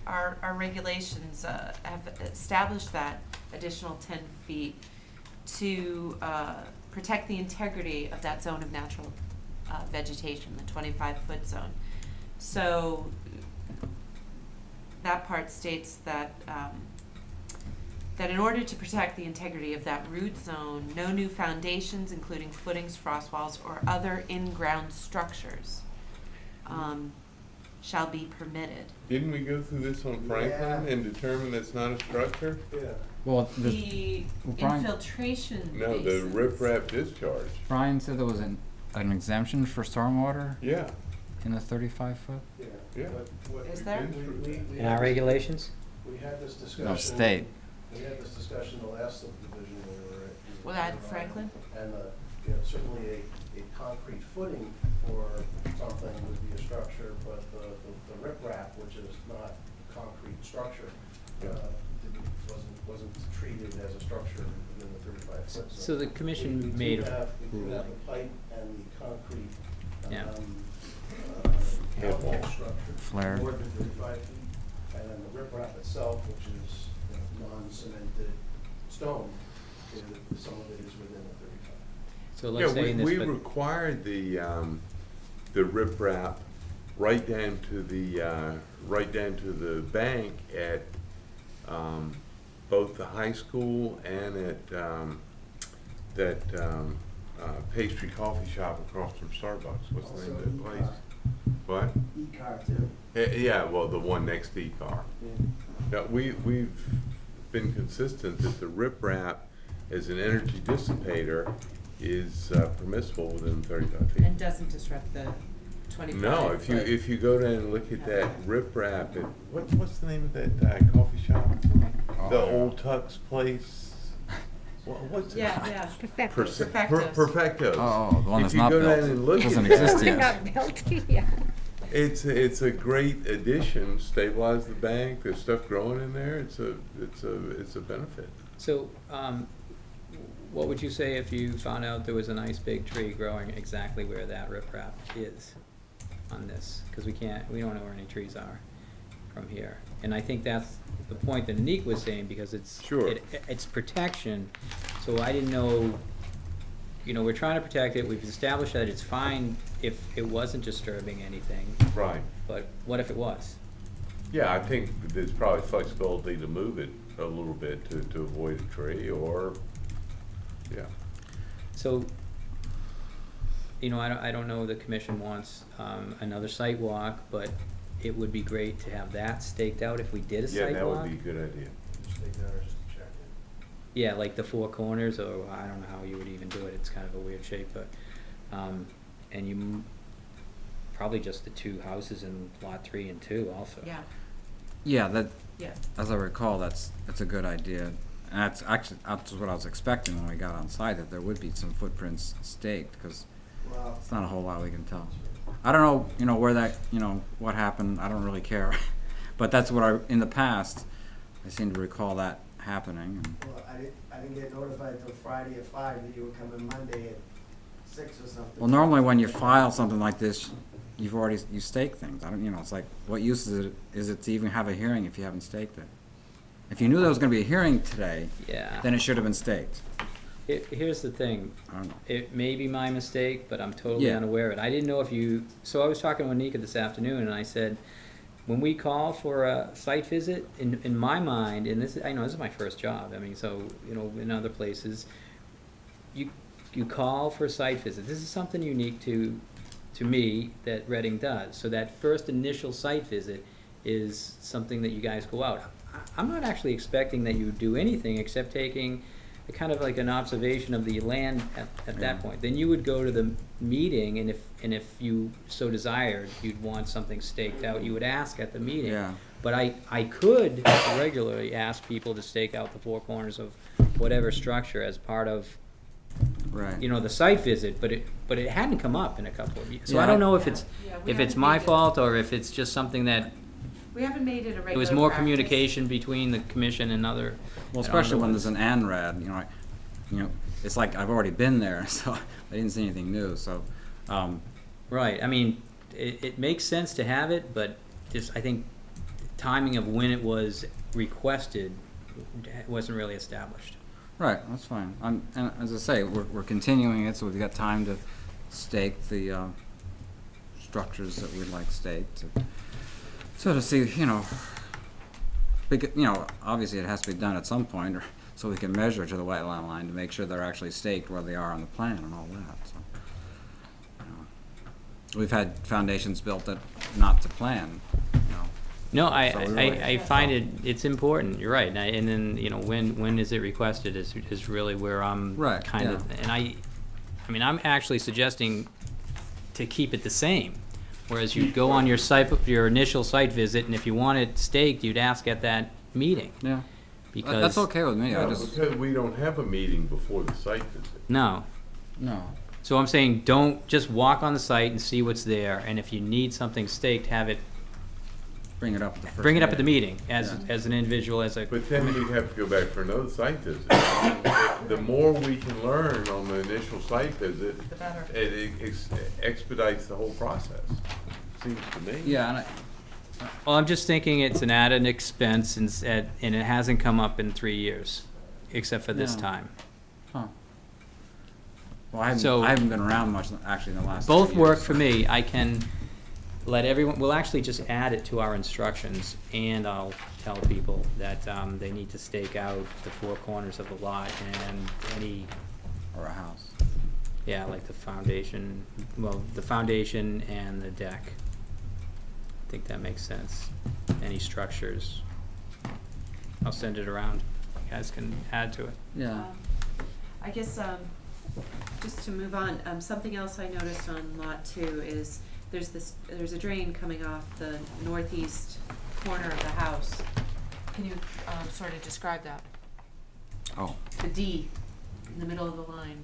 Our regulations have established that additional 10 feet to protect the integrity of that zone of natural vegetation, the 25-foot zone. So that part states that that in order to protect the integrity of that root zone, no new foundations, including footings, frost walls, or other in-ground structures shall be permitted. Didn't we go through this on Franklin and determine that's not a structure? Yeah. Well, The Brian, infiltration No, the basins. riprap discharge. Brian said there was an exemption for stormwater Yeah, in the 35-foot? Yeah. Yeah. What Is we- there? we In had our this- regulations? We had this discussion. No, state. We had this discussion the last subdivision we were at. Was that Franklin? And, certainly a concrete footing for something would be a structure, but the riprap, which is not a concrete structure, wasn't treated as a structure within the 35 foot zone. So the commission We made. do have the pipe and the concrete, Yeah. Head wall. outlet structure. Flared. More than 35 feet, and then the riprap itself, which is non-cemented stone, some of it is within the 35. So let's say in this. we but- required the riprap right down to the bank at both the high school and at that pastry coffee shop across from Starbucks. What's the name of that place? What? E-car too. Yeah, well, the one next to E-car. Yeah, we've been consistent that the riprap as an energy dissipator is permissible within 35 feet. And doesn't disrupt the 25 No, foot. if you go down and look at that riprap, what's the name of that coffee shop? The Old Tux place. What's it? Yeah. Perfecto. Perfectos. Perfectos. Oh, the one that's If you not go built. down and look Doesn't at that, exist yet. Not built, yeah. It's a great addition, stabilize the bank, there's stuff growing in there, it's a benefit. So, what would you say if you found out there was a nice big tree growing exactly where that riprap is on this? Because we don't know where any trees are from here. And I think that's the point that Anik was saying, because it's, Sure. it's protection. So I didn't know, we're trying to protect it, we've established that it's fine if it wasn't disturbing anything, Right. but what if it was? Yeah, I think there's probably flexibility to move it a little bit to avoid a tree, or, yeah. So, I don't know the commission wants another site walk, but it would be great to have that staked out if we did a Yeah, site that walk. would be a good idea. Just take that or just check it. Yeah, like the four corners, or I don't know how you would even do it, it's kind of a weird shape, but, and probably just the two houses in lot 3 and 2 also. Yeah, Yeah, that, yeah. as I recall, that's a good idea. And that's what I was expecting when we got on site, that there would be some footprints staked, because Well, it's not a whole lot we can tell. I don't know, where that, what happened, I don't really care. But that's what in the past, I seem to recall that happening. And well, I didn't get notified till Friday at 5 that you were coming Monday at 6 or something. Well, normally when you file something like this, you stake things. I don't, it's like, what use is it to even have a hearing if you haven't staked it? If you knew there was gonna be a hearing today, Yeah. then it should have been staked. Here's the thing, I don't know. it may be my mistake, but I'm totally Yeah. unaware of it. I didn't know so I was talking with Nika this afternoon, and I said, when we call for a site visit, in my mind, and this is my first job, so, in other places, you call for a site visit. This is something unique to me that Reading does. So that first initial site visit is something that you guys go out. I'm not actually expecting that you do anything except taking a kind of like an observation of the land at that point. Then you would go to the meeting, and if you so desired, you'd want something staked out, you would ask at the meeting. Yeah. But I could regularly ask people to stake out the four corners of whatever structure as part of, Right. the site visit, but it hadn't come up in a couple of years. So Yeah, I don't know if Yeah, it's, yeah, we if it's haven't my made it- fault, or if it's just something that, We haven't made it a regular it was more practice. communication between the commission and other. Well, and especially other when ones. there's an ANRAD, it's like I've already been there, so I didn't see anything new, so, Right, it makes sense to have it, but just, I think, timing of when it was requested wasn't really established. right, that's fine. And as I say, we're continuing it, so we've got time to stake the, structures that we'd like staked. So to see, obviously it has to be done at some point, or so we can measure to the wetland line to make sure they're actually staked where they are on the plan and all that, so. We've had foundations built that not to plan, No, So we really- I find it's important, you're right, and then, when is it requested is really where I'm Right, kind of, and I'm actually suggesting to keep it the same. Whereas you'd go on your initial site visit, and if you want it staked, you'd ask at that meeting. Yeah. Because. That's okay with me, I Yeah, just, because we don't have a meeting before the site visit. No. no. So I'm saying, don't just walk on the site and see what's there, and if you need something staked, have it, Bring it up at the first. bring it up at the meeting, Yeah. as an individual, as a. But then you'd have to go back for another site visit. The more we can learn on the initial site visit, The better. it expedites the whole process, seems to me. Yeah, and Well, I'm just thinking it's an added expense, and it hasn't come up in 3 years, except for this No. time. Huh. Well, So- I haven't been around much, actually, in the last 2 Both work years, for so- me. I can let everyone, we'll actually just add it to our instructions, and I'll tell people that they need to stake out the four corners of the lot and any, Or a house. yeah, like the foundation and the deck. I think that makes sense. Any structures. I'll send it around. You guys can add to it. Yeah. I guess, just to move on, something else I noticed on lot 2 is there's a drain coming off the northeast corner of the house. Can you, sort of describe that? Oh, The D in the middle of the line.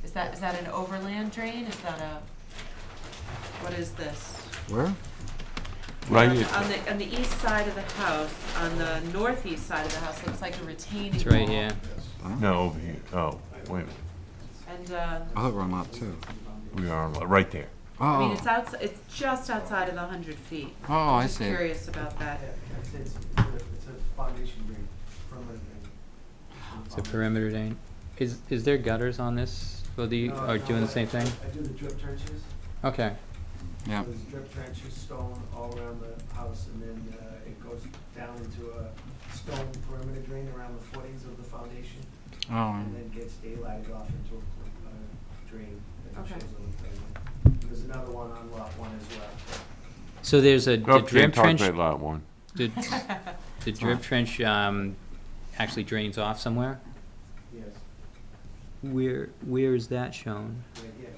Is that an overland drain? Is that a? What is this? Where? Right, On the east side of the house, on the northeast side of the house, looks like a retaining wall. It's right here. no, over here, oh, wait a minute, And, I thought we're on lot 2. we are, right there. I mean, Oh, it's outside, it's just outside of the 100 feet. oh, I Just see. curious about that. It's a foundation drain, permanent drain. It's a perimeter drain. Is there gutters on this? Or are doing the same thing? I do the drip trenches. Okay. Yeah. There's drip trenches, stone all around the house, and then it goes down into a stone perimeter drain around the footings of the foundation, Oh, and then gets daylighted off into a drain that Okay. shows on the plan. There's another one on lot 1 as well. So there's a the Oh, drip talk trench. about lot 1. The drip trench actually drains off somewhere. Yes, Where is that shown? right here.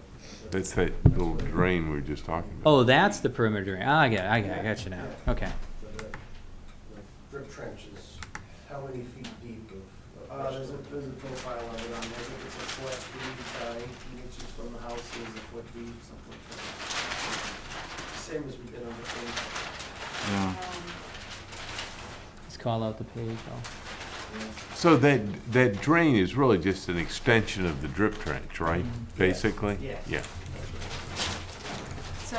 That's that little drain we were just talking about. Oh, that's the perimeter drain. Ah, I got you now. Okay. So the drip trench is how many feet deep of There's a profile of it on there, I think it's a foot deep, 18 inches from the house, is a foot deep, something like that. Same as we did on the thing. yeah. Let's call out the page. So that drain is really just an extension of the drip trench, right, basically? Yes. Yeah. So,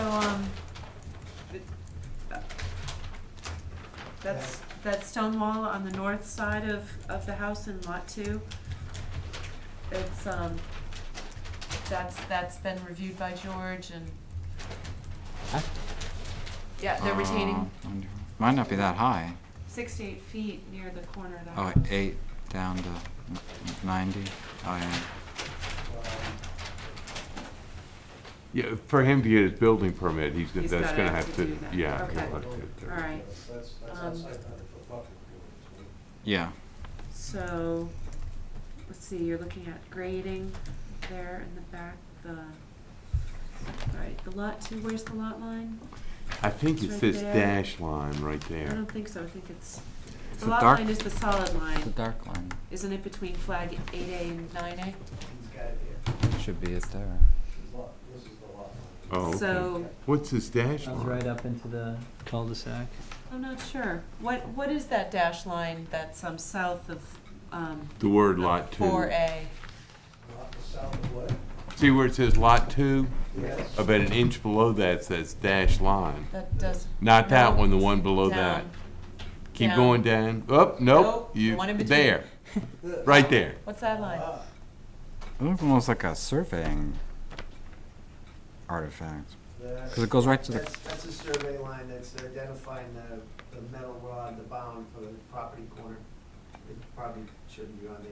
that's, that stone wall on the north side of the house in lot 2, it's, that's been reviewed by George and, Huh? yeah, they're retaining Might not be that high. 6 to 8 feet near the corner of the Oh, house. 8 down to 90. Oh, yeah. Yeah, for him to get his building permit, He's that's gotta gonna have have to to, do that. yeah. Okay. he'll have to- All right, That's Um, outside 100-foot buffer. Yeah. so, let's see, you're looking at grading there in the back, all right, the lot 2, where's the lot line? I think It's it's right this there. dash line right I there. don't think so, I think it's, It's the a lot dark- line is the solid It's a line, dark line. isn't it between flag 8A and 9A? He's got it here. Should be it there. This is the lot line. Oh, okay. So, What's this dash Comes line? right up into the cul-de-sac. I'm not sure, what is that dash line that's, south of, The word of lot 2. 4A? Lot south of what? See where it says lot 2? Yes. About an inch below that says dash line. That does. Not that no, one, the one below that. down. Keep Down. going down. Oh, Nope, nope, the you, one in between. there, right there. What's that line? It looks almost like a surveying artifact. Because it goes right to the. That's a survey line that's identifying the metal rod, the bound for the property corner. It probably shouldn't be on there,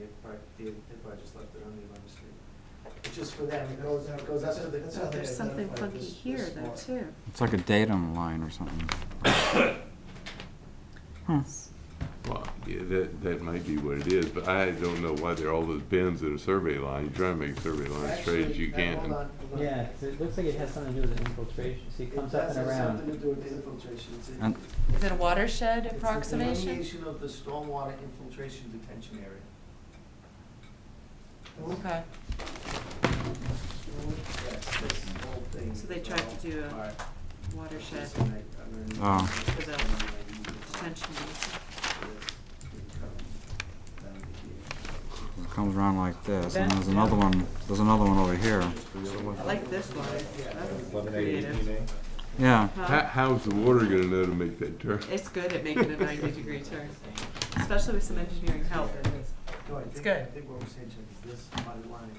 they probably just left it on the street. It's just for them, it goes up to the. That's how they There's something identify funky this here though, lot. too. It's like a datum line or something. Well, yeah, that might be what it is, but I don't know why there are all those bends in a survey line. You try to make a survey line straight as you Actually, can. hold on. Yeah, 'cause it looks like it has something to do with infiltration. See, it comes up and It has around. something to do with the infiltration. And- Is it a watershed It's the approximation? delineation of the stormwater infiltration detention area. Okay, Yes, this whole thing. so they tried to do a Alright. watershed This and I- Oh. for the detention basin. It comes around like this, and there's another one. There's another one over here. I like this line, that's creative. Yeah. Huh? How's the water gonna know to make that turn? It's good at making a 90-degree turn, especially with some engineering help. No, I It's think- good. I think what we're saying, Chuck, is this dotted line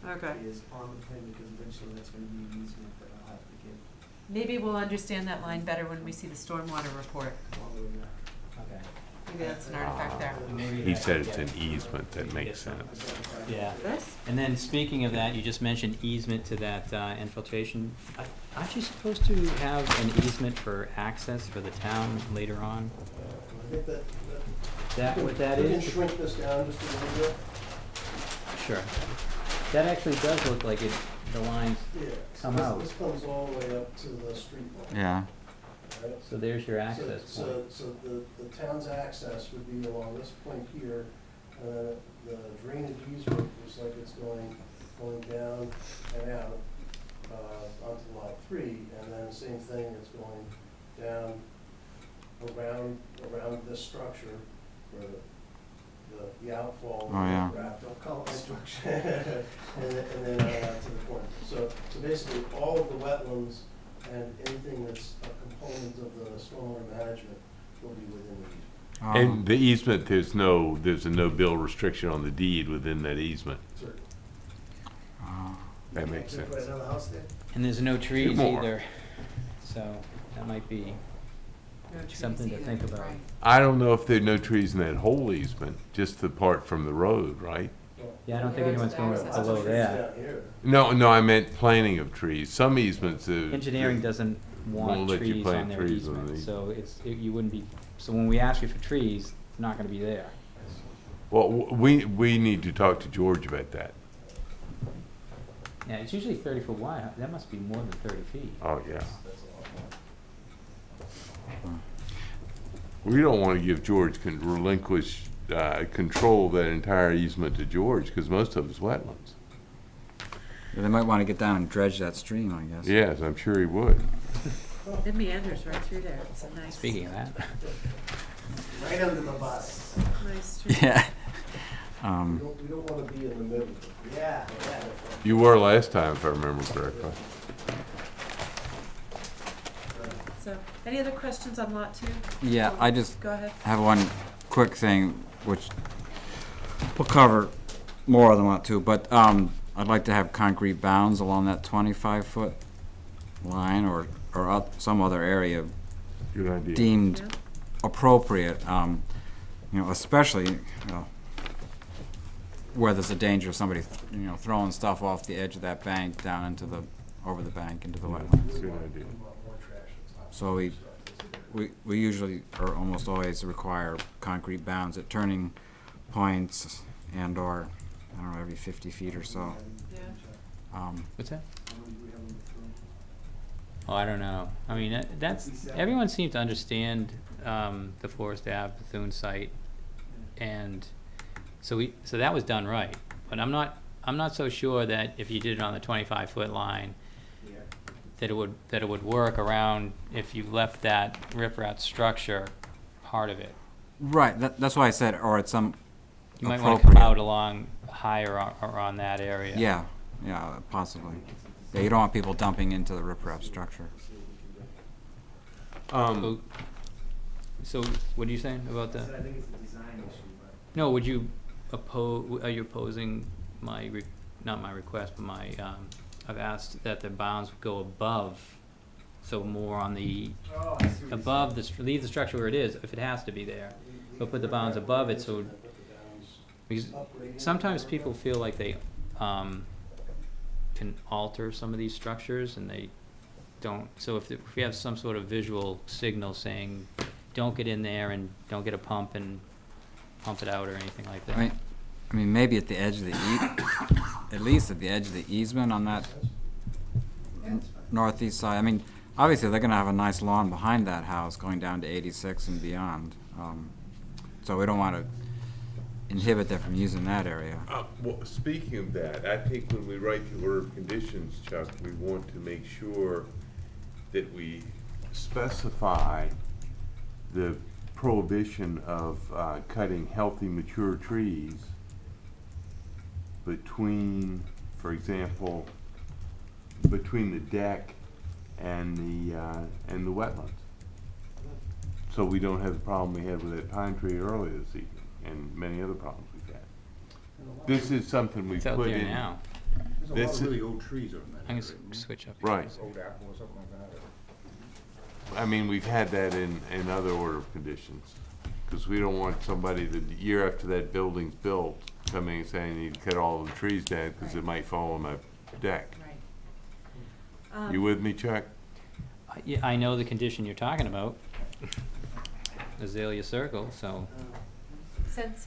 right Okay. is on the plan, because eventually that's gonna be an easement that I'll have to get Maybe we'll understand that line better when we see the stormwater report. all the way back. Okay. Maybe that's an artifact there. He said it's an easement, that makes sense. Yeah. This? And then speaking of that, you just mentioned easement to that infiltration. Aren't you supposed to have an easement for access for the town later on? I think that, That what that we can is? shrink this down just a little bit. Sure. That actually does look like it, the lines Yeah. come This- out. This comes all the way up to the street line. Yeah. Right? So there's your access point. So the town's access would be along this point here, the drainage easement looks like it's going down and out. onto lot 3, and then same thing, it's going down around this structure where the outfall. Oh, yeah. Don't call it structure. and then to the corner. So basically, all of the wetlands and anything that's a component of the stormwater management will be within the easement. And the easement, there's a no build restriction on the deed within that easement. Certainly. That makes Can you sense. put another house there? And there's no trees more. either, so that might be something to think about. I don't know if there are no trees in that whole easement, just the part from the road, right? Yeah, I don't think anyone's going below that. Down here. No, I meant planting of trees. Some easements. Engineering doesn't want Won't let you trees plant on their trees on easement, the- so you wouldn't be, so when we ask you for trees, it's not gonna be there. Well, we need to talk to George about that. Yeah, it's usually 30 foot wide, that must be more than 30 feet. Oh, yeah. That's a lot more. We don't want to give George relinquish control of that entire easement to George, because most of it's wetlands. Yeah, they might want to get down and dredge that stream, I guess. Yes, I'm sure he would. It meanders right through there. It's a nice. Speaking of that, Right under the bus. Nice stream. Yeah. We don't want to be in the middle. Yeah. You were last time, if I remember correctly. So, any other questions on lot 2? Yeah, I just Go ahead. have one quick thing, which will cover more than lot 2, but I'd like to have concrete bounds along that 25-foot line or some other area Good idea. deemed Yeah. appropriate, especially, where there's a danger of somebody, throwing stuff off the edge of that bank down over the bank into the wetlands. Good idea. So we usually, or almost always, require concrete bounds at turning points and/or, I don't know, every 50 feet or so. Yeah. what's that? Oh, I don't know. I mean, everyone seemed to understand the Forest Ave Bethune site, and so that was done right. But I'm not so sure that if you did it on the 25-foot line, that it would work around if you left that riprap structure part of it. Right, that's why I said, or at some You might want to come appropriate- out along higher around that area. Yeah, possibly. Yeah, you don't want people dumping into the riprap structure. So what are you saying about I that? said I think it's a design issue, but. No, are you opposing not my request, but I've asked that the bounds would go above, so more on the, Oh, I see what you're above leave the structure where it is, if it has to be there. But put the bounds above it, so, because sometimes people feel like they, can alter some of these structures and they don't, so if we have some sort of visual signal saying, don't get in there and don't get a pump and pump it out or anything like that. I mean, maybe at the edge of the at least at the edge of the easement on that northeast side. I mean, obviously they're gonna have a nice lawn behind that house going down to 86 and beyond. So we don't want to inhibit them from using that area. Well, speaking of that, I think when we write the order of conditions, Chuck, we want to make sure that we specify the prohibition of cutting healthy, mature trees between, for example, between the deck and the wetlands. So we don't have the problem we had with that pine tree earlier this evening, and many other problems we've had. This is something we It's out put there in. now. There's a lot This of is- really old trees on that. I'm gonna area. switch up. Right. Old apple or something like that. I mean, we've had that in other order of conditions, because we don't want somebody the year after that building's built coming and saying you cut all the trees down because it might fall on my deck. Right. You with me, Chuck? Yeah, I know the condition you're talking about, Azalea Circle, so. Since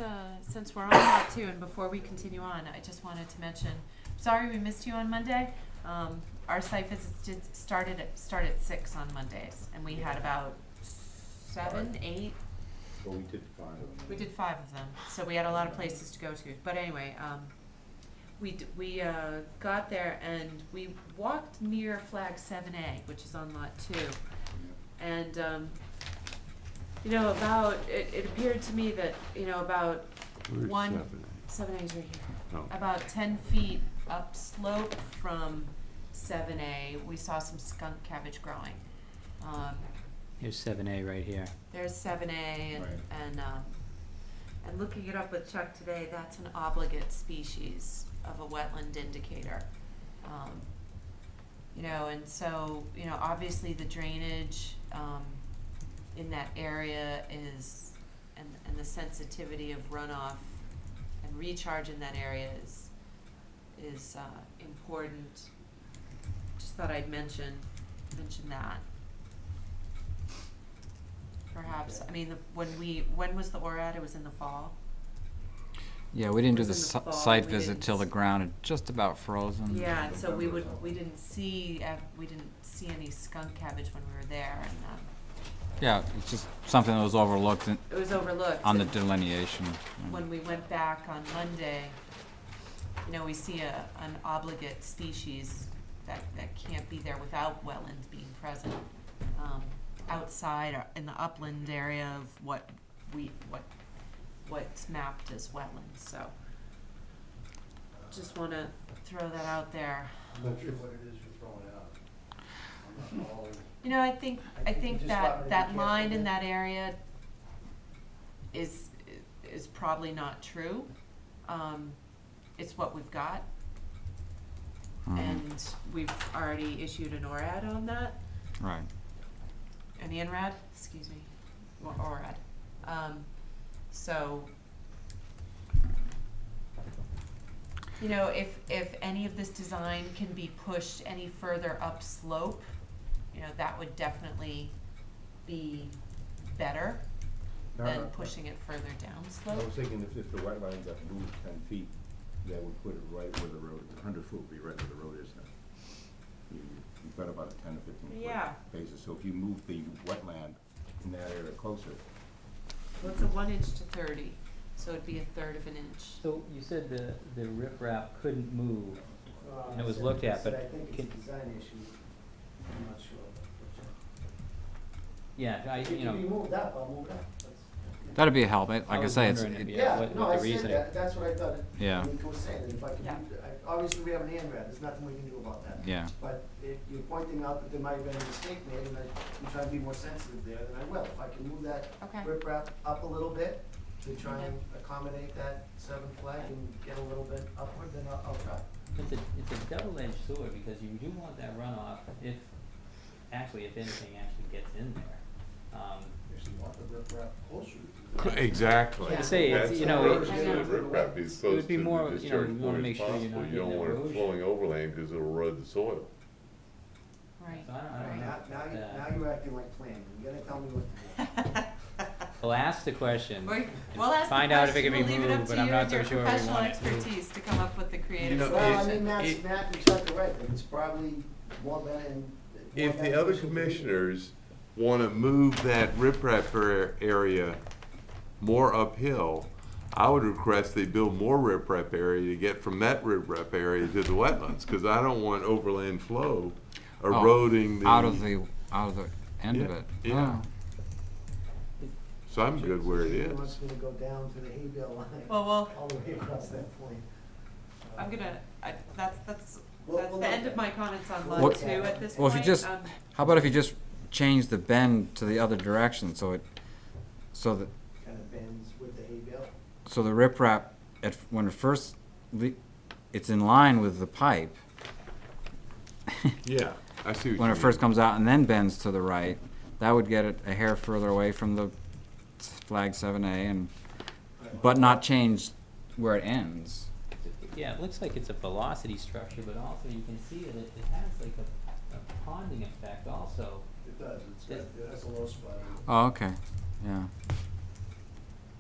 we're on lot 2, and before we continue on, I just wanted to mention, sorry we missed you on Monday. Our site visits did start at 6 on Mondays, and we had about 7, 8. Well, we did 5. We did 5 of them, so we had a lot of places to go to. But anyway, We got there and we walked near flag 7A, which is on lot 2. And, you know, it appeared to me that, you know, about Where's 7A is right here. Oh. About 10 feet upslope from 7A, we saw some skunk cabbage growing. Here's 7A right here. There's 7A and, Right. and looking it up with Chuck today, that's an obligate species of a wetland indicator. You know, and so, you know, obviously the drainage, in that area is, and the sensitivity of runoff and recharge in that area is important. Just thought I'd mention that. Perhaps, I mean, when was the ORAD? It was in the fall? Yeah, we didn't do It the was in the fall, site we visit didn't till the ground had just about frozen. Yeah, and so we didn't see any skunk cabbage when we were there, and, Yeah, it's just something that was overlooked it was overlooked. on the and delineation. when we went back on Monday, you know, we see an obligate species that can't be there without wetlands being present, outside or in the upland area of what's mapped as wetlands, so. Just wanna throw that out there. I'm not sure what it is you're throwing out. I'm not following. You know, I think I think you just want me to be that careful line in there. that area is probably not true. It's what we've got, Mhm. and we've already issued an ORAD on that, Right. an INRAD, excuse me, or ORAD. So, you know, if any of this design can be pushed any further upslope, you know, that would definitely be better than pushing it further I downslope. was thinking if the wetline got moved 10 feet, that would put it right where the road, 100 foot would be right where the road is now. You've got about a 10 to 15 foot Yeah. basis, so if you move the wetland in that area closer, Well, it's a 1 inch to 30, so it'd be a third of an inch. So you said the riprap couldn't move. And it was I looked said- at, but I think it's can- a design issue. I'm not sure. Yeah, If it can be moved up, I'll move it up. That'd be a help. Like I was say, it's, wondering if it- you- Yeah, what no, the I said reasoning. that, that's what I thought. Yeah. Nico was saying, that if I can, Yeah. obviously we have an ANRAD, there's nothing we can do about that. yeah. But if you're pointing out that there might have been a mistake made, and I'm trying to be more sensitive there, then I will. If I can move that Okay. riprap up a little bit to try and accommodate that 7 flag and get a little bit upward, then I'll try. It's a double-edged sword, because you do want that runoff if anything actually gets in there. Actually want the riprap closer to the. Exactly. Yeah. I'd say, it's, That's you know, the it- purpose I know. of the riprap is supposed would be to more, you know, discharge you wanna more as make sure you're possible. not You don't getting want it erosion. flowing overland because it'll erode the soil. Right. So I don't know Now, about that. now you're acting like planning. You gotta tell me what to do. We'll ask the question. We'll and ask the find out if it question. can be We'll leave it up moved, to but I'm you not and so your sure we professional want it moved. expertise to come up with the creative know, Well, I solution. mean, Matt and Chuck are right, but it's probably more better and. If the other commissioners wanna move that riprap area more uphill, I would request they build more riprap area to get from that riprap area to the wetlands, cause I don't want overland flow eroding the. Out of the end of Yeah, it. yeah. Oh. So I'm good where it He is. wants me to go down to the hay bale line, Well, all the way across that point. I'm gonna, that's We'll the look end at of my comments on We'll lot look 2 at it. at this point. Well, if you just, how about if you just change the bend to the other direction, so that Kind of bends with the hay bale. so the riprap when it first it's in line with the pipe Yeah, I see what you mean. when it first comes out and then bends to the right. That would get it a hair further away from the flag 7A and but not change where it ends. Yeah, it looks like it's a velocity structure, but also you can see that it has like a ponding effect also. It does, it has a low spot. Oh, okay. Yeah.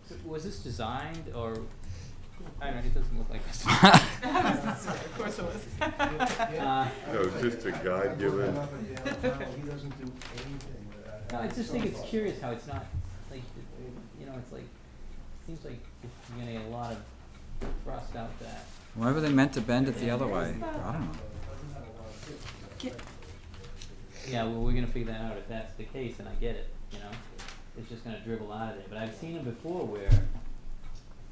So was this designed, or, I don't know, it doesn't look like this. Of course it was. No, it's just a guide given. He doesn't do anything with that. No, I just think it's curious how it's not, like, you know, it's like, seems like you're gonna get a lot of crossed out that. Why were they meant to bend it the other way? I don't know. Yeah, well, we're gonna figure that out. If that's the case, then I get it, you know? It's just gonna dribble out of there. But I've seen them before where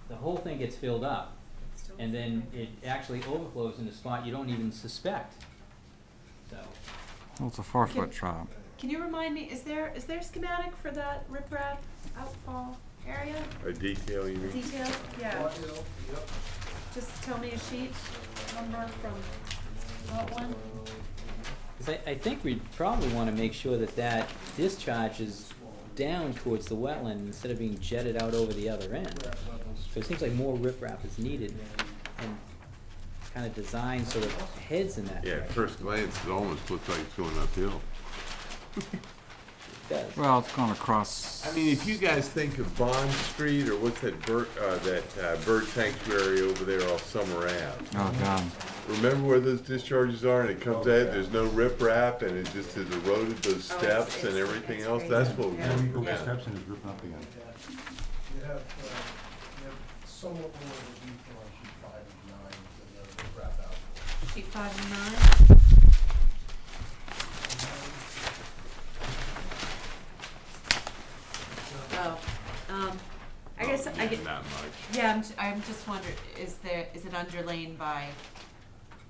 the whole thing gets filled up, and then it actually overflows in a spot you don't even suspect. So, Well, it's a 4-foot drop. Can you remind me, is there schematic for that riprap outfall area? A detail, you mean? Detail? Yeah. Just tell me a sheet number from lot one. 'cause I think we'd probably wanna make sure that that discharges down towards the wetland instead of being jetted out over the other end. So it seems like more riprap is needed and kind of designed so it heads in that Yeah, at direction. first glance, it almost looks like it's going uphill. It does. Well, it's going across. I mean, if you guys think of Bond Street, or what's that bird sanctuary over there off Summer Ave? Oh, God. Remember where those discharges are, and it comes out, there's no riprap, and it just has eroded those steps and everything else? That's what we Yeah, you go want. up steps and it's ripping up again. You have somewhat more of a detail on sheet 5 and 9 than the wrap out. Sheet 5 and 9. Oh, I guess I get. Not much. Yeah, I'm just wondering, is it underlain by,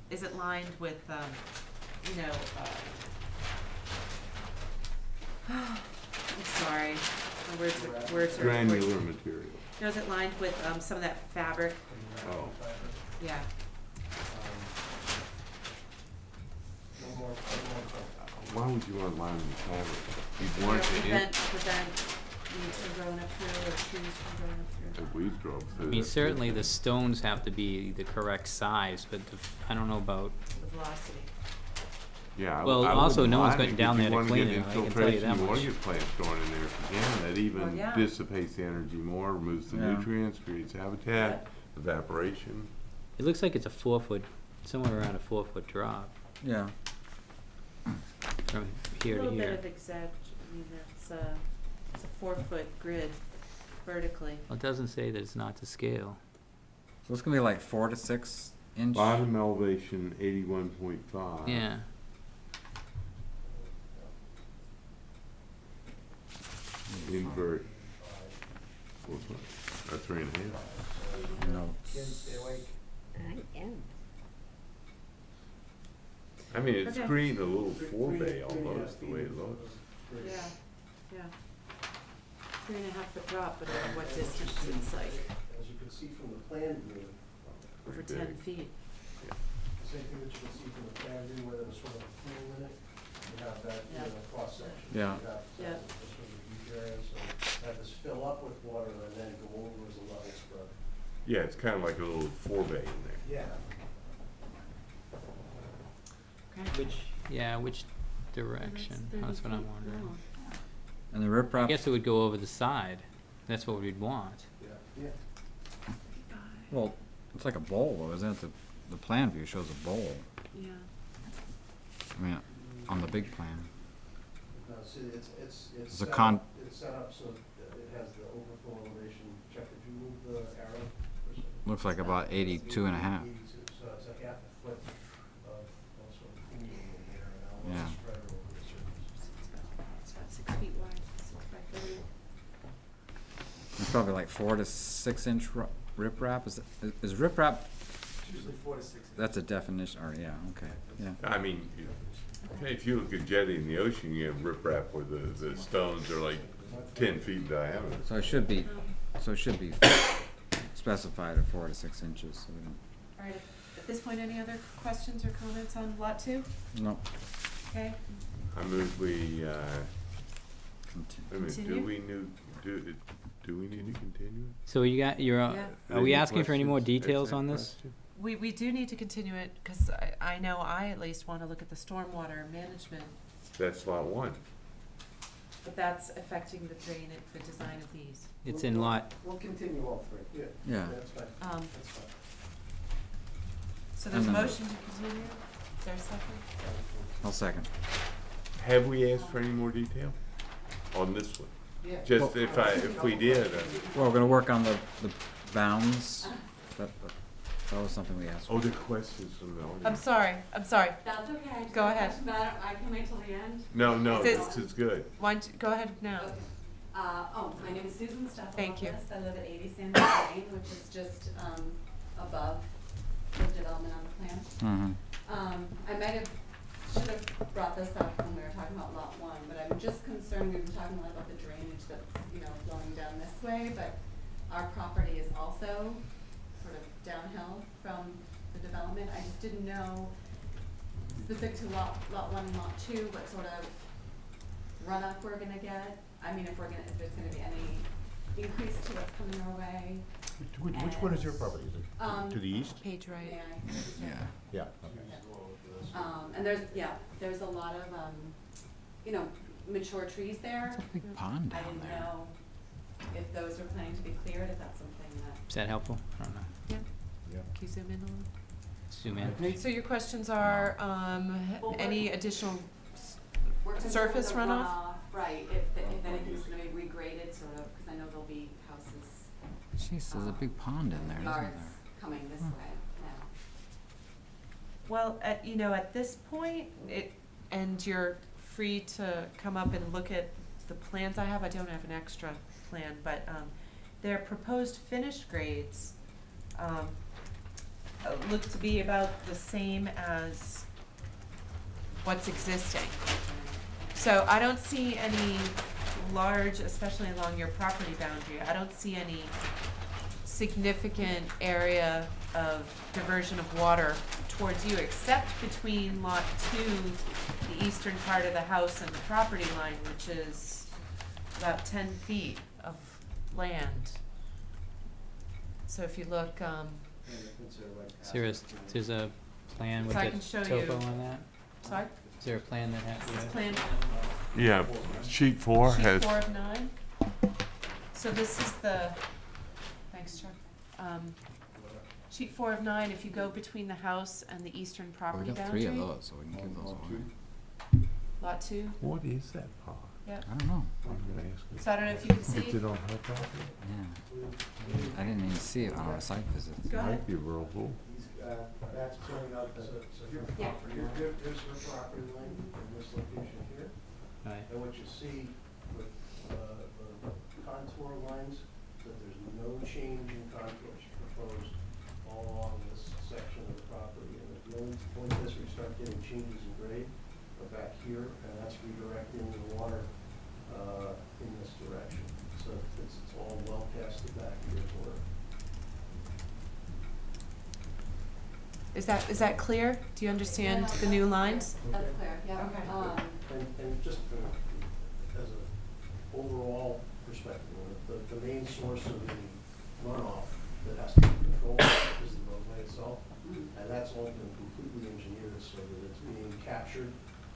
is it lined with, you know, I'm sorry, my words are. Granular material. No, is it lined with, some of that fabric? Oh. Yeah. No more. Why would you want lime in the fabric? You'd You know, want to prevent weeds from growing up through, or trees from growing up through. the weeds grow I through. mean, that. certainly the stones have to be the correct size, but I don't know about, The velocity. Yeah. well, I also, wouldn't no one's mind gotten it, down 'cause there you to wanna clean get it, I can tell you infiltration, that you wanna much. get plants going in there if you can. That even yeah. dissipates the energy more, removes the Yeah. nutrients, creates habitat, evaporation. It looks like it's a 4-foot, somewhere around a 4-foot drop Yeah. from here A to little bit here. of I mean, it's a 4-foot grid vertically. Well, it doesn't say that it's not to scale. So it's going to be like 4 to 6 inch. Bottom elevation 81.5. Yeah. Invert. 4 foot, or 3.5. Notes. Kids, stay awake. I am. I mean, it's Okay. creating a little forebay almost, the way it looks. Yeah, yeah. 3.5-foot drop, but over what distance? It's like As you can see from the plan view, over Pretty 10 big. feet. the same thing that you can see from the plan view where there's sort of a pool in it, you have that, Yeah. cross section. Yeah. You have, Yeah. this sort of deep area, so have this fill up with water and then go over as a level spread. Yeah, it's kind of like a little forebay in there. Yeah. Okay. Which direction? That's what I'm wondering. And the I riprap. guess it would go over the side. That's what we'd want. Yeah. Well, it's like a bowl, though, isn't it? The plan view shows a bowl. Yeah. I mean, on the big plan. No, see, it's It's a set con- up, it's set up so that it has the overflow elevation. Chuck, did you move the arrow? for a second? Looks like about 82 and a half. 82, so it's a half a foot of sort of pooling in there, and I'll Yeah. spread it over the surface. It's about 6 feet wide, 6 by 30. It's probably like 4 to 6 inch riprap. Is riprap? It's usually 4 to 6. That's a definition. Or yeah, okay, yeah. I mean, if you look at jetty in the ocean, you have riprap where the stones are like 10 feet in diameter. So it should be. So it should be specified at 4 to 6 inches. So we don't. All right, at this point, any other questions or comments on lot 2? No. Okay, I move we, Continue. wait a minute, Continue? do we need to continue? So Yeah. are we Any asking for any more questions? details Excellent on this? question. we do need to continue it, because I know I at least want to look at the stormwater management, That's lot 1. but that's affecting the the design of these. It's in lot, We'll continue all 3. Yeah. Yeah. That's fine, Um, that's fine. So there's a And then- motion to continue, is there a second? I'll second. Have we asked for any more detail on this one? Yeah. Just if we did, Well, we're gonna work on the bounds that was something we asked for. Oh, the questions from the audience. I'm sorry. That's okay, I just Go have a ahead. question, but I can wait till the end. No, Is this- this is good. Why don't you, go ahead now. Okay. My name is Susan Stephanopoulos. Thank you. I live at 80 Sandwich Lane, which is just, above the development on the plan. Mm-hmm. I should have brought this up when we were talking about lot one, but I'm just concerned, we've been talking a lot about the drainage that's, flowing down this way, but our property is also sort of downhill from the development. I just didn't know, specific to lot one and lot two, what sort of runoff we're gonna get. I mean, if there's gonna be any increase to what's coming our way. Which one is your property? Is it to the east? Page right. May I? Yeah. Yeah. And there's a lot of, mature trees there. It's a big pond I down didn't there. know if those were planning to be cleared, if that's something that. Is that helpful? I don't know. Yeah. Yeah. Can you zoom in a little? Zoom in. So your questions are, Well, any additional We're concerned surface with the runoff? Right, if anything's gonna be regraded, sort of, because I know there'll be houses, Jeez, there's a big pond in there, isn't yards there? coming this way now. Well, at this point, and you're free to come up and look at the plans I have. I don't have an extra plan, but their proposed finished grades look to be about the same as what's existing. So I don't see any large, especially along your property boundary, I don't see any significant area of diversion of water towards you, except between lot 2, the eastern part of the house, and the property line, which is about 10 feet of land. So if you look, There's a plan with So I the can show topo you- on that? sorry, Is there a plan that has, this is plan Yeah, sheet 4 sheet has. 4 of 9. So this is the, thanks Chuck. Sheet 4 of 9, if you go between the house and the eastern Well, we property got 3 boundary. of those, so we can give those away. Lot 2, What is that part? yep. I don't know. I'm gonna ask you. So I don't know if you can Is see. it on her property? Yeah. I didn't even see it on our site visit. Go ahead. Might be whirlpool. That's showing out the, so here's the Yeah. property, here's your property line in this location here. right? And what you see with the contour lines, that there's no change in contours proposed all along this section of the property. And the only point is we start getting changes in grade are back here, and that's redirecting the water in this direction. So it's all well past the back of your border. Is that clear? Do you understand the new lines? That's clear, yeah. Okay. And just as an overall perspective, the main source of the runoff that has to be controlled is the roadway itself. And that's all been completely engineered so that it's being captured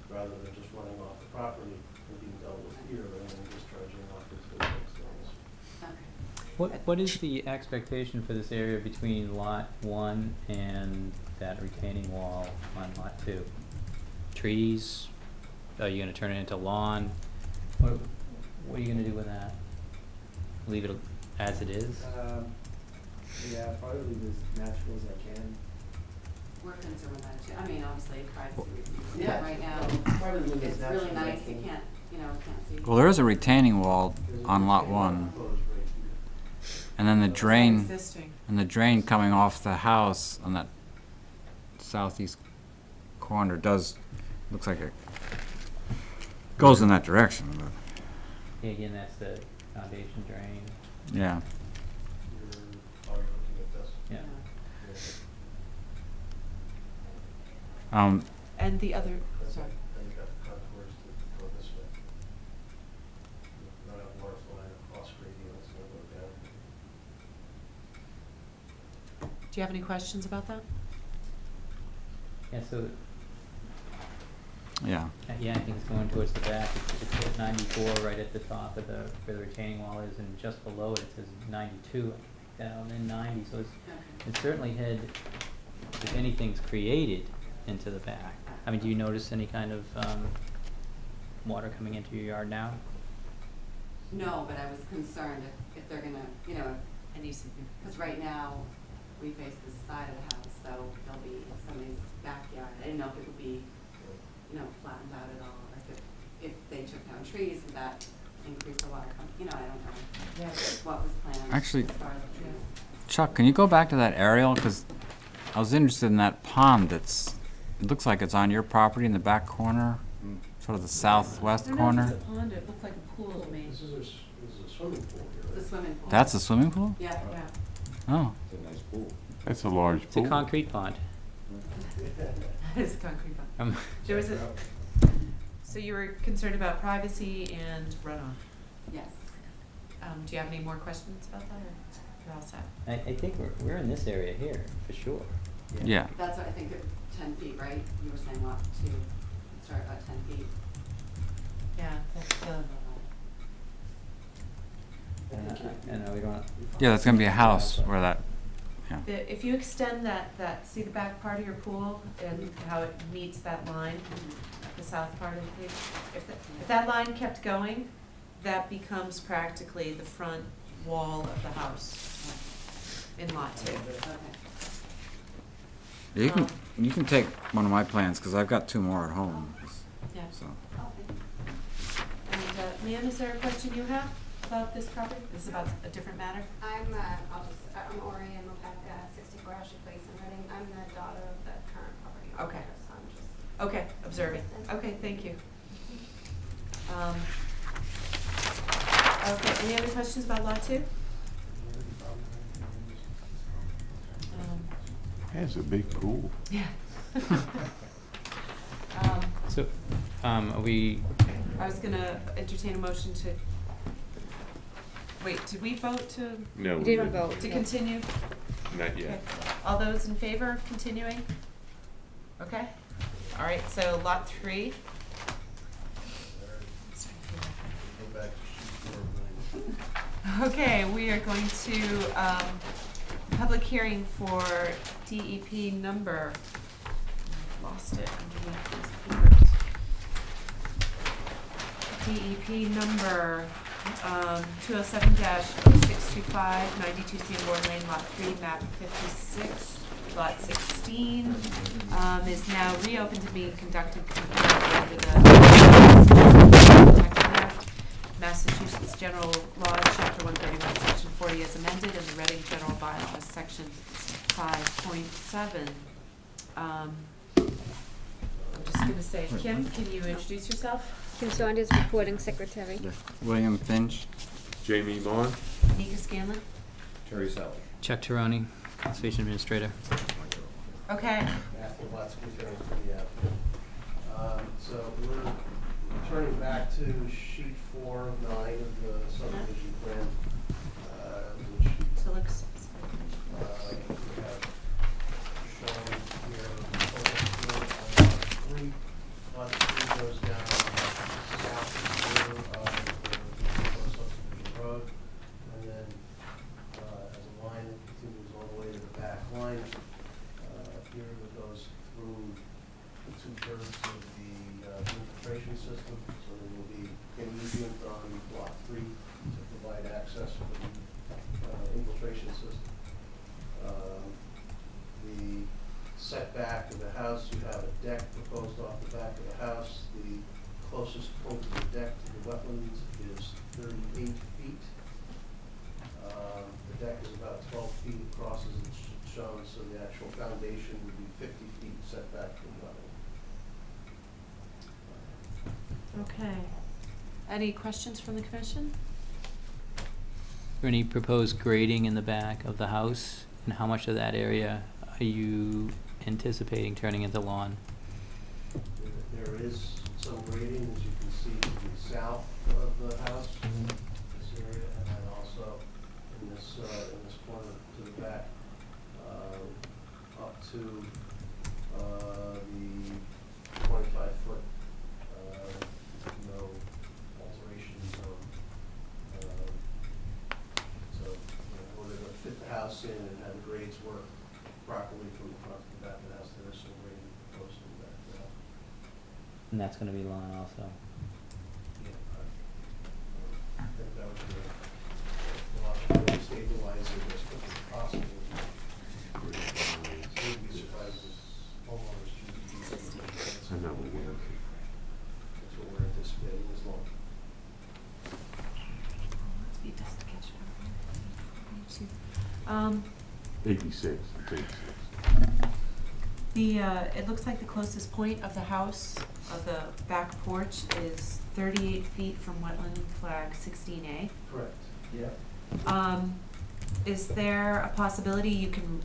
rather than just running off the property and being dealt with here and then discharging off into the next areas. Okay. What is the expectation for this area between lot 1 and that retaining wall on lot 2? Trees? Are you gonna turn it into lawn? What are you gonna do with that? Leave it as it is? Yeah, probably leave as natural as I can. We're concerned with that too. I mean, obviously, privacy reasons. Yeah. Right now, Probably leave as it's natural really as I nice. You can. can't see. Well, there is a retaining wall on lot 1, and then the drain, Existing. and the drain coming off the house on that southeast corner looks like it goes in that direction, but, Yeah, again, that's the foundation drain, yeah. Are you looking at this? yeah. And the other, That's sorry. it. Then you got the contours to go this way. Not have water flowing across gradient, it's gonna go down. Do you have any questions about that? Yeah, so, Yeah. yeah, I think it's going towards the back. It's at 94 right at the top of where the retaining wall is, and just below it says 92, down in 90, so it's certainly had, if anything's created into the back. I mean, do you notice any kind of water coming into your yard now? No, but I was concerned if they're gonna, because right now, we face this side of the house, so there'll be somebody's backyard. I didn't know if it would be, you know, flattened out at all, or if they took down trees, would that increase the water you know, I don't know. Yeah. What was planned Actually- as far as the trees. Chuck, can you go back to that aerial? Because I was interested in that pond that's, it looks like it's on your property in the back corner, sort of the southwest corner. pond, it looked like a pool to me. This is a swimming pool here. The swimming pool. That's a swimming pool? Yeah. Oh. It's a nice pool. That's a large It's a pool. concrete pond. It's concrete pond. There was a, so you were concerned about privacy and runoff. Yes. Do you have any more questions about that, or you're all set? I think we're in this area here, for sure. Yeah. That's what I think, 10 feet, right? You were saying lot 2, start about 10 feet. Yeah, that's the, And we don't. Yeah, that's gonna be a house where that, yeah. if you extend that, see the back part of your pool and how it meets that line, the south part of the, if that line kept going, that becomes practically the front wall of the house in lot 2. Okay. You can take one of my plans, because I've got 2 more at home, Yeah. so. And, ma'am, is there a question you have about this property? This is about a different matter? I'm Ori, I'm at 64 Ashley Place in Reading. I'm the daughter of the current property owner. Okay. So I'm just. Okay, observing. Okay, thank you. Okay, any other questions about lot 2? That's a big pool. Yeah. So, are we, I was gonna entertain a motion to, wait, did we vote to, No, You we didn't didn't. vote. to continue? Not Okay. yet. All those in favor of continuing? Okay, all right, so lot 3. Go back to sheet 4 of 9. Okay, we are going to, public hearing for DEP number, I've lost it underneath these papers. DEP number, 207-0625, 92 Sanborn Lane, lot 3, map 56, lot 16, is now reopened to be conducted concurrently under the Protection Act, Massachusetts General Laws, Chapter 131, Section 40 as amended, and the Reading General Bylaws, Section 5.7. I'm just gonna say, Kim, can you introduce yourself? Kim Saunders, recording secretary. William Finch. Jamie Mon? Nika Scanlon? Terry Sally. Chuck Tironi, Conservation Administrator. Okay. After lots of materials for the applicant. So we're turning back to sheet 4 of 9 of the subdivision plan, which To look specific. we have shown here. Total field on lot 3. Lot 3 goes down south here the subdivision road, and then as a line that continues all the way to the back line. Here it goes through 2/3 of the infiltration system, so there will be an easement on lot 3 to provide access for the infiltration system. The setback of the house, you have a deck proposed off the back of the house. The closest point of the deck to the wetlands is 38 feet. The deck is about 12 feet across as it's shown, so the actual foundation would be 50 feet setback from wetland. Okay. Any questions from the commission? Is there any proposed grading in the back of the house? And how much of that area are you anticipating turning into lawn? There is some grading, as you can see, to the south of the house, this area, and then also in this corner to the back, up to the 25-foot, no alteration zone. So, in order to fit the house in and have the grades work properly from the front to the back of the house, there is some grading proposed in the back of the house. And that's gonna be lawn also. Yeah, I think that would be a lot of stabilizing as quickly as possible. 86, it's 86. It looks like the closest point of the house, of the back porch, is 38 feet from wetland flag 16A. Correct, yeah. Is there a possibility you can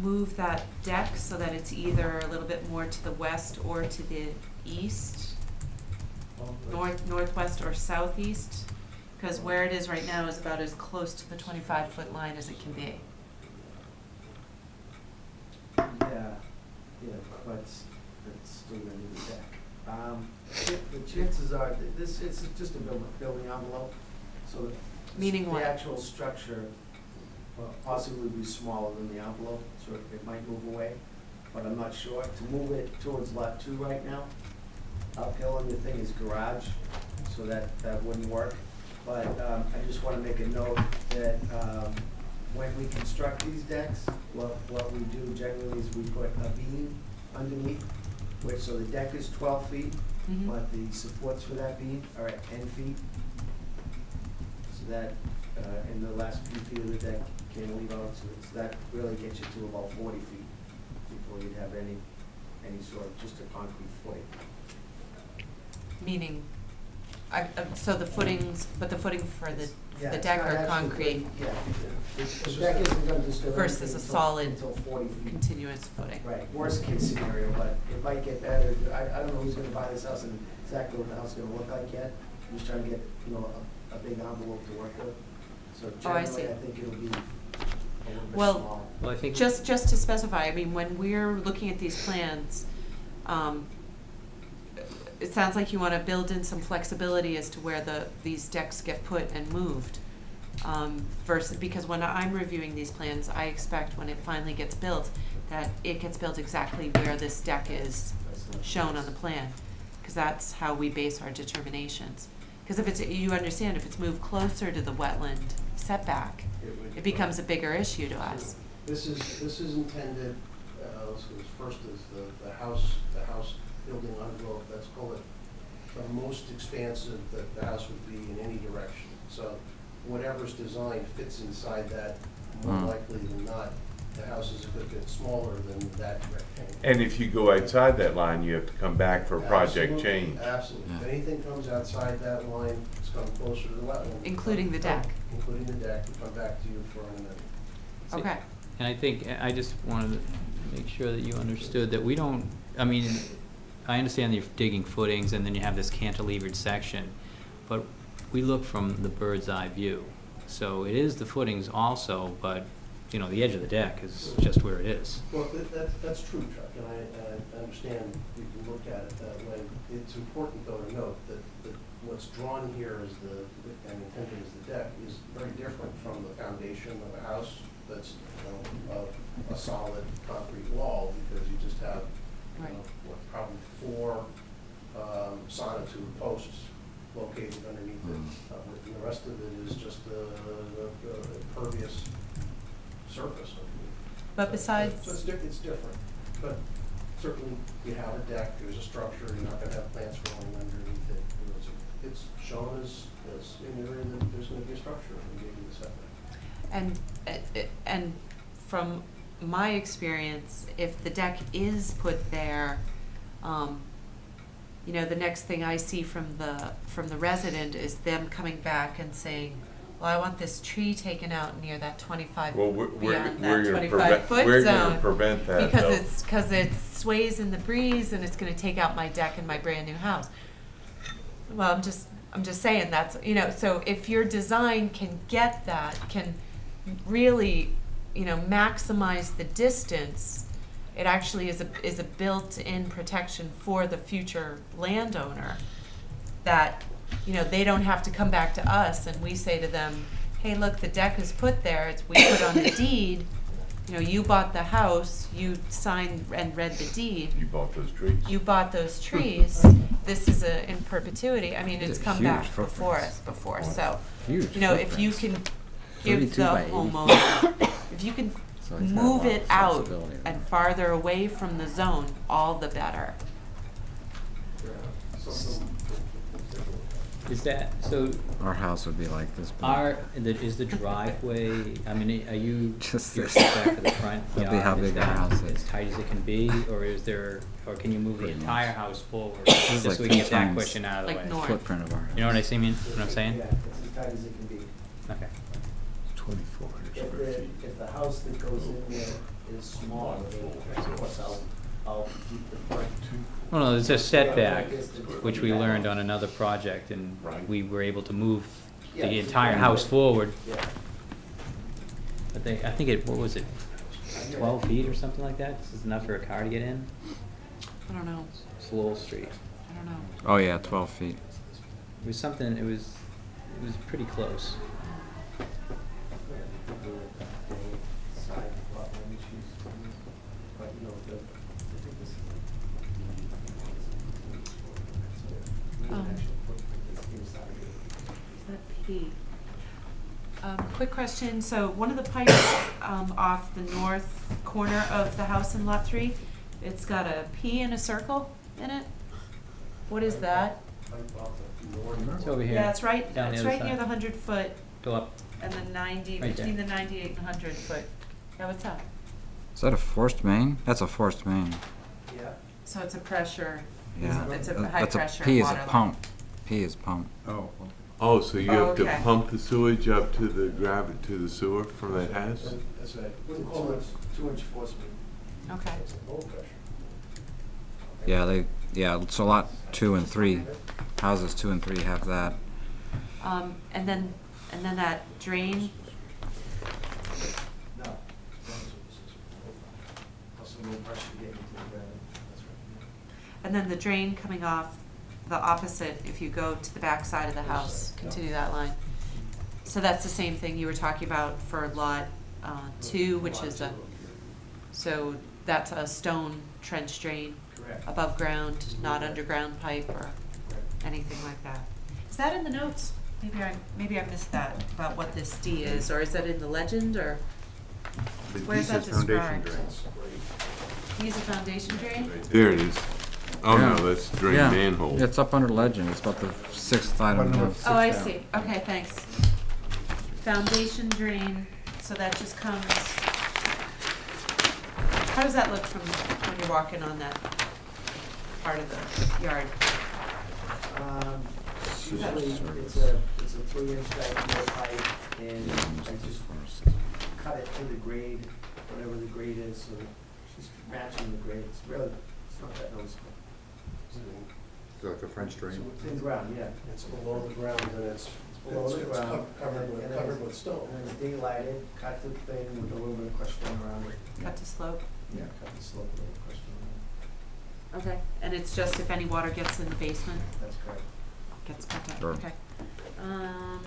move that deck so that it's either a little bit more to the west or to the east? Northwest or southeast? Because where it is right now is about as close to the 25-foot line as it can be. Yeah, but it's still gonna need a deck. The chances are, that it's just a building envelope, so Meaning what? the actual structure possibly be smaller than the envelope, so it might move away, but I'm not sure. To move it towards lot 2 right now, uphill on the thing is garage, so that wouldn't work. But I just wanna make a note that when we construct these decks, what we do generally is we put a beam underneath, so the deck is 12 feet, Mhm. but the supports for that beam are at 10 feet. So that, in the last few feet of the deck, you can't leave out, so that really gets you to about 40 feet before you'd have any sort of, just a concrete footing. Meaning, so the footings, but the footing for the Yeah, it's deck not are actually concrete Yeah, the deck isn't gonna disturb versus anything a until- solid until 40 feet. continuous footing. Right, worst case scenario, but it might get better. I don't know who's gonna buy this house and exactly what the house is gonna look like yet. I'm just trying to get, a big envelope to work with. So Oh, I generally, see. I think it'll be a little bit Well, smaller. Well, I think. Just to specify, I mean, when we're looking at these plans, it sounds like you wanna build in some flexibility as to where these decks get put and moved. Versus, because when I'm reviewing these plans, I expect when it finally gets built, that it gets built exactly where this deck is That's not- shown on the plan. Cause that's how we base our determinations. Cause if you understand, if it's moved closer to the wetland setback, would- it becomes a bigger issue to us. This is intended, let's go, first is the house building envelope, let's call it the most expansive that the house would be in any direction. So whatever's designed fits inside that, more likely than not, the house is a good bit smaller than that rectangle. And if you go outside that line, you have to come back for project Absolutely, change. Absolutely. Yeah. If anything comes outside that line, it's come closer to the wetland. Including the deck. Including the deck, we come back to you for an amendment. See, Okay. And I think, I just wanted to make sure that you understood that we don't, I mean, I understand that you're digging footings and then you have this cantilevered section, but we look from the bird's eye view. So it is the footings also, but, the edge of the deck is just where it is. Well, that's true, Chuck, and I understand you can look at it that way. It's important though to note that what's drawn here as and intended as the deck is very different from the foundation of a house that's, a solid concrete wall, because you just have, Right. probably 4 sonotube posts located underneath it. And the rest of it is just the impervious surface. But besides, So it's different, but certainly you have a deck, there's a structure, you're not gonna have plants growing underneath it. It's shown as in the area that there's gonna be a structure and gave you the setback. and from my experience, if the deck is put there, the next thing I see from the resident is them coming back and saying, well, I want this tree taken out near that 25, Well, beyond we're that gonna 25-foot we're zone. gonna prevent that, Because it sways in the breeze and it's gonna take out my deck in my brand new house. Well, I'm just saying that's, so if your design can get that, can really, maximize the distance, it actually is a built-in protection for the future landowner, that, they don't have to come back to us and we say to them, hey, look, the deck is put there, we put on the deed, you bought the house, you signed and read the deed, You bought those trees. you bought those trees, this is in perpetuity, I mean, it's It's a come huge back footprint. before us before, so, Huge if you footprints. can give 32 the by 80. homeowner, if you can So he's got a move lot of it out flexibility and there. farther away from the zone, all the better. Is that, so Our house would be like this. big. is the driveway, I mean, are you, Just you're this. back of the front That'd be how yard, is big our that house is. as tight as it can be, or is there, or can you move the Pretty entire much. house forward? is Just like so we can two get that times question out of the Like way. north. Footprint of our house. You know what I see, what I'm saying? Yeah, it's as tight as it can be. Okay. 2,400 If square feet. if the house that goes in there is small, then of course I'll keep the front. Well, no, there's a setback, Distance from which we the learned back. on another project, and Right. we were able to move Yeah, the it's entire very house good. forward. Yeah. I think it, what was it, 12 feet or something like that? This is enough for a car to get in? I don't know, It's Lowell Street. I don't know. Oh, yeah, 12 feet. It was something, it was pretty close. Side lot line issues, but you know, I think this is the actual footprint that's inside of it. Is that P? Quick question, so one of the pipes, off the north corner of the house in lot 3, it's got a P and a circle in it? What is that? Pipe off the north. It's over here. Yeah, it's right, down the it's other right near side. the 100-foot Go up. and the 90, Right between there. the 98 and 100-foot. Yeah, what's that? Is that a forced main? That's a forced main. Yeah. So it's a pressure, Yeah. it's a That- high that's pressure P is water a line. pump. P is pump. Oh, Oh, so you Oh, have to okay. pump the sewage up to the to the sewer from that house? That's right. Wouldn't call it 2-inch force main. Okay. It's a low pressure. Yeah, so lot 2 and 3, houses 2 and 3 have that. And then that drain, No. Also low pressure getting to the ground, that's right. and then the drain coming off the opposite, if you go to the back side of the house, continue that line. So that's the same thing you were talking about for lot 2, which is a, so that's a stone trench drain Correct. above ground, not underground pipe or anything like that. Is that in the notes? Maybe I missed that, about what this D is, or is that in the legend, or where's that described? Use a foundation drain? There it is. Oh, Yeah. no, that's drain Yeah. manhole. It's up under legend. It's about the 6th item. down. Oh, I see, okay, thanks. Foundation drain, so that just comes, how does that look from when you're walking on that part of the yard? Usually it's a 3-inch diameter pipe, and I just cut it to the grade, whatever the grade is, so that she's matching the grade. It's really, it's not that noticeable. it's like a French drain. It's in ground, yeah. It's below the ground and it's Below the ground. covered and then covered it's- with stone. And it's daylighted, cut the thing with a little bit of crushed stone around it. Cut to slope? Yeah, cut the slope with a little crushed stone around it. Okay, and it's just if any water gets in the basement, That's correct. gets cut out, Sure. okay. I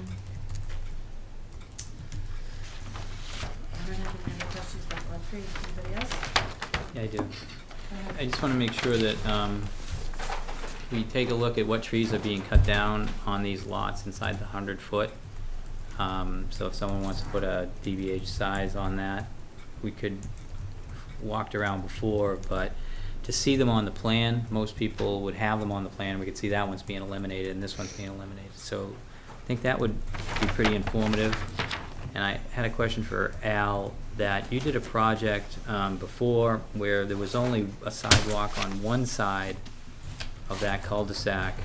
don't have any other questions about lot 3, anybody else? Yeah, I do. Go ahead. I just wanna make sure that, we take a look at what trees are being cut down on these lots inside the 100-foot. So if someone wants to put a DBH size on that, we could, walked around before, but to see them on the plan, most people would have them on the plan, we could see that one's being eliminated and this one's being eliminated. So I think that would be pretty informative. And I had a question for Al, that you did a project before where there was only a sidewalk on one side of that cul-de-sac.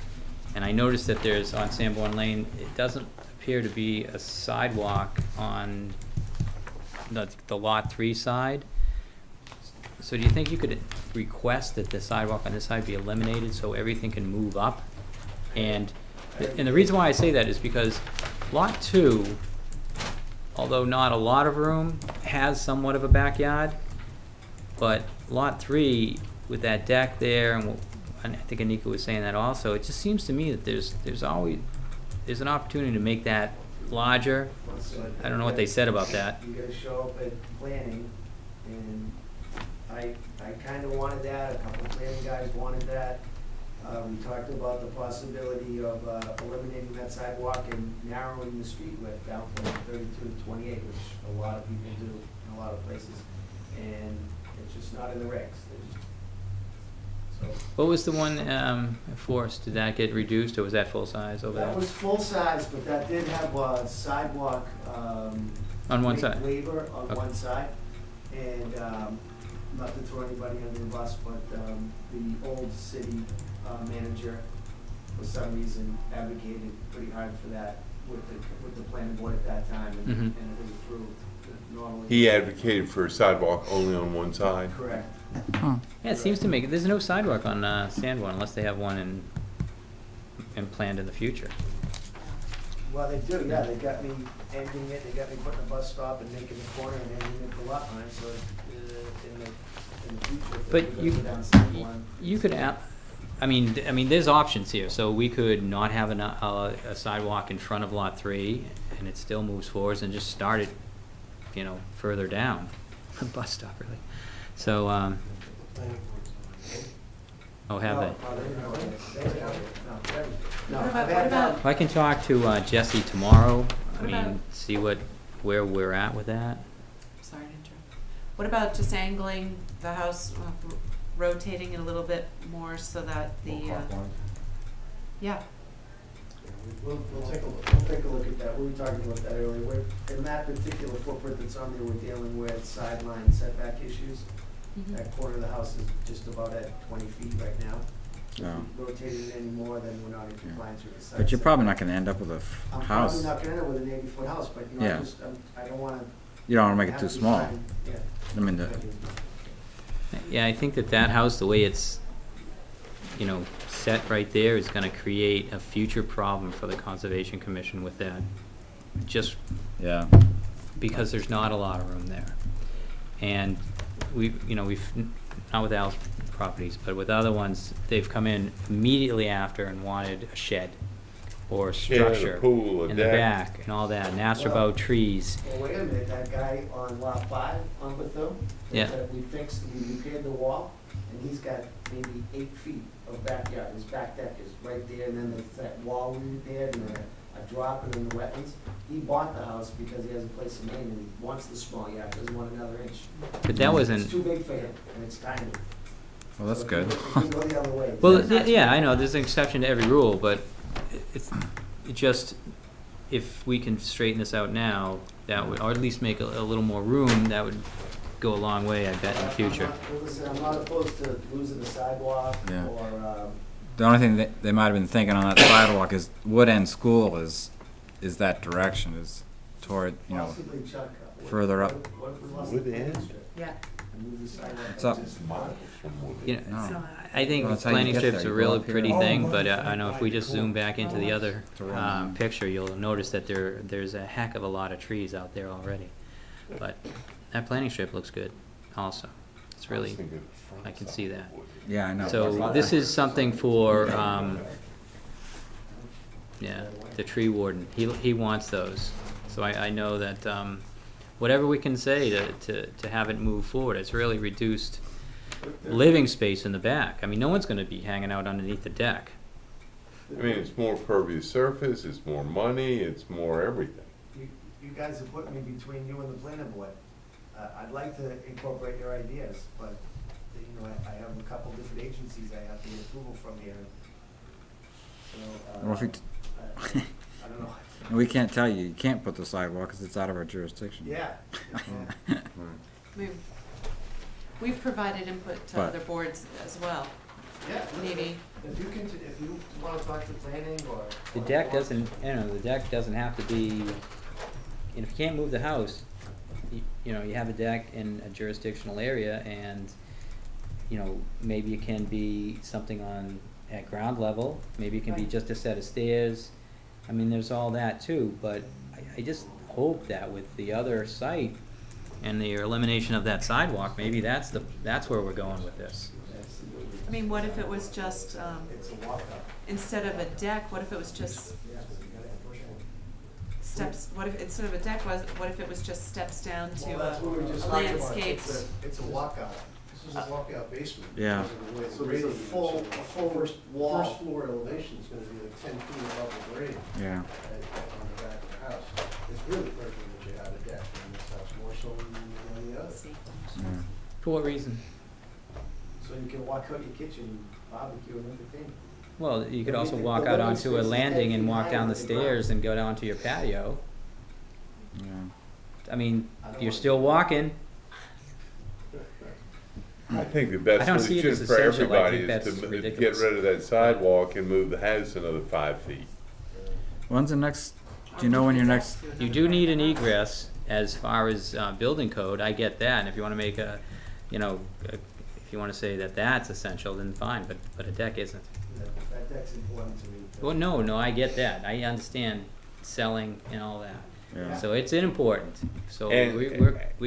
And I noticed that there's, on Sanborn Lane, it doesn't appear to be a sidewalk on the lot 3 side. So do you think you could request that the sidewalk on this side be eliminated so everything can move up? And the reason why I say that is because lot 2, although not a lot of room, has somewhat of a backyard. But lot 3, with that deck there, and I think Anika was saying that also, it just seems to me that there's an opportunity to make that larger. So I don't know what they said about that. You gotta show up at planning, and I kinda wanted that, a couple planning guys wanted that. We talked about the possibility of, eliminating that sidewalk and narrowing the street width down from 32 to 28, which a lot of people do in a lot of places. And it's just not in the regs. So What was the one, at Forest? Did that get reduced, or was that full size over there? that was full size, but that did have a sidewalk, On one side? waiver on Okay. one side. And, not to throw anybody under the bus, but, the old city, manager, for some reason, advocated pretty hard for that with the planning board at that time, and, Mhm. and it was approved. Normally. He advocated for a sidewalk only on one side. Correct. Yeah, it seems to make, there's no sidewalk on, Sanborn unless they have one in planned in the future. Well, they do, yeah, they got me ending it, they got me putting a bus stop and making the corner and ending it the lot line, so, in the future, if But we you, go down Sanborn. you could I mean, there's options here, so we could not have a sidewalk in front of lot 3, and it still moves forwards, and just start it, you know, further down, a bus stop, really. So, Planning board's oh, have they? No, What I've about- had, what I can talk to, Jesse tomorrow, I What about- mean, see where we're at with that. Sorry to interrupt. What about just angling the house, rotating it a little bit more so that the, yeah, We'll take a look at that, we were talking about that earlier, in that particular footprint that's on there, we're dealing with sideline setback issues. mhm. That corner of the house is just about at 20 feet right now. If Yeah. we rotate it any more, then we're not in compliance with the side But you're probably not setback. gonna end up with a I'm house. probably not gonna end up with an 80-foot house, but, you know, Yeah. I don't wanna. You don't wanna make it have too to small. find- Yeah. I mean, Yeah, I think that house, the way it's, you know, set right there is gonna create a future problem for the Conservation Commission with that. Just yeah. because there's not a lot of room there. And we've, not with Al's properties, but with other ones, they've come in immediately after and wanted a shed or a Shed, a structure pool, a in the deck. back and all that, and asked Well- about trees. Well, wait a minute, that guy on lot 5 on Bethune, Yeah. we repaired the wall, and he's got maybe 8 feet of backyard, his back deck is right there, and then there's that wall we repaired, and a drop, and then the wetlands. He bought the house because he has a place in Maine, and he wants the small yard, doesn't want another inch. But that wasn't, It's too big for him, and it's tiny. Well, that's So good. It could go the other way. well, That's not yeah, too I know, big. there's an exception to every rule, but it just, if we can straighten this out now, that would, or at least make a little more room, that would go a long way, I bet, in the future. Listen, I'm not opposed to losing the sidewalk, Yeah. or, The only thing that they might have been thinking on that sidewalk is Wood End School is that direction, is toward, you know, possibly Chuck. further up. What if we lost Wood the Main End? Street Yeah. and move the sidewalk It's up. It's miles from Wood You End. know, No. I think Well, that's how you planning get strip's there. a You go real up here. pretty Oh, thing, right, but right I know if we just zoom back into the other, It's a real picture, you'll notice that there's a heck of a lot of trees out there already. But that planning strip looks good also. It's I was really, thinking the front I can side see of that. Wood. Yeah, I know. so this is something for, yeah, the tree warden. He wants those. So I know that, whatever we can say to have it move forward, it's really reduced living space in the back. I mean, no one's gonna be hanging out underneath the deck. I mean, it's more pervious surface, it's more money, it's more everything. You guys have put me between you and the planning board. I'd like to incorporate your ideas, but, you know, I have a couple different agencies I have to get approval from here. So, Well, if we I don't know. We can't tell you, you can't put the sidewalk because it's out of our jurisdiction. Yeah. We've provided input to But- other boards as well, Yeah. maybe. If you wanna talk to planning or. The deck doesn't, the deck doesn't have to be, and if you can't move the house, you have a deck in a jurisdictional area and, maybe it can be something at ground level, maybe it can be Right. just a set of stairs. I mean, there's all that too, but I just hope that with the other site and the elimination of that sidewalk, maybe that's where we're going with this. I mean, what if it was just, It's a walkout. instead of a deck, what if it was just steps, what if, instead of a deck, what if it was just steps down to Well, that's what we were just a talking about. landscaped? It's a walkout. This is a walkout basement. Yeah. because of the way the So there's a grading is. full, So a full First wall. floor elevation is gonna be like 10 feet above the grade Yeah. on the back of the house. It's really critical that you have a deck in this house, more so than any other. Yeah. For what reason? so you can walk out your kitchen and barbecue and entertain. Well, you could The also living- walk the out living onto space a is 10 landing and feet walk higher down the than the ground. stairs and go down to your patio. Yeah. I mean, I don't you're wanna still do that. walking. I think the I best don't see it as solution for essential. I everybody think is that's to get ridiculous. rid of that sidewalk and move the house another 5 feet. When's the next, do you know when your next, You do need an egress as far as building code, I get that, and if you wanna make a, you know, if you wanna say that that's essential, then fine, but a deck isn't. That deck's important to me. Well, no, I get that, I understand selling and all that. yeah. So it's important, so And- we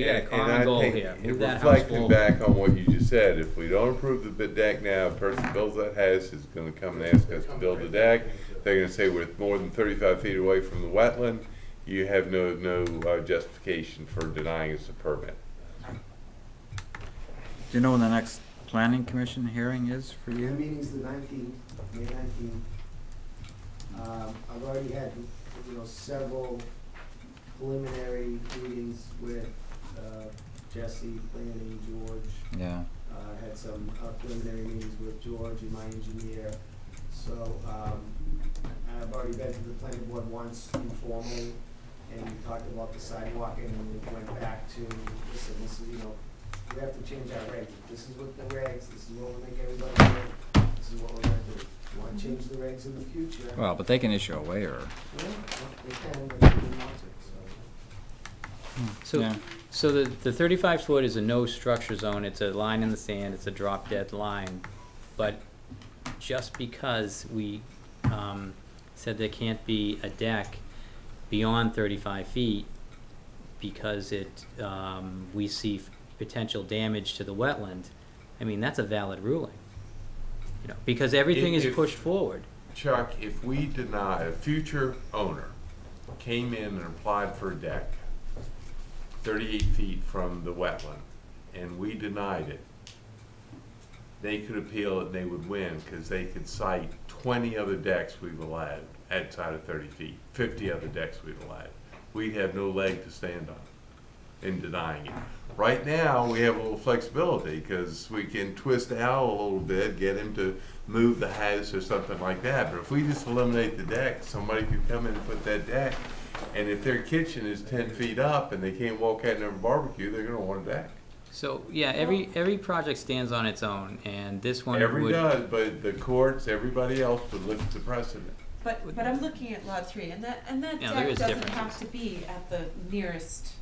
got a and common I goal think here, it move that house reflecting forward. back on what you just said, if we don't approve the deck now, the person who builds that house is gonna come and ask us to build a deck. They're gonna say we're more than 35 feet away from the wetland, you have no justification for denying us a permit. Do you know when the next planning commission hearing is for The you? meeting's the 19th, May 19th. I've already had, several preliminary meetings with, Jesse, planning, George. Yeah. Had some preliminary meetings with George and my engineer. So, I've already been to the planning board once informally, and we talked about the sidewalk, and then we went back to, listen, this is, we have to change our regs. This is what the regs, this is what will make everybody do, this is what we're gonna do. You wanna change the regs in the future? Well, but they can issue a waiver. Yeah, they can, but they didn't want to, so. Yeah. So the 35 foot is a no structure zone, it's a line in the sand, it's a drop dead line. But just because we said there can't be a deck beyond 35 feet because we see potential damage to the wetland, I mean, that's a valid ruling. You know, because everything is If- pushed forward. Chuck, if we deny, a future owner came in and applied for a deck 38 feet from the wetland, and we denied it, they could appeal it and they would win, because they could cite 20 other decks we've allowed outside of 30 feet, 50 other decks we've allowed. We'd have no leg to stand on in denying it. Right now, we have a little flexibility, because we can twist Al a little bit, get him to move the house or something like that. But if we just eliminate the deck, somebody could come in and put that deck, and if their kitchen is 10 feet up and they can't walk out and have a barbecue, they're gonna want a deck. So, yeah, every project stands on its own, and this one Every would. does, but the courts, everybody else would look at the precedent. But I'm looking at lot 3, and that Yeah, there deck is doesn't differences. have to be at the nearest.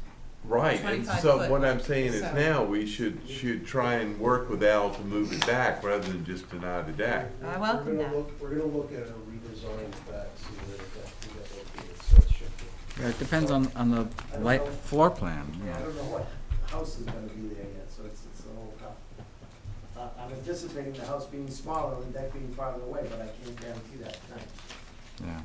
Right, and 25 so foot, what I'm saying is so- now, we should try and work with Al to move it back rather than just deny the deck. I welcome that. We're gonna look at a redesign of that, see where the deck can get located, so it's shifted. Yeah, it depends on the I don't light know. floor plan, I yeah. don't know what house is gonna be there yet, so it's a little tough. I'm anticipating the house being smaller and the deck being farther away, but I can't guarantee that tonight. Yeah.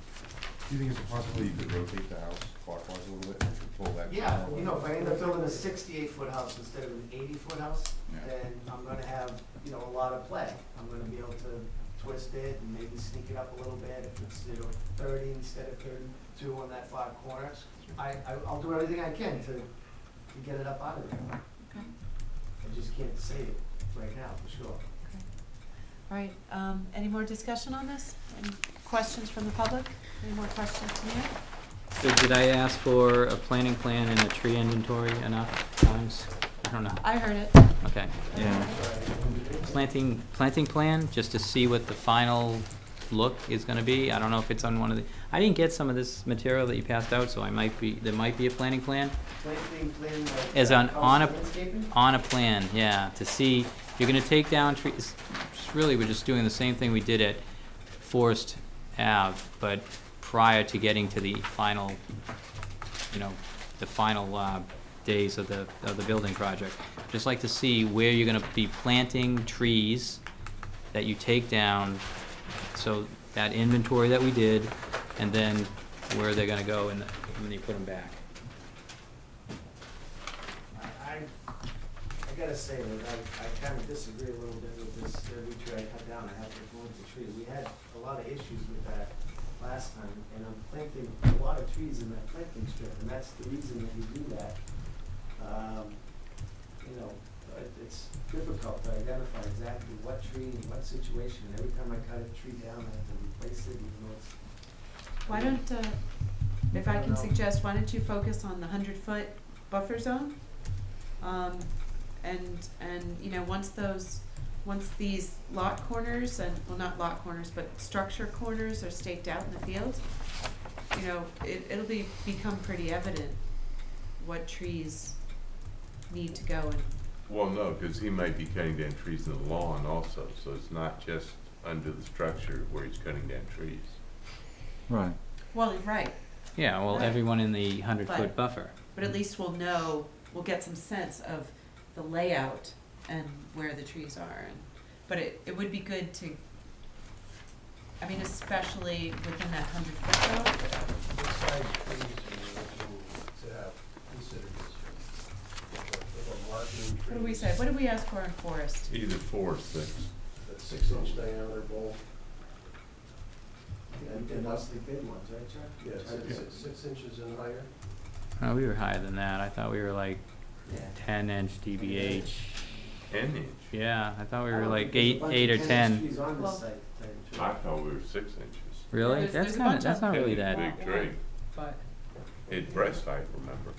Do you think it's a possibility you could rotate the house clockwise a little bit and pull that? Yeah, if I end up building a 68-foot house instead of an 80-foot house, Yeah. then I'm gonna have, a lot of play. I'm gonna be able to twist it and maybe sneak it up a little bit if it's, 30 instead of 32 on that far corner. I'll do everything I can to get it up out of there. Okay. I just can't say it right now, for sure. All right, any more discussion on this? Any questions from the public? Any more questions to me? So did I ask for a planning plan and a tree inventory enough times? I don't know. I heard it. Okay. Yeah. Planting plan, just to see what the final look is gonna be. I don't know if it's on one of the, I didn't get some of this material that you passed out, so there might be a planning plan. Planting plan, like, As on a landscaping? on a plan, yeah, to see, if you're gonna take down trees, really, we're just doing the same thing we did at Forest Ave, but prior to getting to the final, the final days of the building project. Just like to see where you're gonna be planting trees that you take down, so that inventory that we did, and then where they're gonna go when you put them back. I gotta say that I kind of disagree a little bit with this, every tree I cut down, I have to plant the tree. We had a lot of issues with that last time, and I'm planting a lot of trees in that planting strip, and that's the reason that we do that. it's difficult to identify exactly what tree and what situation, and every time I cut a tree down, I have to replace it, even though it's. Why don't, if I can suggest, why don't you focus on the 100-foot buffer zone? And, you know, once these lot corners and, well, not lot corners, but structure corners are staked out in the field, you know, it'll become pretty evident what trees need to go and. Well, no, because he might be cutting down trees in the lawn also, so it's not just under the structure where he's cutting down trees. Right. Well, right, Yeah, well, Right. everyone in the 100-foot But- buffer. but at least we'll get some sense of the layout and where the trees are. But it would be good to, I mean, especially within that 100-foot zone. What size trees are you looking to have considered this year? With a marking tree. What do we say? What did we ask for in forest? Either 4 or 6. That 6-inch diameter bowl. And that's the big ones, right, Chuck? Yes, Try to- 6 inches and higher. Oh, we were higher than that. I thought we were like Yeah. 10-inch DBH. 10 inch. Yeah, I thought we I were don't like think there's a 8 bunch or of 10. trees on Well- this site, to tell you the I truth. thought we were 6 inches. Really? There's That's a not. bunch That's of not really big, that. big tree. But, It breast height, remember?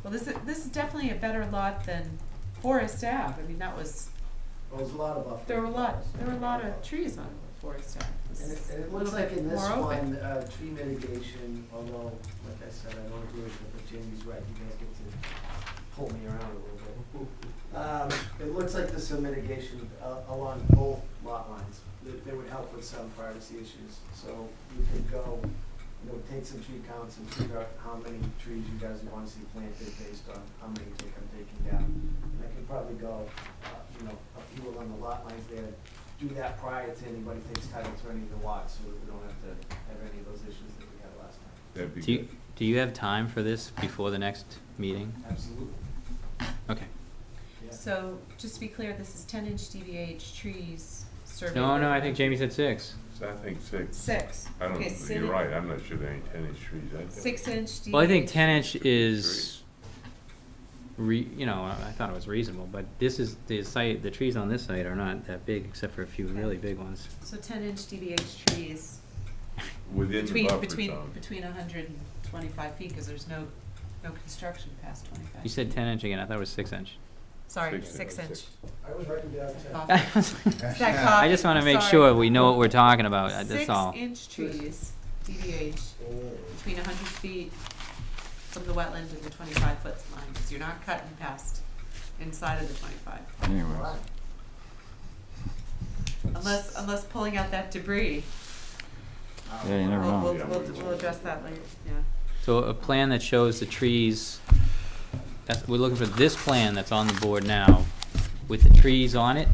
well, this is definitely a better lot than Forest Ave. I mean, that was, Well, there's a lot of buffer. there were a lot of trees on Forest Ave. This And is it a looks little like bit in this more open. one, tree mitigation, although, like I said, I don't agree with it, but Jamie's right, you guys get to pull me around a little bit. It looks like there's some mitigation, along both lot lines, that would help with some privacy issues. So you could go, you know, take some tree counts and figure out how many trees you guys want to see planted based on how many you think I'm taking down. And I could probably go, you know, a few along the lot lines there, do that prior to anybody takes title to any of the lots, so that we don't have to have any of those issues that we had last time. That'd be Do you, good. do you have time for this before the next meeting? Absolutely. Okay. Yeah. So, just to be clear, this is 10-inch DBH trees surveyed. No, I think Jamie said 6. So I think 6. 6. I don't, Okay, you're right, I'm not sure there are any 10 inch trees out there. 6-inch DBH. Well, I think 10-inch is, you know, I thought it was reasonable, but this is, the site, the trees on this site are not that big, except for a few really big ones. So 10-inch DBH trees Within the buffer zone. between 125 feet, because there's no construction past 25. You said 10-inch again, I thought it was 6-inch. Sorry, 6 6-inch. I was writing down 10. Coffee. Is that I coffee? just wanna make Sorry. sure we know what we're talking about, that's all. 6-inch trees, DBH, between 100 feet from the wetland and the 25-foot line, because you're not cutting past inside of the 25. Anyways. Unless pulling out that debris. Yeah, you never know. We'll address that later, yeah. So a plan that shows the trees, that's, we're looking for this plan that's on the board now, with the trees on it?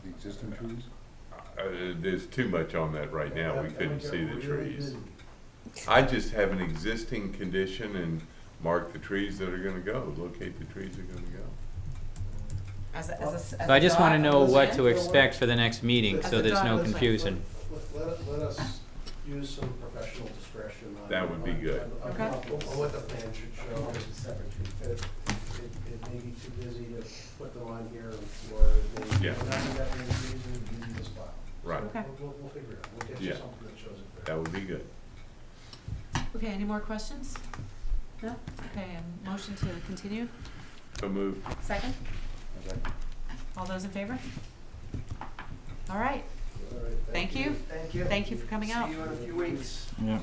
The existing trees? There's too much on that right now, we couldn't see the Really trees. busy. I just have an existing condition and mark the trees that are gonna go, locate the trees that are gonna go. As So I just wanna know what to expect. expect for the next meeting, As so a there's no dog, confusion. Let us use some professional discretion on. That would be good. on Okay. what the plan should show. It's a separate tree. It may be too busy to put them on here, or it may, Yeah. not that many trees in this file. Right, So Okay. we'll figure it out, we'll get you Yeah. something that shows it that there. would be good. Okay, any more questions? No? Okay, motion to continue, So moved. second? All those in favor? All right, All right, thank you. Thank you. Thank you for coming out. See you in a few weeks. Yeah.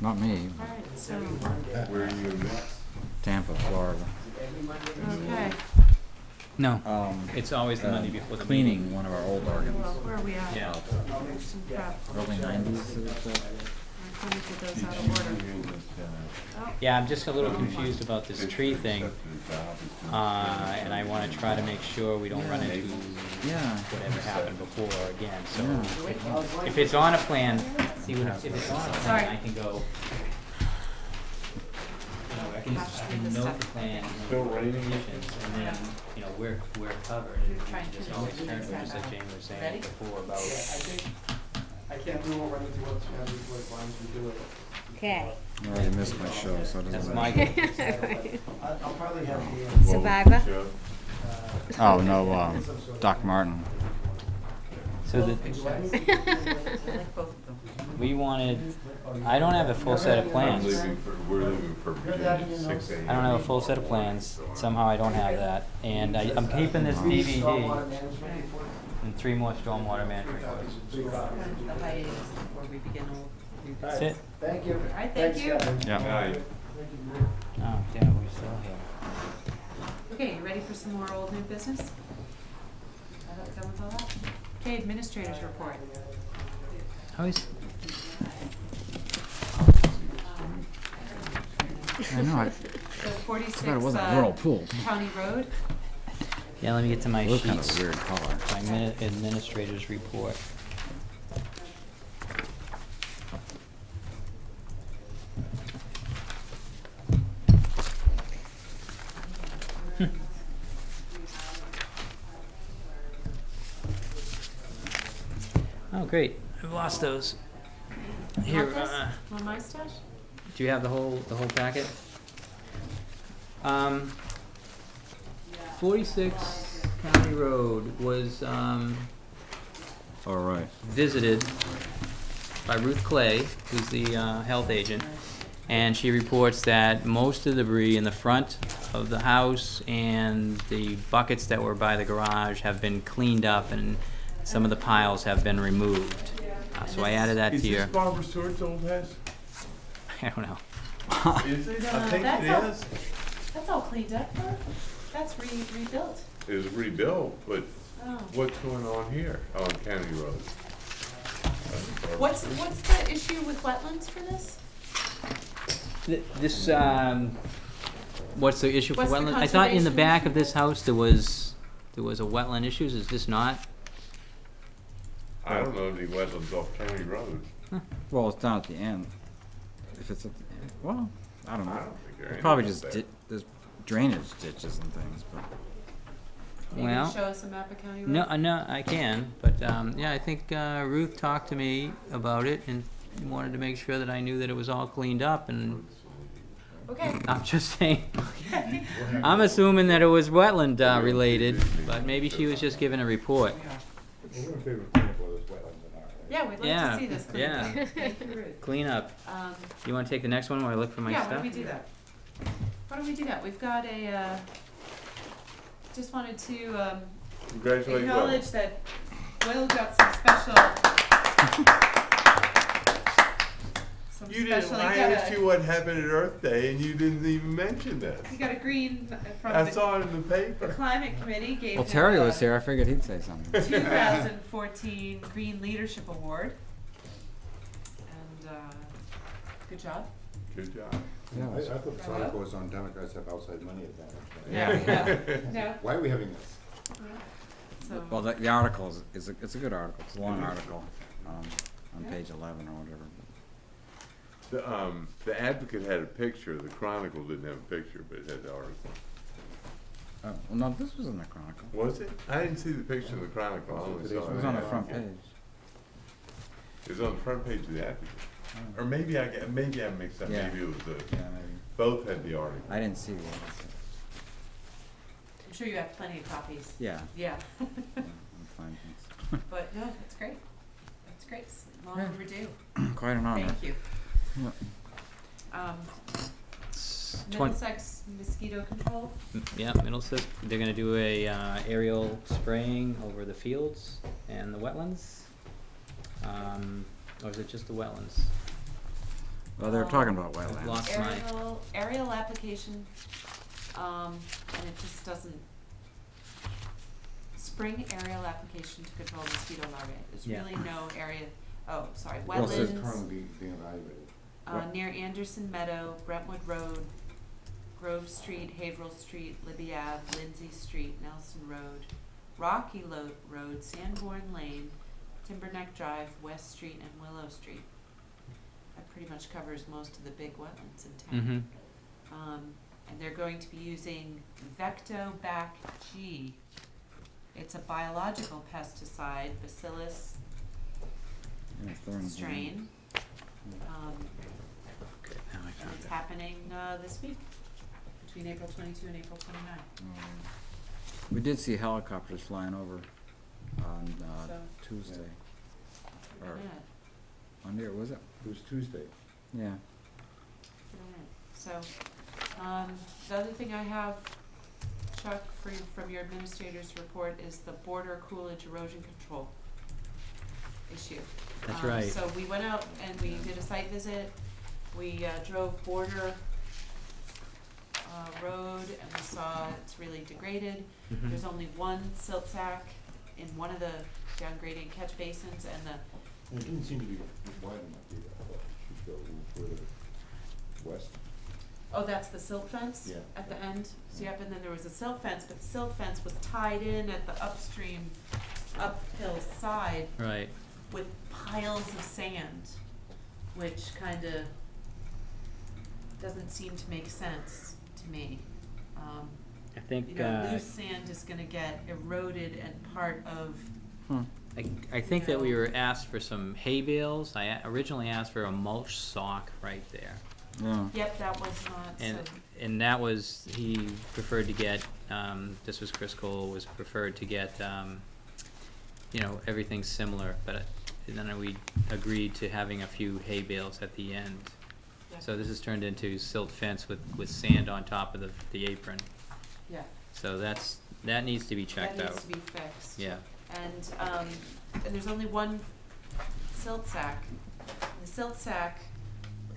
Not me, All right, so, Every Monday. Where are you in Tampa, Florida. Every Monday. okay, No, it's always the Monday before the meeting. Cleaning one of our old organs. well, where are we at? Yeah. I'll make Some yeah. prep. Early 90s. Let me get those out of order. Oh, Yeah, I'm just a little confused about this tree thing, and I wanna try to make sure we don't run into Yeah. whatever happened before again, so. Yeah. If it's on a plan, see what, if it's on a Sorry. plan, I can go, you know, I can this note stuff. the plan, Still raining? conditions, and then, you know, we're covered, and You're trying we to just finish always the turn, next just like half Jamie was Ready? saying before about. Yeah, I think, I can't do it running through what lines we do it. Okay. I already missed my show, so it That's doesn't my matter. goal. I'll probably have the. Survivor? Oh, no, Doc Martin. So the, I like both of them. we wanted, I don't have a full set of plans. We're leaving for Virginia, 6 a.m. I don't have a full set of plans. Somehow I don't have that. And I'm keeping this DVD and 3 more stormwater management reports. The hiatus before we begin all. That's it? Thank you. All right, thank you. Yeah. Aye. Oh, damn it, we're still here. Okay, you ready for some more old new business? Done with all that? Okay, administrators report. How is, I know, So 46 it wasn't a rural pool. County Road. yeah, let me get to my It was kind of sheets. a weird color. My administrator's report. Oh, great. I've lost those. Here, Want this? Want my stash? do you have the whole packet? 46 County Road was, All right. visited by Ruth Clay, who's the health agent, and she reports that most of the debris in the front of the house and the buckets that were by the garage have been cleaned up and some of the piles have been removed. So I added that Is to this your, Barbara Stewart's old house? I don't know. Is it? I think that's it all- is. That's all cleaned up, huh? That's rebuilt. It was rebuilt, but Oh. what's going on here on County Road? What's the issue with wetlands for this? This, what's the issue for What's the wetland? I thought in the conservation back of issue? this house there was a wetland issues, is this not? I don't know any wetlands off County Road. Well, it's down at the end. If it's at the end, well, I don't I know. don't think there are It's any probably up just there. there's drainage ditches and things, but You Well, can show us a map of County Road? no, I can, but, yeah, I think, Ruth talked to me about it and wanted to make sure that I knew that it was all cleaned up, and Okay. I'm just saying, I'm assuming that it was wetland, related, but maybe she was just giving a report. We're in favor of cleaning up all those wetlands in our area. Yeah, we'd like Yeah, to see this cleaned yeah. up. Thank you, Ruth. Clean up. You wanna take the next one while I look for my Yeah, why stuff? don't we do that? Why don't we do that? We've got a, just wanted to, Congratulations. acknowledge that Will got some special. Some You didn't, special, I he got asked you what happened at Earth Day and you didn't even mention this. he got a green from I the saw it in the paper. Climate Committee, gave well, him Terry a was here. I figured he'd say something. 2014 Green Leadership Award. And, good job. Good job. Yeah, I thought the song goes on Democrats have outside money advantage. Yeah. Why are we having this? So, well, the article is it's a good article. It's a long article on page 11 or whatever. The Advocate had a picture, the Chronicle didn't have a picture, but it had the article. Oh, well, no, this was in the Chronicle. Was it? I didn't see the picture of the Chronicle, I only saw It was it. on the front page. It was on the front page of the Advocate. Or maybe I mixed up, Yeah. maybe it was the, Yeah, maybe. both had the article. I didn't see the article. I'm sure you have plenty of copies. Yeah. Yeah. I'm fine, But no, that's great. That's great. Long Yeah. overdue. thanks. Quite an honor. Thank you. Yeah. Twen- Middlesex mosquito control. Yeah, Middlesex, they're gonna do a, aerial spraying over the fields and the wetlands. Or is it just the wetlands? Well, they were talking about I've wetlands. lost my, Aerial application, and it just doesn't. Spring aerial application to control mosquito larvae. There's Yeah. really no area, oh, sorry, Well, it says wetlands, Currently being evaluated. near Anderson Meadow, Brentwood Road, Grove Street, Haverhill Street, Libby Ave, Lindsay Street, Nelson Road, Rocky Road, Sanborn Lane, Timberneck Drive, West Street, and Willow Street. That pretty much covers most of the big wetlands in town. And they're going to be using Vectobac G. It's a biological pesticide, Bacillus Yeah, thorns, yeah. strain. okay, now I And it's happening, this week, between April 22 and April 29. We did see helicopters flying over on So- Tuesday. Or Yeah. Monday, or was it? It was Tuesday. Yeah. Alright, so, the other thing I have, Chuck, from your administrator's report is the border Coolidge erosion control issue. That's right. So we went out and we did a site visit, we, drove border, road, and we saw it's really degraded. Mhm. There's only one silt sack in one of the downgrading catch basins, and the And it didn't seem to be wide enough either. I thought it should go a little further west. oh, that's the silt fence Yeah. at the end. So yep, and then there was a silt fence, but the silt fence was tied in at the upstream, uphill side Right. with piles of sand, which kinda doesn't seem to make sense to me. I think, You know, loose sand is gonna get eroded and part of, I think that we No. were asked for some hay bales. I originally asked for a mulch sock right there. Yeah. yep, that was not, so, And that was, he preferred to get, this was Chris Cole, was preferred to get, you know, everything similar, but then we agreed to having a few hay bales at the end. yeah, So this has turned into silt fence with sand on top of the apron. yeah, So that needs to be checked that out. needs to be fixed. Yeah, And there's only one silt sack. The silt sack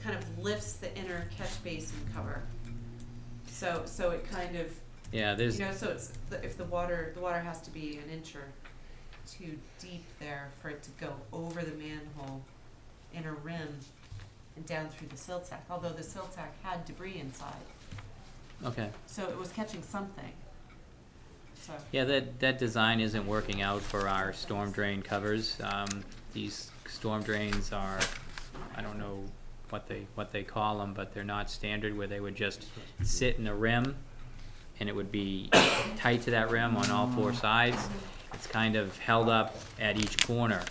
kind of lifts the inner catch basin cover. So it kind of, yeah, there's, you know, so it's, if the water has to be an inch or two deep there for it to go over the manhole inner rim and down through the silt sack, although the silt sack had debris inside. okay. So it was catching something. So, Yeah, that design isn't working out for our storm drain covers. These storm drains are, I don't know what they call them, but they're not standard, where they would just sit in a rim and it would be tight to that rim on all four sides. It's kind of held up at each corner,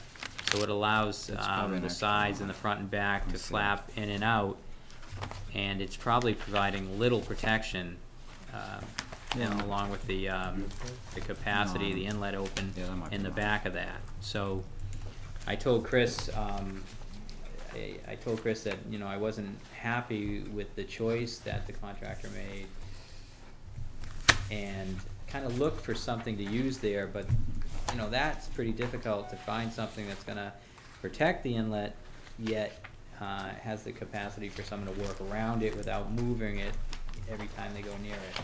so it allows That's probably an the extra sides one. and the front and back Let me to see. flap in and out, and it's probably providing little protection, you know, along with the capacity, No. the inlet open Yeah, that might in be the wrong. back of that. So I told Chris, I told Chris that, you know, I wasn't happy with the choice that the contractor made, and kind of looked for something to use there, but, you know, that's pretty difficult to find something that's gonna protect the inlet, yet has the capacity for someone to work around it without moving it every time they go near it.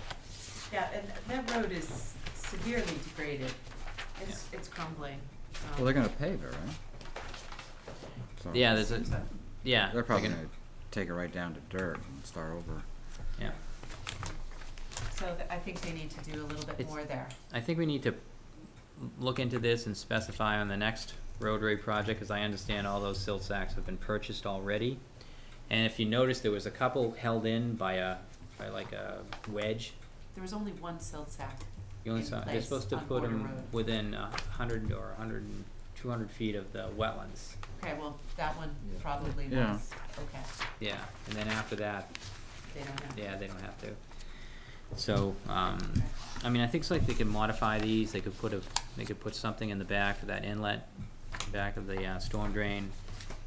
yeah, and that road is severely degraded. It's crumbling. Well, they're gonna pave it, right? So Yeah, there's a, yeah. They're probably they're gonna take it right down to dirt and start over. Yeah. So I think they need to do a little bit It's- more there. I think we need to look into this and specify on the next roadway project, because I understand all those silt sacks have been purchased already. And if you notice, there was a couple held in by like a wedge. There was only one silt sack. You only In saw, they're place supposed to on put Border them Road. within 100 or 200 feet of the wetlands. Okay, well, that one Yeah. probably Yeah. was, okay, Yeah, and then after that, they don't have. yeah, they don't have to. So, Okay. I mean, I think it's like they could modify these, they could put something in the back of that inlet, back of the storm drain,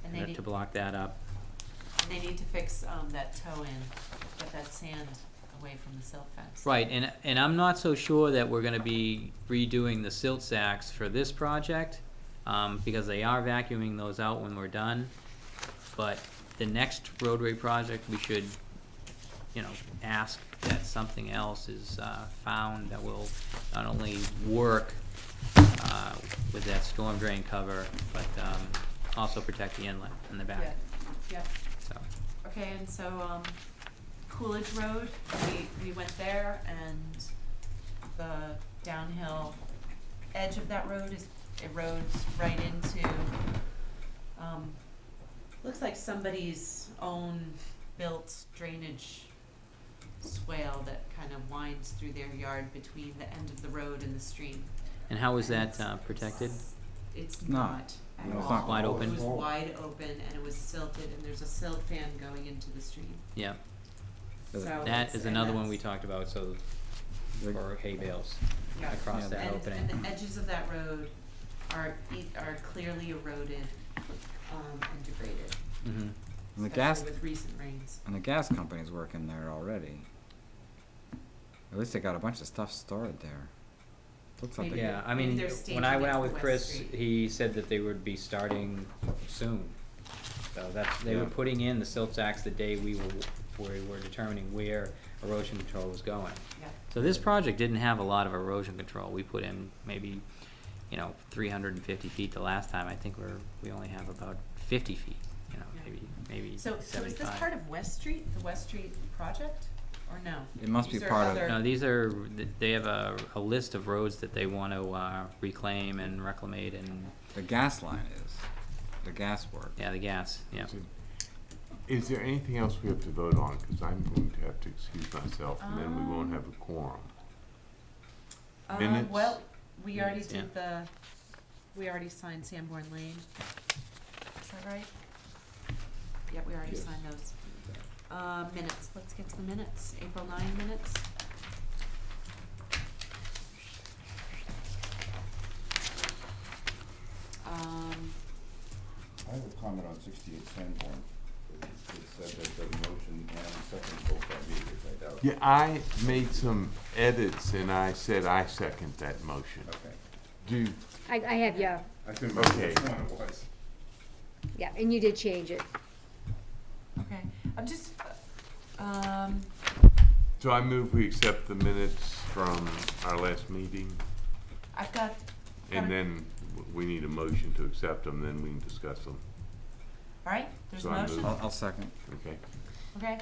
And they need, to block that up. and they need to fix, that toe in, get that sand away from the silt fence. Right, and I'm not so sure that we're gonna be redoing the silt sacks for this project, because they are vacuuming those out when we're done. But the next roadway project, we should, you know, ask that something else is, found that will not only work, with that storm drain cover, but, also protect the inlet in the Yeah, back, yeah. so. Okay, and so, Coolidge Road, we went there, and the downhill edge of that road erodes right into, looks like somebody's own built drainage swale that kind of winds through their yard between the end of the road and the stream. And how is And that, protected? It's No. not at No, all. it's not wide open. It was wide open and it was silted and there's a silt fan going into the stream. Yeah, So that it's- is and another one that's- we talked about, so, for hay bales Yeah. across Yeah. that opening. And the edges of that road are are clearly eroded, and degraded, And the especially gas, with recent rains. and the gas company's working there already. At least they got a bunch of stuff stored there. Looks like Maybe they, Yeah, I Maybe mean, they're when staging I it went out for with West Chris, Street. he said that they would be starting soon. So they were Yeah. putting in the silt sacks the day we were determining where erosion control was going. Yeah. So this project didn't have a lot of erosion control. We put in maybe, 350 feet the last time. I think we only have about 50 feet, Yeah. maybe So is 75. this part of West Street, the West Street project, or no? it must be These are part other- of, No, these are, they have a list of roads that they want to reclaim and reclamate and, the gas line is, the gas work. yeah, the gas, yeah. Is there anything else we have to vote on? Because I'm going to have to excuse myself, and then we won't have a quorum. Minutes? Well, we already Minutes, yeah. did we already signed Sanborn Lane. Is that right? Yep, we already Yes. signed those. Minutes, let's get to the minutes, April 9 minutes. I have a comment on 68 Sanborn. It said that the motion and second both got made, I doubt. Yeah, I made some edits, and I said I second that motion. Okay. Do, I have, yeah, I couldn't remember Okay. which one it was. yeah, and you did change it. Okay, I'm just, so I move we accept the minutes from our last meeting, I've got. and then we need a motion to accept them, then we can discuss them. All right, there's a So I motion. move. I'll second. Okay. Okay,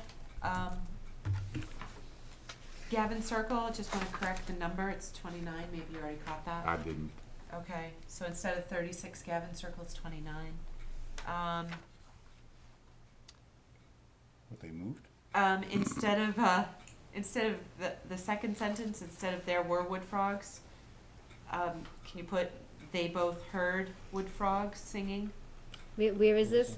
Gavin Circle, just wanna correct the number, it's 29, maybe you already caught that? I didn't. Okay, so instead of 36 Gavin Circle, it's 29. What, they moved? Instead of the second sentence, instead of there were wood frogs, can you put they both heard wood frogs singing? Where is this?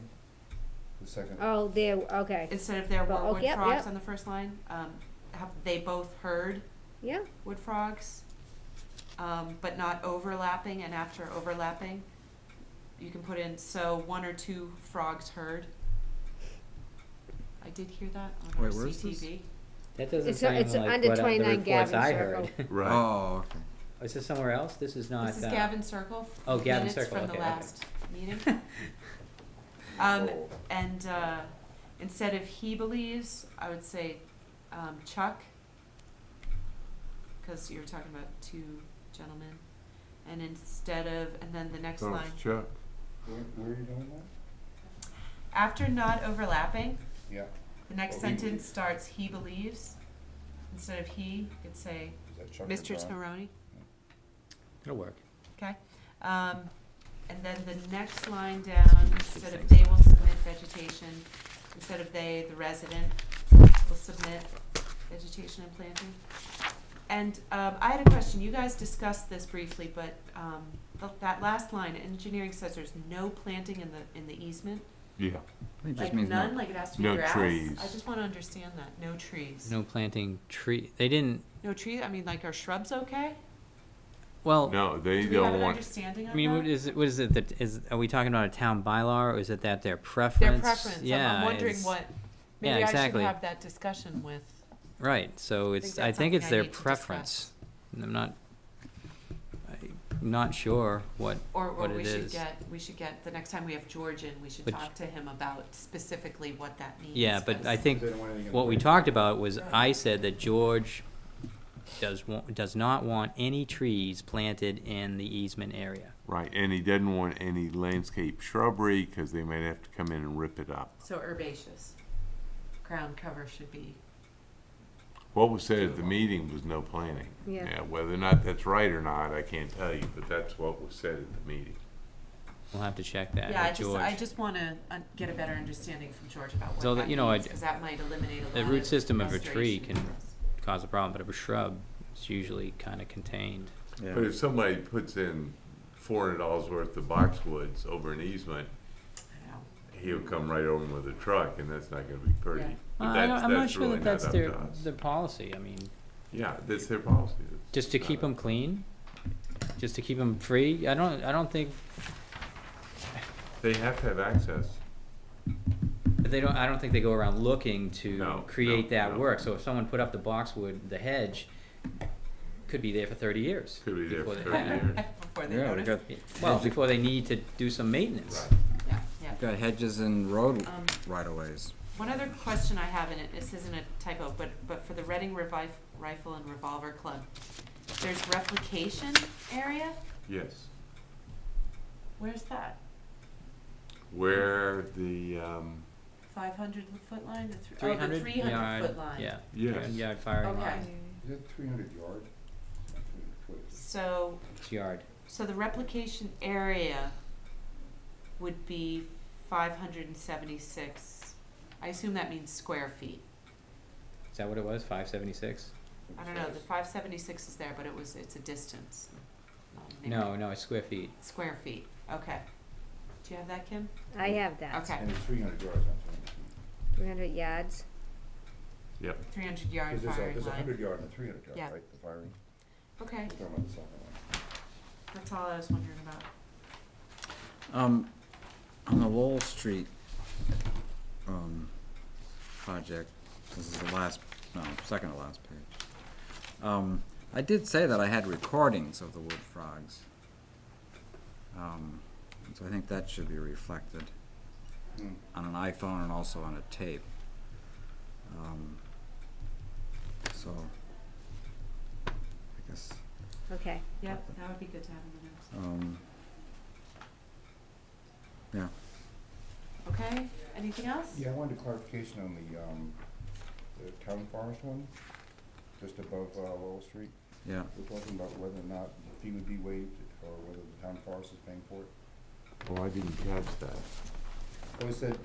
The second. Oh, there, okay, Instead of there were Oh, wood yep, frogs yep. on the first line, have they both heard yeah, wood frogs, but not overlapping, and after overlapping, you can put in, so one or two frogs heard. I did hear that on our Wait, where's this? CTV. That doesn't It's- sound it's like under what the 29 reports Gavin I Circle. heard. Right. Oh, okay. Is this somewhere else? This is not. This is Gavin Circle, Oh, Gavin minutes Circle, from the okay, okay. last meeting. And, instead of he believes, I would say, Chuck, cause you were talking about two gentlemen. And instead of, and then the next So line, it's Chuck. Where are you doing that? after not overlapping, Yeah. the next Oh, he sentence believes. starts, he believes. Instead of he, you could say, Is that Chuck or Mr. John? Taroni. It'll work. Okay, and then the next line down, instead of they will submit vegetation, instead of they, the resident will submit vegetation and planting. And, I had a question, you guys discussed this briefly, but, that last line, engineering says there's no planting in the easement. Yeah. I think it just Like means none, no. like it has to be No grass? trees. I just wanna understand that, no trees. No planting tree, they didn't, No trees, I mean, like, are shrubs okay? well, No, they Do we have don't an want, understanding of I mean, that? what is it are we talking about a town bylaw, or is it that their preference? Their preference, Yeah, I'm wondering it's- what, yeah, maybe I should exactly. have that discussion with, Right, so it's, I that's think it's something I their need to preference. And I'm not sure what or it we is. should get, the next time we have George in, we should But- talk to him about specifically what that means. Yeah, but 'cause- I think They don't want anything in the what we way. talked about was, I said that George does not want any trees planted in the easement area. right, and he doesn't want any landscape shrubbery, cause they might have to come in and rip it up. So herbaceous, ground cover should be, What was said at the meeting was no planting. Yeah. Whether or not that's right or not, I can't tell you, but that's what was said at the meeting. We'll have to check that yeah, with George. I just wanna get a better understanding from George about So what that, that you know, means, cause that might eliminate a lot the of root system of a tree frustration can for us. cause a problem, but of a shrub, it's usually kind of contained. Yeah. But if somebody puts in $400 worth of boxwoods over an easement, he'll come right over with a truck, and that's not gonna be pretty. Yeah. But I'm that's- not that's sure really that not that's up their, to us. their policy, I mean, Yeah, that's their policy. just to keep them clean, just to keep them free, I don't think, They have to have access. I don't think they go around looking to No, create no, that no. work, so if someone put up the boxwood, the hedge, could be there for 30 years. Could be there before for they- 30 years. Before they Yeah, we notice. got, Well, before they need to do some maintenance. Yeah, yeah. got hedges and road Um, right-of-ways. One other question I have, and this isn't a typo, but for the Reading Rifle and Revolver Club, there's replication area? Yes. Where's that? Where the, 500-foot line, the 300 300-foot yard, line? yeah, Yes. 300 yard firing Okay. line, Is it 300 yards? 300 foot. So, each yard. so the replication area would be 576, I assume that means square feet. Is that what it was, 576? I don't know, the 576 is there, but it's a distance. Maybe No, it's square feet. Square feet, okay. Do you have that, Kim? I have that. Okay, And it's 300 yards, not 200 feet. 300 yards. yep. 300-yard Because firing there's a line. 100 yard and a 300 yard, Yeah. right, the firing? Okay, We're talking about the second one. that's all I was wondering about. On the Lowell Street, project, this is the last, no, second to last page. I did say that I had recordings of the wood frogs. So I think that should be reflected Hmm. on an iPhone and also on a tape. So, I guess, Okay. Yep, that would be good to have in the notes. yeah. Okay, anything else? Yeah, I wanted clarification on the town forest one, just above Lowell Street. Yeah, We're talking about whether or not the fee would be waived, or whether the town forest is paying for it. Oh, I didn't catch that. Well, it said,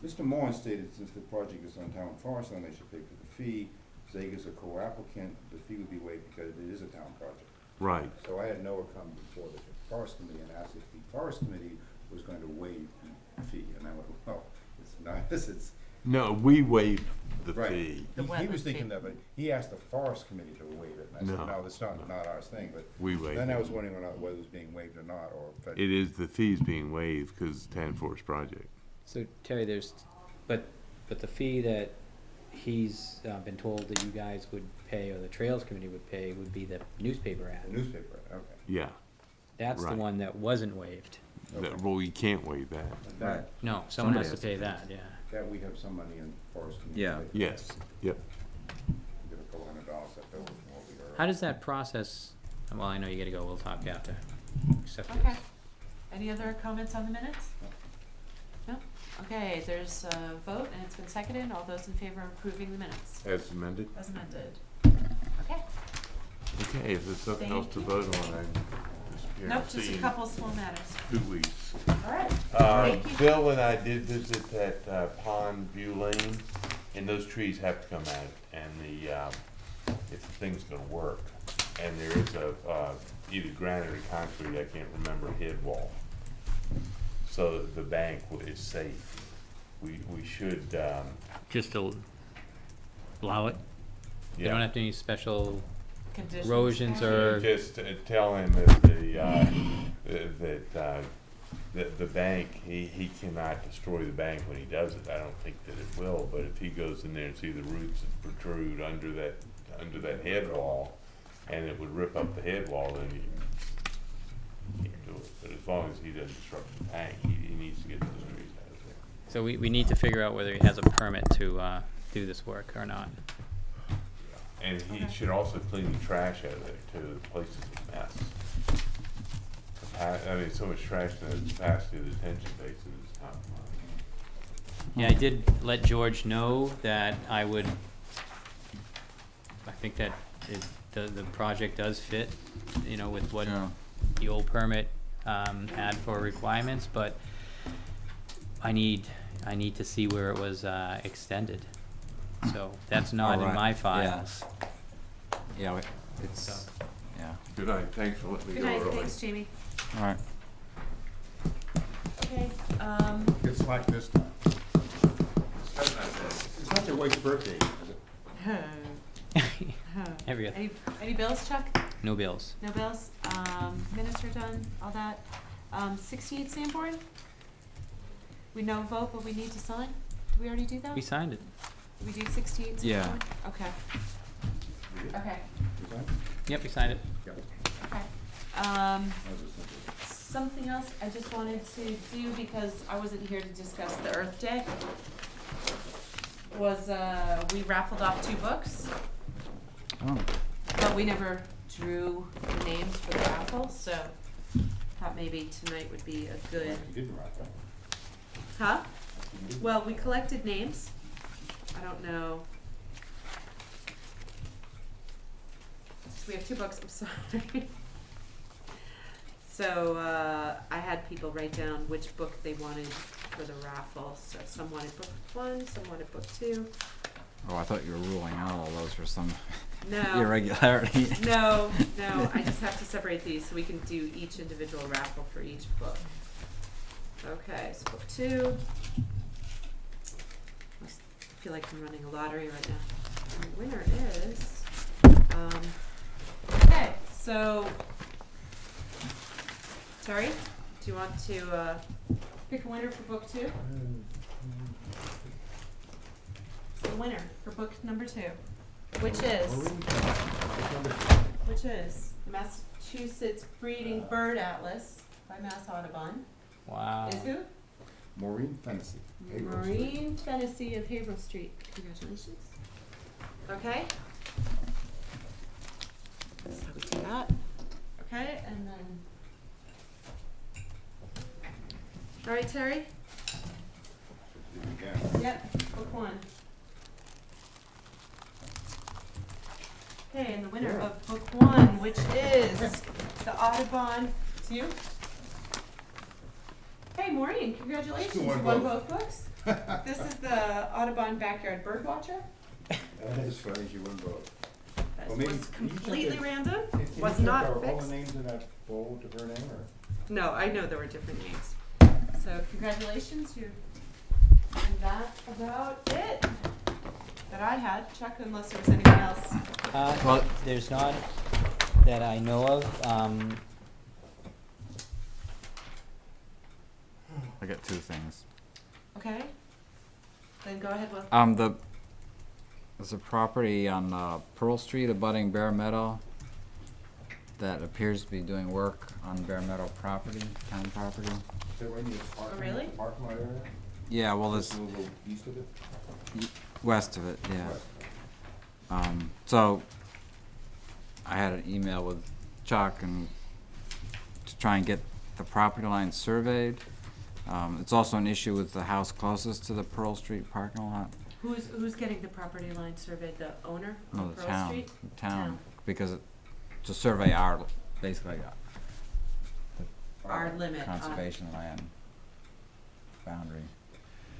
Mr. Moore stated since the project is on town forest land, they should pay for the fee. Zager's a co-applicant, the fee would be waived because it is a town project. Right. So I had Noah come before the forest committee and asked if the forest committee was going to waive the fee, and I went, well, it's not, it's. No, we waived the Right. fee. The He wetland was thinking fee. that, but he asked the forest committee to waive it, and I said, No, no, that's not our thing, but We waived then I it. was wondering whether it was being waived or not, or if that. It is, the fee's being waived because it's a town forest project. So Terry, but the fee that he's been told that you guys would pay, or the Trails Committee would pay, would be the newspaper The ad. newspaper, okay. Yeah. That's the right. one that wasn't waived. That, well, we can't waive that. And that, right. No, someone Somebody has to has pay to that, yeah. that we have some money in forest committee. Yeah. to pay for. Yes, yep. We get a couple $100 left over from what we are. How does that process, well, I know you gotta go, we'll talk after. Accept Okay. this. Any other comments on the minutes? No? Okay, there's a vote and it's been seconded. All those in favor of approving the minutes As amended? as amended? Okay. Okay, if there's something else to vote on, I disappear. Nope, just a couple small matters. 2 weeks. All right. Thank you. Bill and I did visit that Pond View Lane, and those trees have to come out, and if the thing's gonna work. And there is a, either granite or concrete, I can't remember, head wall. So the bank is safe. We should, Just to allow it? You don't yeah. have to any special Conditions. erosions or, Just tell him that the bank, he cannot destroy the bank when he does it. I don't think that it will, but if he goes in there and see the roots that protrude under that head wall, and it would rip up the head wall, then he can't do it. But as long as he doesn't disrupt the bank, he needs to get those trees out of there. so we need to figure out whether he has a permit to do this work or not. And he should also clean the trash out of there too. The place is a mess. I mean, so much trash that it's passed through the detention basin is not fun. Yeah, I did let George know that I think that the project does fit, with what Yeah. the old permit had for requirements, but I need to see where it was extended. So that's not in Alright, my yeah. files. Yeah, it's, So- Yeah. Good night, thanks for letting me Good go night, early. thanks, Jamie. All right. Okay, It's like this time. It's not their wife's birthday, is it? Every other. any bills, Chuck? No bills. No bills? Minutes are done, all that. 68 Sanborn? We no vote, but we need to sign? Did we already do that? We signed it. Did we do 68 Yeah. Sanborn? Okay. Okay, Is that? Yep, we signed it. okay. That was simple. Something else I just wanted to do, because I wasn't here to discuss the Earth Day, was, we raffled off 2 books, Oh. but we never drew the names for the raffle, so thought maybe tonight would be a good, You didn't write, right? huh? Well, we collected names. I don't know. We have 2 books, I'm sorry. So, I had people write down which book they wanted for the raffle. So some wanted book 1, some wanted book 2. Oh, I thought you were ruling out all those for some No. irregularity. No, I just have to separate these so we can do each individual raffle for each book. Okay, so book 2. I feel like I'm running a lottery right now. And the winner is, okay, so, Terry, do you want to, pick a winner for book 2? The winner for book number 2, which is Massachusetts Breeding Bird Atlas by Mass Audubon. Wow. Is who? Maureen Fennessy. Haverhill Street. Maureen Fennessy of Haverhill Street. Congratulations. Okay. That's how we do that. Okay, and then. All right, Terry? Do it again. Yep, book 1. Okay, and the winner of book 1, which is the Audubon, it's you? Hey, Maureen, congratulations, You you won won both. both books. This is the Audubon Backyard Bird Watcher. That is funny, you win both. That Well, maybe- was can you check completely it? random, Can you was check not are all fixed. the names in that bowl to her name, or? No, I know there were different names. So congratulations, you, and that's about it that I had. Chuck, unless there was anything else. Well, there's not that I know of. I got 2 things. Okay? Then go ahead with. There's a property on Pearl Street abutting Bear Meadow that appears to be doing work on Bear Meadow property, town property. Is that right near the parking, really? the parking lot area? Yeah, well, Just there's a little east of it? west of it, yeah. West. So I had an email with Chuck and to try and get the property line surveyed. It's also an issue with the house closest to the Pearl Street parking lot. Who's getting the property line surveyed, the owner No, of the Pearl town, Street? the town, Town. because to survey our, basically, Our limit on, conservation land boundary.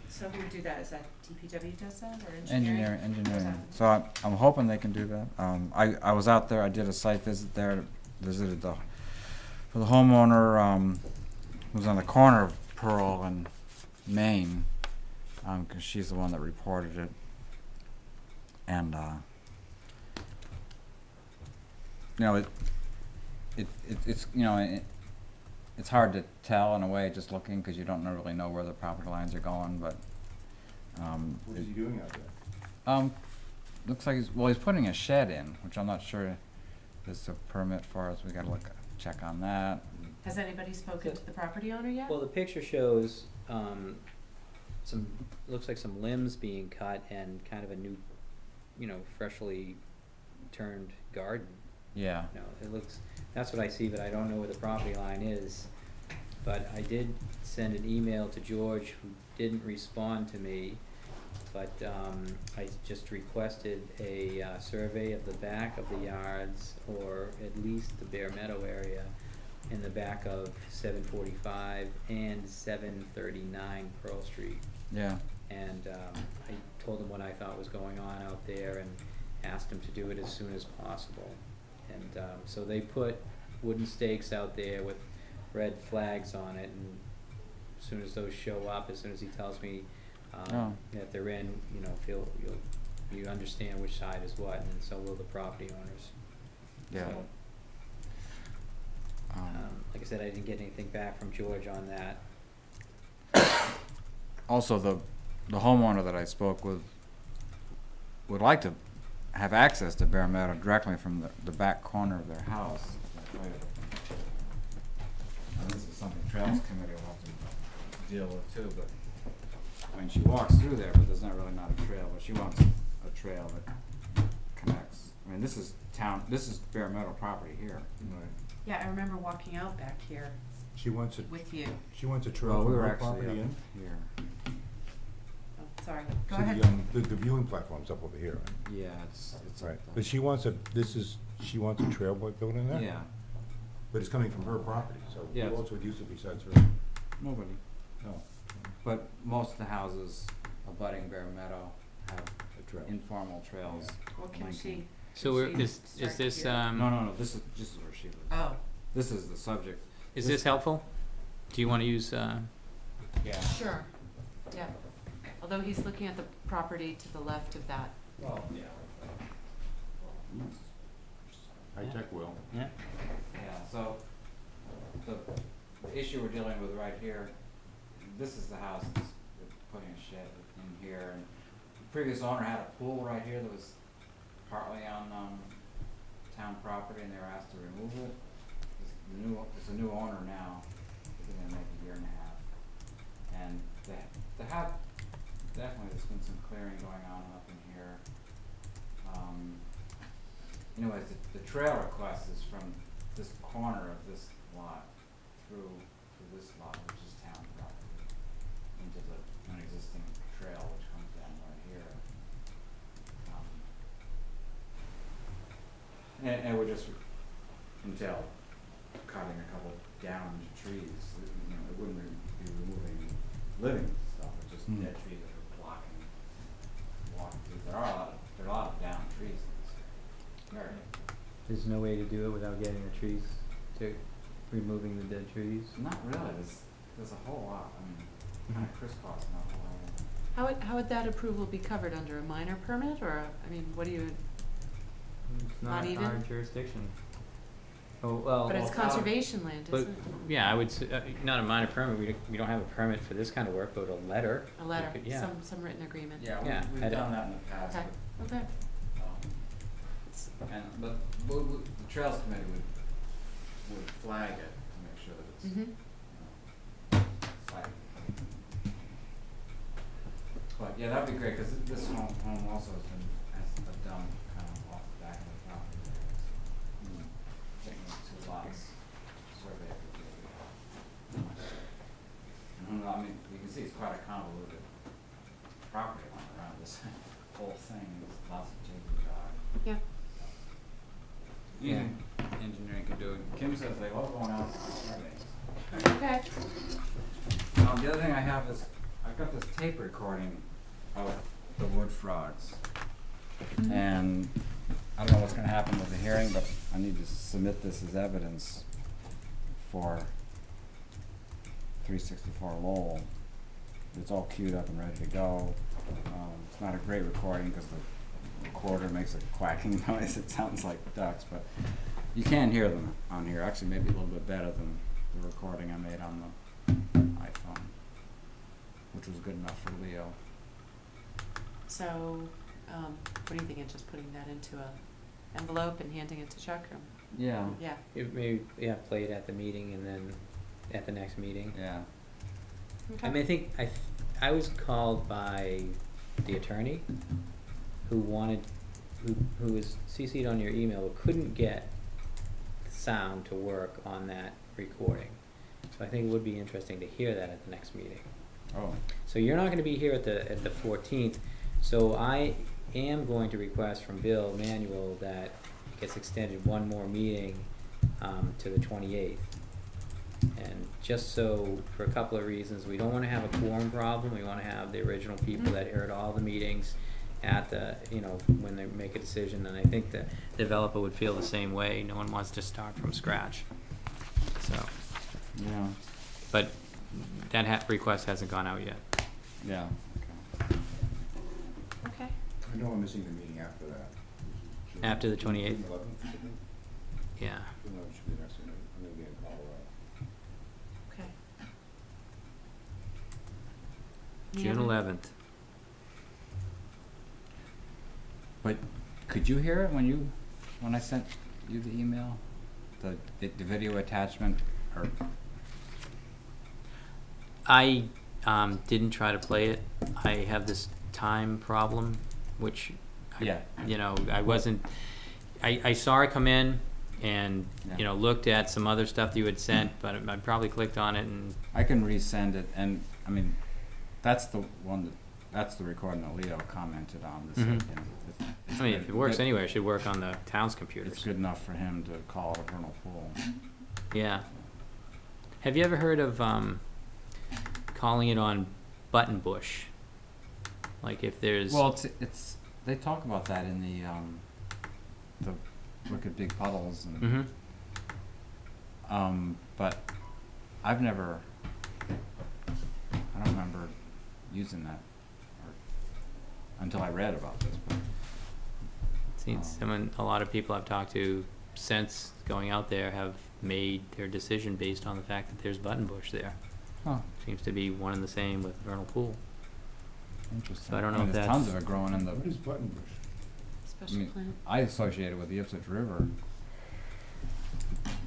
so who would do that? Is that DPW does that or engineering? Engineering. So I'm hoping they can do that. I was out there, I did a site visit there, visited for the homeowner, who's on the corner of Pearl and Maine, 'cause she's the one that reported it. And, you know, it's, you know, it's hard to tell in a way just looking, 'cause you don't really know where the property lines are going, but, What is he doing out there? looks like he's putting a shed in, which I'm not sure there's a permit for us. We gotta check on that. Has anybody spoken to the property owner yet? Well, the picture shows some, looks like some limbs being cut and kind of a new, freshly turned garden. Yeah. It looks, that's what I see, but I don't know where the property line is. But I did send an email to George, who didn't respond to me, but I just requested a survey of the back of the yards, or at least the Bear Meadow area, in the back of 745 and 739 Pearl Street. Yeah. And I told him what I thought was going on out there and asked him to do it as soon as possible. And, so they put wooden stakes out there with red flags on it, and as soon as those show up, as soon as he tells me, Oh. that they're in, you know, you understand which side is what, and so will the property owners. Yeah. So, like I said, I didn't get anything back from George on that. Also, the homeowner that I spoke with would like to have access to Bear Meadow directly from the back corner of their house. And this is something Trails Committee will have to deal with too, but, I mean, she walks through there, but there's not a trail, but she wants a trail that connects. I mean, this is Bear Meadow property here. Yeah, I remember walking out back here She wants with you. a trail Well, we from were her actually property up in. here. Oh, sorry, go So ahead. the viewing platform's up over here, right? Yeah, it's Right, up but she wants a trail built in there? Yeah, But it's coming from her property, so Yeah. who else would use it besides her? nobody. No, But most of the houses abutting Bear Meadow have a trail. informal trails. Well, can linking. she? So can we're, she start is this, here? No, this is where she lives. Oh, This is the subject. is this helpful? Do you wanna use, Yeah. sure, yeah. Although he's looking at the property to the left of that. Well, yeah. High-tech will. Yeah, so the issue we're dealing with right here, this is the house that's putting a shed in here, and the previous owner had a pool right here that was partly on, town property, and they were asked to remove it. It's a new owner now, it's gonna make a year and a half. And they have, definitely there's been some clearing going on up in here. Anyways, the trail request is from this corner of this lot through this lot, which is town property, into an existing trail which comes down right here. And we're just entail cutting a couple downed trees, it wouldn't be removing living stuff, it's just dead trees that are blocking, walking through. There are a lot of downed trees in this area. there's no way to do it without getting the trees, removing the dead trees? Not really, there's a whole lot, I mean, kind of crisscrossing that whole area. How would that approval be covered, under a minor permit, or, I mean, what do you, It's Not not even? our jurisdiction. Oh, well. but it's conservation land, But, isn't it? yeah, I would say, not a minor permit, we don't have a permit for this kind of work, but a letter. A we letter, could- Yeah. some written agreement. Yeah, Yeah, we've I don't- done that in the past, Okay, but, okay. but the Trails Committee would flag it to make sure that it's, Mm-hmm. site. But, yeah, that'd be great, cause this home also has a dump kind of off the back of the property there. It's, taking those two lots, survey. I mean, you can see it's quite a convoluted property line around this whole thing, there's lots of jiggy jog. Yeah. Anything engineering can do, Kim says they love going out to surveys. Okay. The other thing I have is, I've got this tape recording of the wood frogs. And I don't know what's gonna happen with the hearing, but I need to submit this as evidence for 364 Lowell. It's all queued up and ready to go. It's not a great recording because the recorder makes a quacking noise, it sounds like ducks, but you can hear them on here, actually maybe a little bit better than the recording I made on the iPhone, which was good enough for Leo. So, what do you think of just putting that into a envelope and handing it to Chuck, or? Yeah. Yeah, It may, yeah, play it at the meeting and then at the next meeting. Yeah. okay. I mean, I was called by the attorney who was CC'd on your email, but couldn't get the sound to work on that recording. So I think it would be interesting to hear that at the next meeting. Oh. So you're not gonna be here at the 14th, so I am going to request from Bill Manuel that it gets extended one more meeting, to the 28th. And just so, for a couple of reasons, we don't wanna have a quorum problem, we wanna have the original people that are at all the meetings, at the, you know, when they make a decision, and I think the developer would feel the same way. No one wants to start from scratch. So, Yeah, but that request hasn't gone out yet. yeah. Okay. I know I'm missing the meeting after that. June- After the 28th? June 11th, should be? Yeah. June 11th should be next, I'm gonna be in Colorado. Okay. June 11th. But could you hear it when I sent you the email? The video attachment, or, I didn't try to play it. I have this time problem, which, yeah, you know, I wasn't, I saw it come in and, you know, looked at some other stuff that you had sent, but I probably clicked on it and, I can resend it, and, I mean, that's the one that's the recording that Leo commented on. This, Mhm. you know, it's I mean, if good- it works good- anywhere, it should work on the town's computers. It's good enough for him to call it a vernal pool. Yeah. Have you ever heard of calling it on button bush? Like if there's Well, it's they talk about that in the wicked big puddles and Mhm. But I've never, I don't remember using that until I read about this. But a lot of people I've talked to since going out there have made their decision based on the fact that there's button bush there. Huh. Seems to be one and the same with vernal pool. Interesting. So I don't know if there's that's tons of it growing in the. What is buttonbush? Special plant. I associate it with the Ipswich River,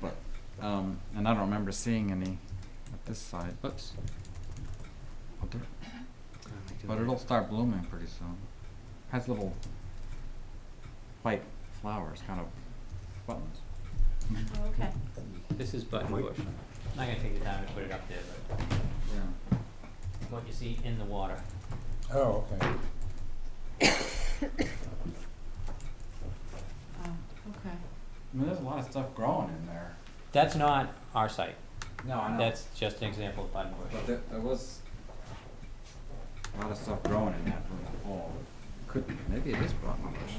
but and I don't remember seeing any at this side. Whoops. But it'll start blooming pretty soon. Has little white flowers, kind of buttons. Oh, okay. This is button bush. I'm not gonna take the time to put it up there, but Yeah. what you see in the water. Oh, okay. Oh, okay. I mean, there's a lot of stuff growing in there. That's not our site. No, I know. That's just an example of button bush. But there was a lot of stuff growing in that vernal pool. Maybe it is buttonbush.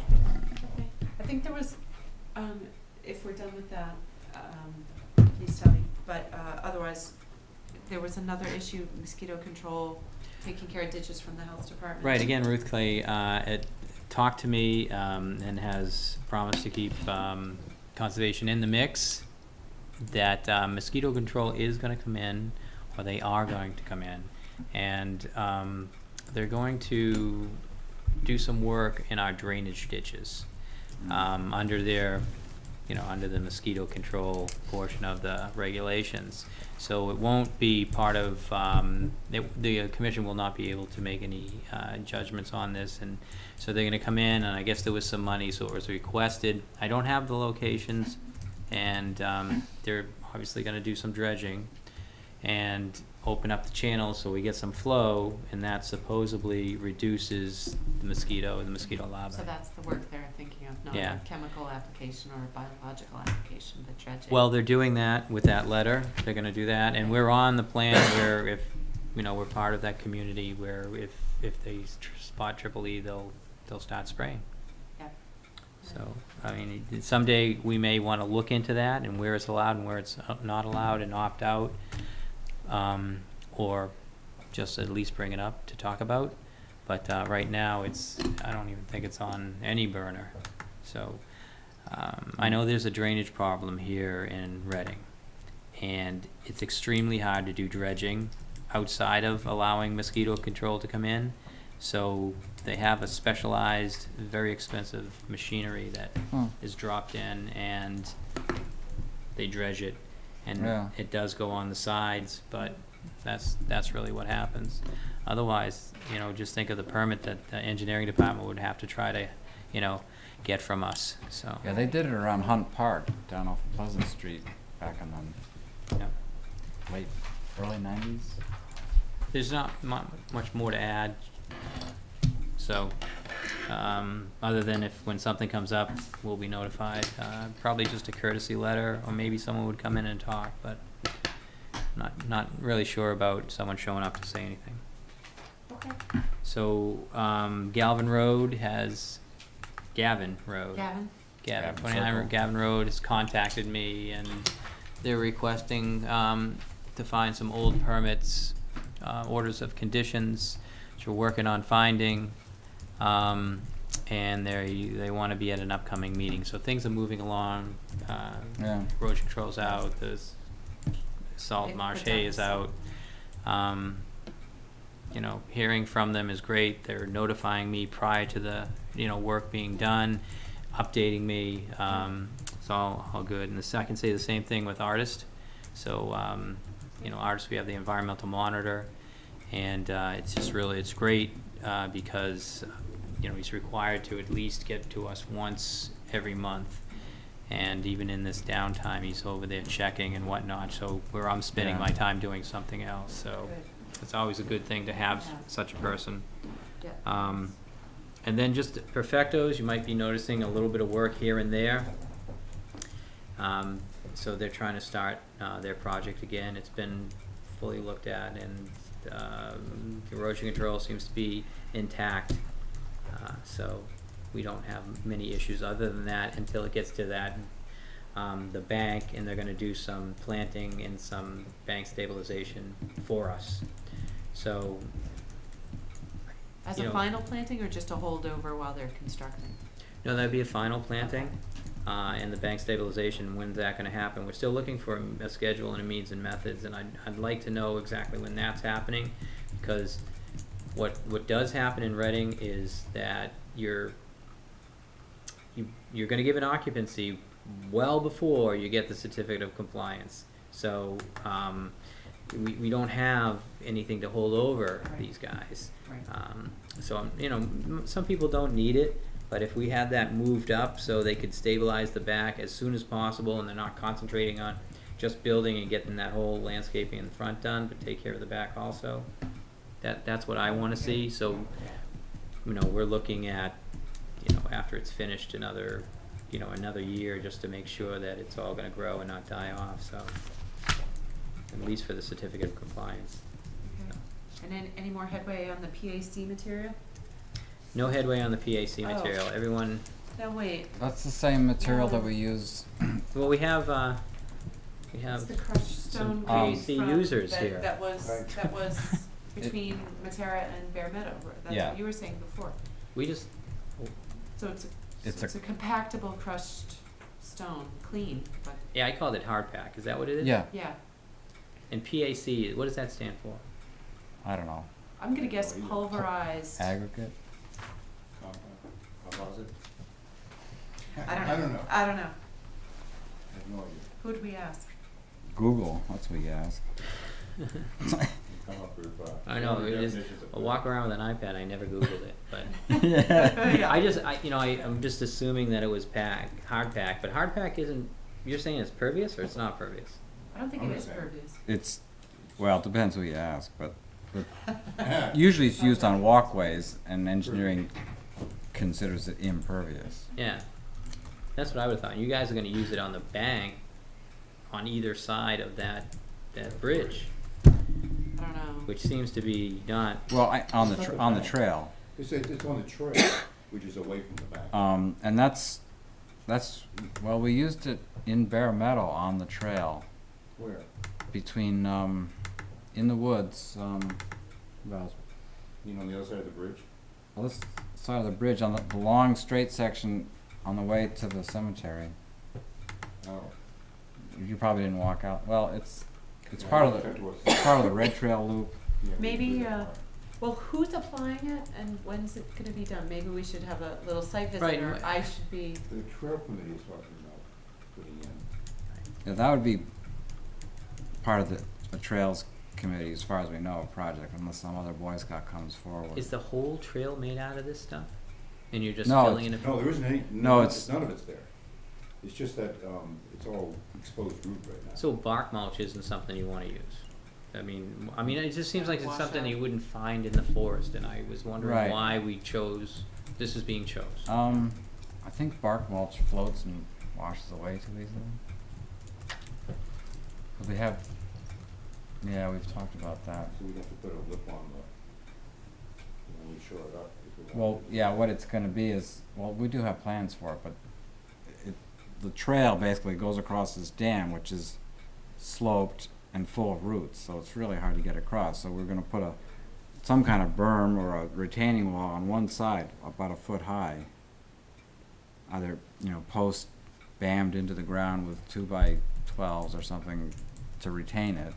Okay. I think there was, if we're done with that, please tell me, but, otherwise, there was another issue, mosquito control, taking care of ditches from the health department. Right, again, Ruth Clay, talked to me, and has promised to keep, conservation in the mix. That, mosquito control is gonna come in, or they are going to come in, and, they're going to do some work in our drainage ditches, under their, you know, under the mosquito control portion of the regulations. So it won't be part of, the commission will not be able to make any judgments on this, and so they're gonna come in, and I guess there was some money, so it was requested. I don't have the locations, and they're obviously gonna do some dredging and open up the channels so we get some flow, and that supposedly reduces the mosquito larvae. So that's the work they're thinking of, not Yeah. a chemical application or a biological application, but dredging. Well, they're doing that with that letter. They're gonna do that, and we're on the plan where if, you know, we're part of that community where if they spot triple E, they'll start spraying. Yeah. So, I mean, someday we may wanna look into that and where it's allowed and where it's not allowed and opt out. Or just at least bring it up to talk about. But, right now I don't even think it's on any burner. So, I know there's a drainage problem here in Reading. And it's extremely hard to do dredging outside of allowing mosquito control to come in. So they have a specialized, very expensive machinery that is dropped in and they dredge it. And Yeah. it does go on the sides, but that's really what happens. Otherwise, you know, just think of the permit that the engineering department would have to try to, you know, get from us, so. Yeah, they did it around Hunt Park down off Pleasant Street back in the Yeah. early 90s. There's not much more to add, so, other than if, when something comes up, we'll be notified. Probably just a courtesy letter, or maybe someone would come in and talk, but not really sure about someone showing up to say anything. Okay. So, Galvin Road has, Gavin Road. Gavin? Gavin, Gavin 29 Circle. Gavin Road has contacted me, and they're requesting to find some old permits, orders of conditions, which we're working on finding, and they want to be at an upcoming meeting. So things are moving along. Yeah. Erosion control's out, the salt They marsh put down hay the is salt. out. You know, hearing from them is great. They're notifying me prior to the, work being done, updating me. It's all good. And I can say the same thing with Artist. So, Artist, we have the environmental monitor, and it's just really, it's great because, he's required to at least get to us once every month. And even in this downtime, he's over there checking and whatnot, so where I'm spending Yeah. my time doing something else, so it's always a good thing to have such a person. Yeah. And then just perfectos, you might be noticing a little bit of work here and there. So they're trying to start their project again. It's been fully looked at, and erosion control seems to be intact. So we don't have many issues other than that until it gets to that. The bank, and they're gonna do some planting and some bank stabilization for us. So, As you a know- final planting or just a holdover while they're constructing? no, that'd be a final planting, and the bank stabilization, when's that gonna happen? We're still looking for a schedule and a means and methods, and I'd like to know exactly when that's happening, because what does happen in Reading is that you're gonna give an occupancy well before you get the certificate of compliance. So, we don't have anything to hold over Right. these guys. Right. So, some people don't need it, but if we had that moved up so they could stabilize the back as soon as possible, and they're not concentrating on just building and getting that whole landscaping in the front done, but take care of the back also, that's what I wanna see. So, we're looking at, after it's finished, another year, just to make sure that it's all gonna grow and not die off, so, at least for the certificate of compliance. Okay. And then any more headway on the PAC material? No headway on the PAC Oh. material. Everyone, No, wait, That's the same material No. that we use. well, we have it's the crushed some stone creek PAC from, users that, here. that was, Right. that was between Matera and Bear Meadow, that's Yeah. what you were saying before. We just, So it's It's a compactable crushed stone, clean, but, yeah, I called it hard pack. Is that what it is? Yeah, yeah. And PAC, what does that stand for? I don't know. I'm gonna guess pulverized. Aggregate? Composite? I don't know. I don't know. I don't know. I have no idea. Who'd we ask? Google, that's what you ask. Come up with, I know, the it is, definitions of I walk around with an iPad, I never Googled it, but Yeah. I'm just assuming that it was hard pack, but hard pack isn't, you're saying it's pervious or it's not pervious? I don't think I'm it is just saying. pervious. It's, well, it depends who you ask, but usually it's used on walkways, and engineering considers it impervious. Yeah, that's what I would've thought. You guys are gonna use it on the bank on either side of that bridge, I don't know. which seems to be not, Well, on the It's not on the bad. trail, It's on the trail, which is away from the back. and that's well, we used it in Bear Meadow on the trail Where? between in the woods, about You know, on the other side of the bridge? on this side of the bridge, on the long straight section on the way to the cemetery. Oh. You probably didn't walk out. Well, it's part of the Red Trail loop. Maybe, well, who's applying it and when's it gonna be done? Maybe we should have a little site visit, Right, or and I should be, The trail committee is talking about putting in. Yeah, that would be part of the Trails Committee, as far as we know, project, unless some other Boy Scout comes forward. is the whole trail made out of this stuff? And you're just No, filling in it? No, there isn't any, No, none it's- of it's there. It's just that, it's all exposed root right now. So bark mulch isn't something you wanna use? I mean, it just seems like it's Wash something out. you wouldn't find in the forest, and I was wondering Right. why we chose, this is being chose. I think bark mulch floats and washes away too easily. 'Cause we've talked about that. So we'd have to put a lip on we shore it up. If we Well, want to. yeah, what it's gonna be is, well, we do have plans for it, but the trail basically goes across this dam, which is sloped and full of roots, so it's really hard to get across. So we're gonna put some kind of berm or a retaining wall on one side, about a foot high. Either, post bammed into the ground with 2x12s or something to retain it.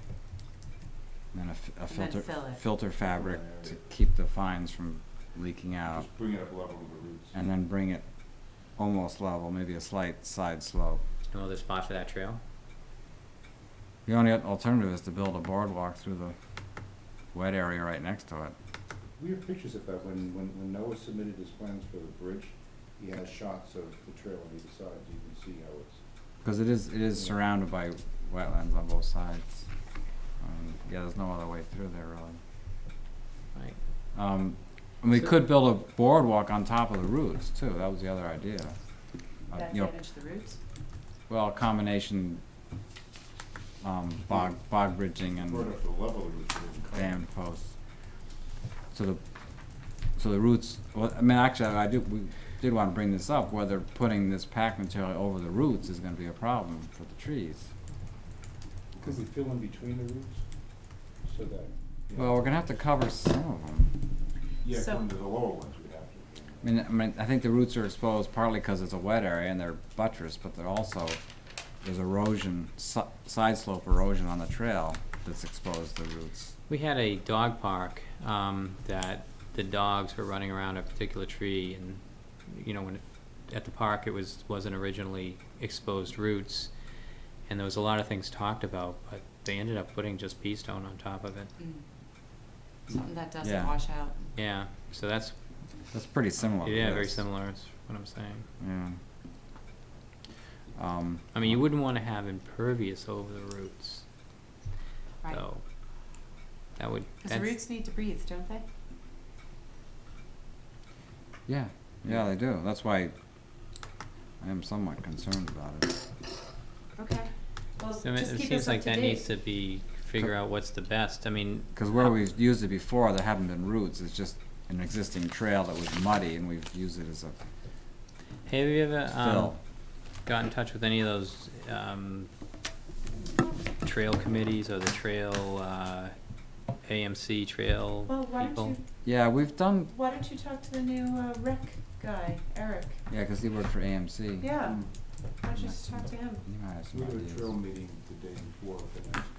And then a And then filter, fill it. filter fabric to keep the fines from leaking out. Just bring it up level with the roots. And then bring it almost level, maybe a slight side slope. No other spot for that trail? The only alternative is to build a boardwalk through the wet area right next to it. We have pictures of that. When Noah submitted his plans for the bridge, he has shots of the trail on either side, so you can see how it's. Because it is surrounded by wetlands on both sides. Yeah, there's no other way through there really. Right. And we So- could build a boardwalk on top of the roots too. That was the other idea. That You know, damage the roots? well, a combination, bog bridging and Brought up the level of the roots. it didn't cover. dam posts. So the roots, well, I mean, actually, we did want to bring this up, whether putting this packed material over the roots is gonna be a problem for the trees. Could we fill in between the roots? So that. Well, we're gonna have to cover some of them. Yeah, So- from the lower ones we'd have to. I mean, I think the roots are exposed partly because it's a wet area and they're buttressed, but they're also, there's erosion, side slope erosion on the trail that's exposed to the roots. We had a dog park, that the dogs were running around a particular tree, and, when, at the park, it wasn't originally exposed roots, and there was a lot of things talked about, but they ended up putting just pea stone on top of it. Something that doesn't Yeah. wash out. Yeah, so that's, That's pretty similar to yeah, very this. similar, is what I'm saying. Yeah. I mean, you wouldn't wanna have impervious over the roots, Right. though. That would, Because the that's, roots need to breathe, don't they? Yeah, they do. That's why I am somewhat concerned about it. Okay. Well, so I mean, just it keep seems us like up to that date. needs to be, figure out what's the best, I mean. Because where we've used it before, there haven't been roots. It's just an existing trail that was muddy, and we've used it as a Have you ever, fill. got in touch with any of those, trail committees or the trail, AMC trail Well, why people? don't you, Yeah, we've done. why don't you talk to the new, rec guy, Eric? Yeah, because he worked for AMC. Yeah, why don't you just talk to him? He might have some We have a ideas. trail meeting the day before for the next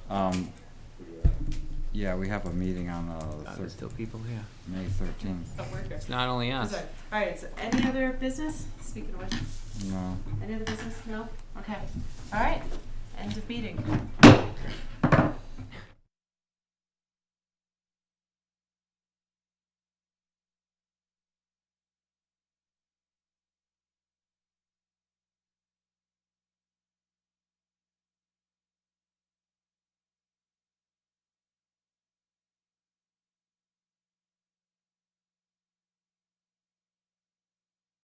conservation. Yeah, we have a meeting on There's still people here. May 13th. Oh, we're good. It's not only us. Sorry. All right, so any other business? Speaking of which, No. any other business? No? Okay. All right, end of meeting.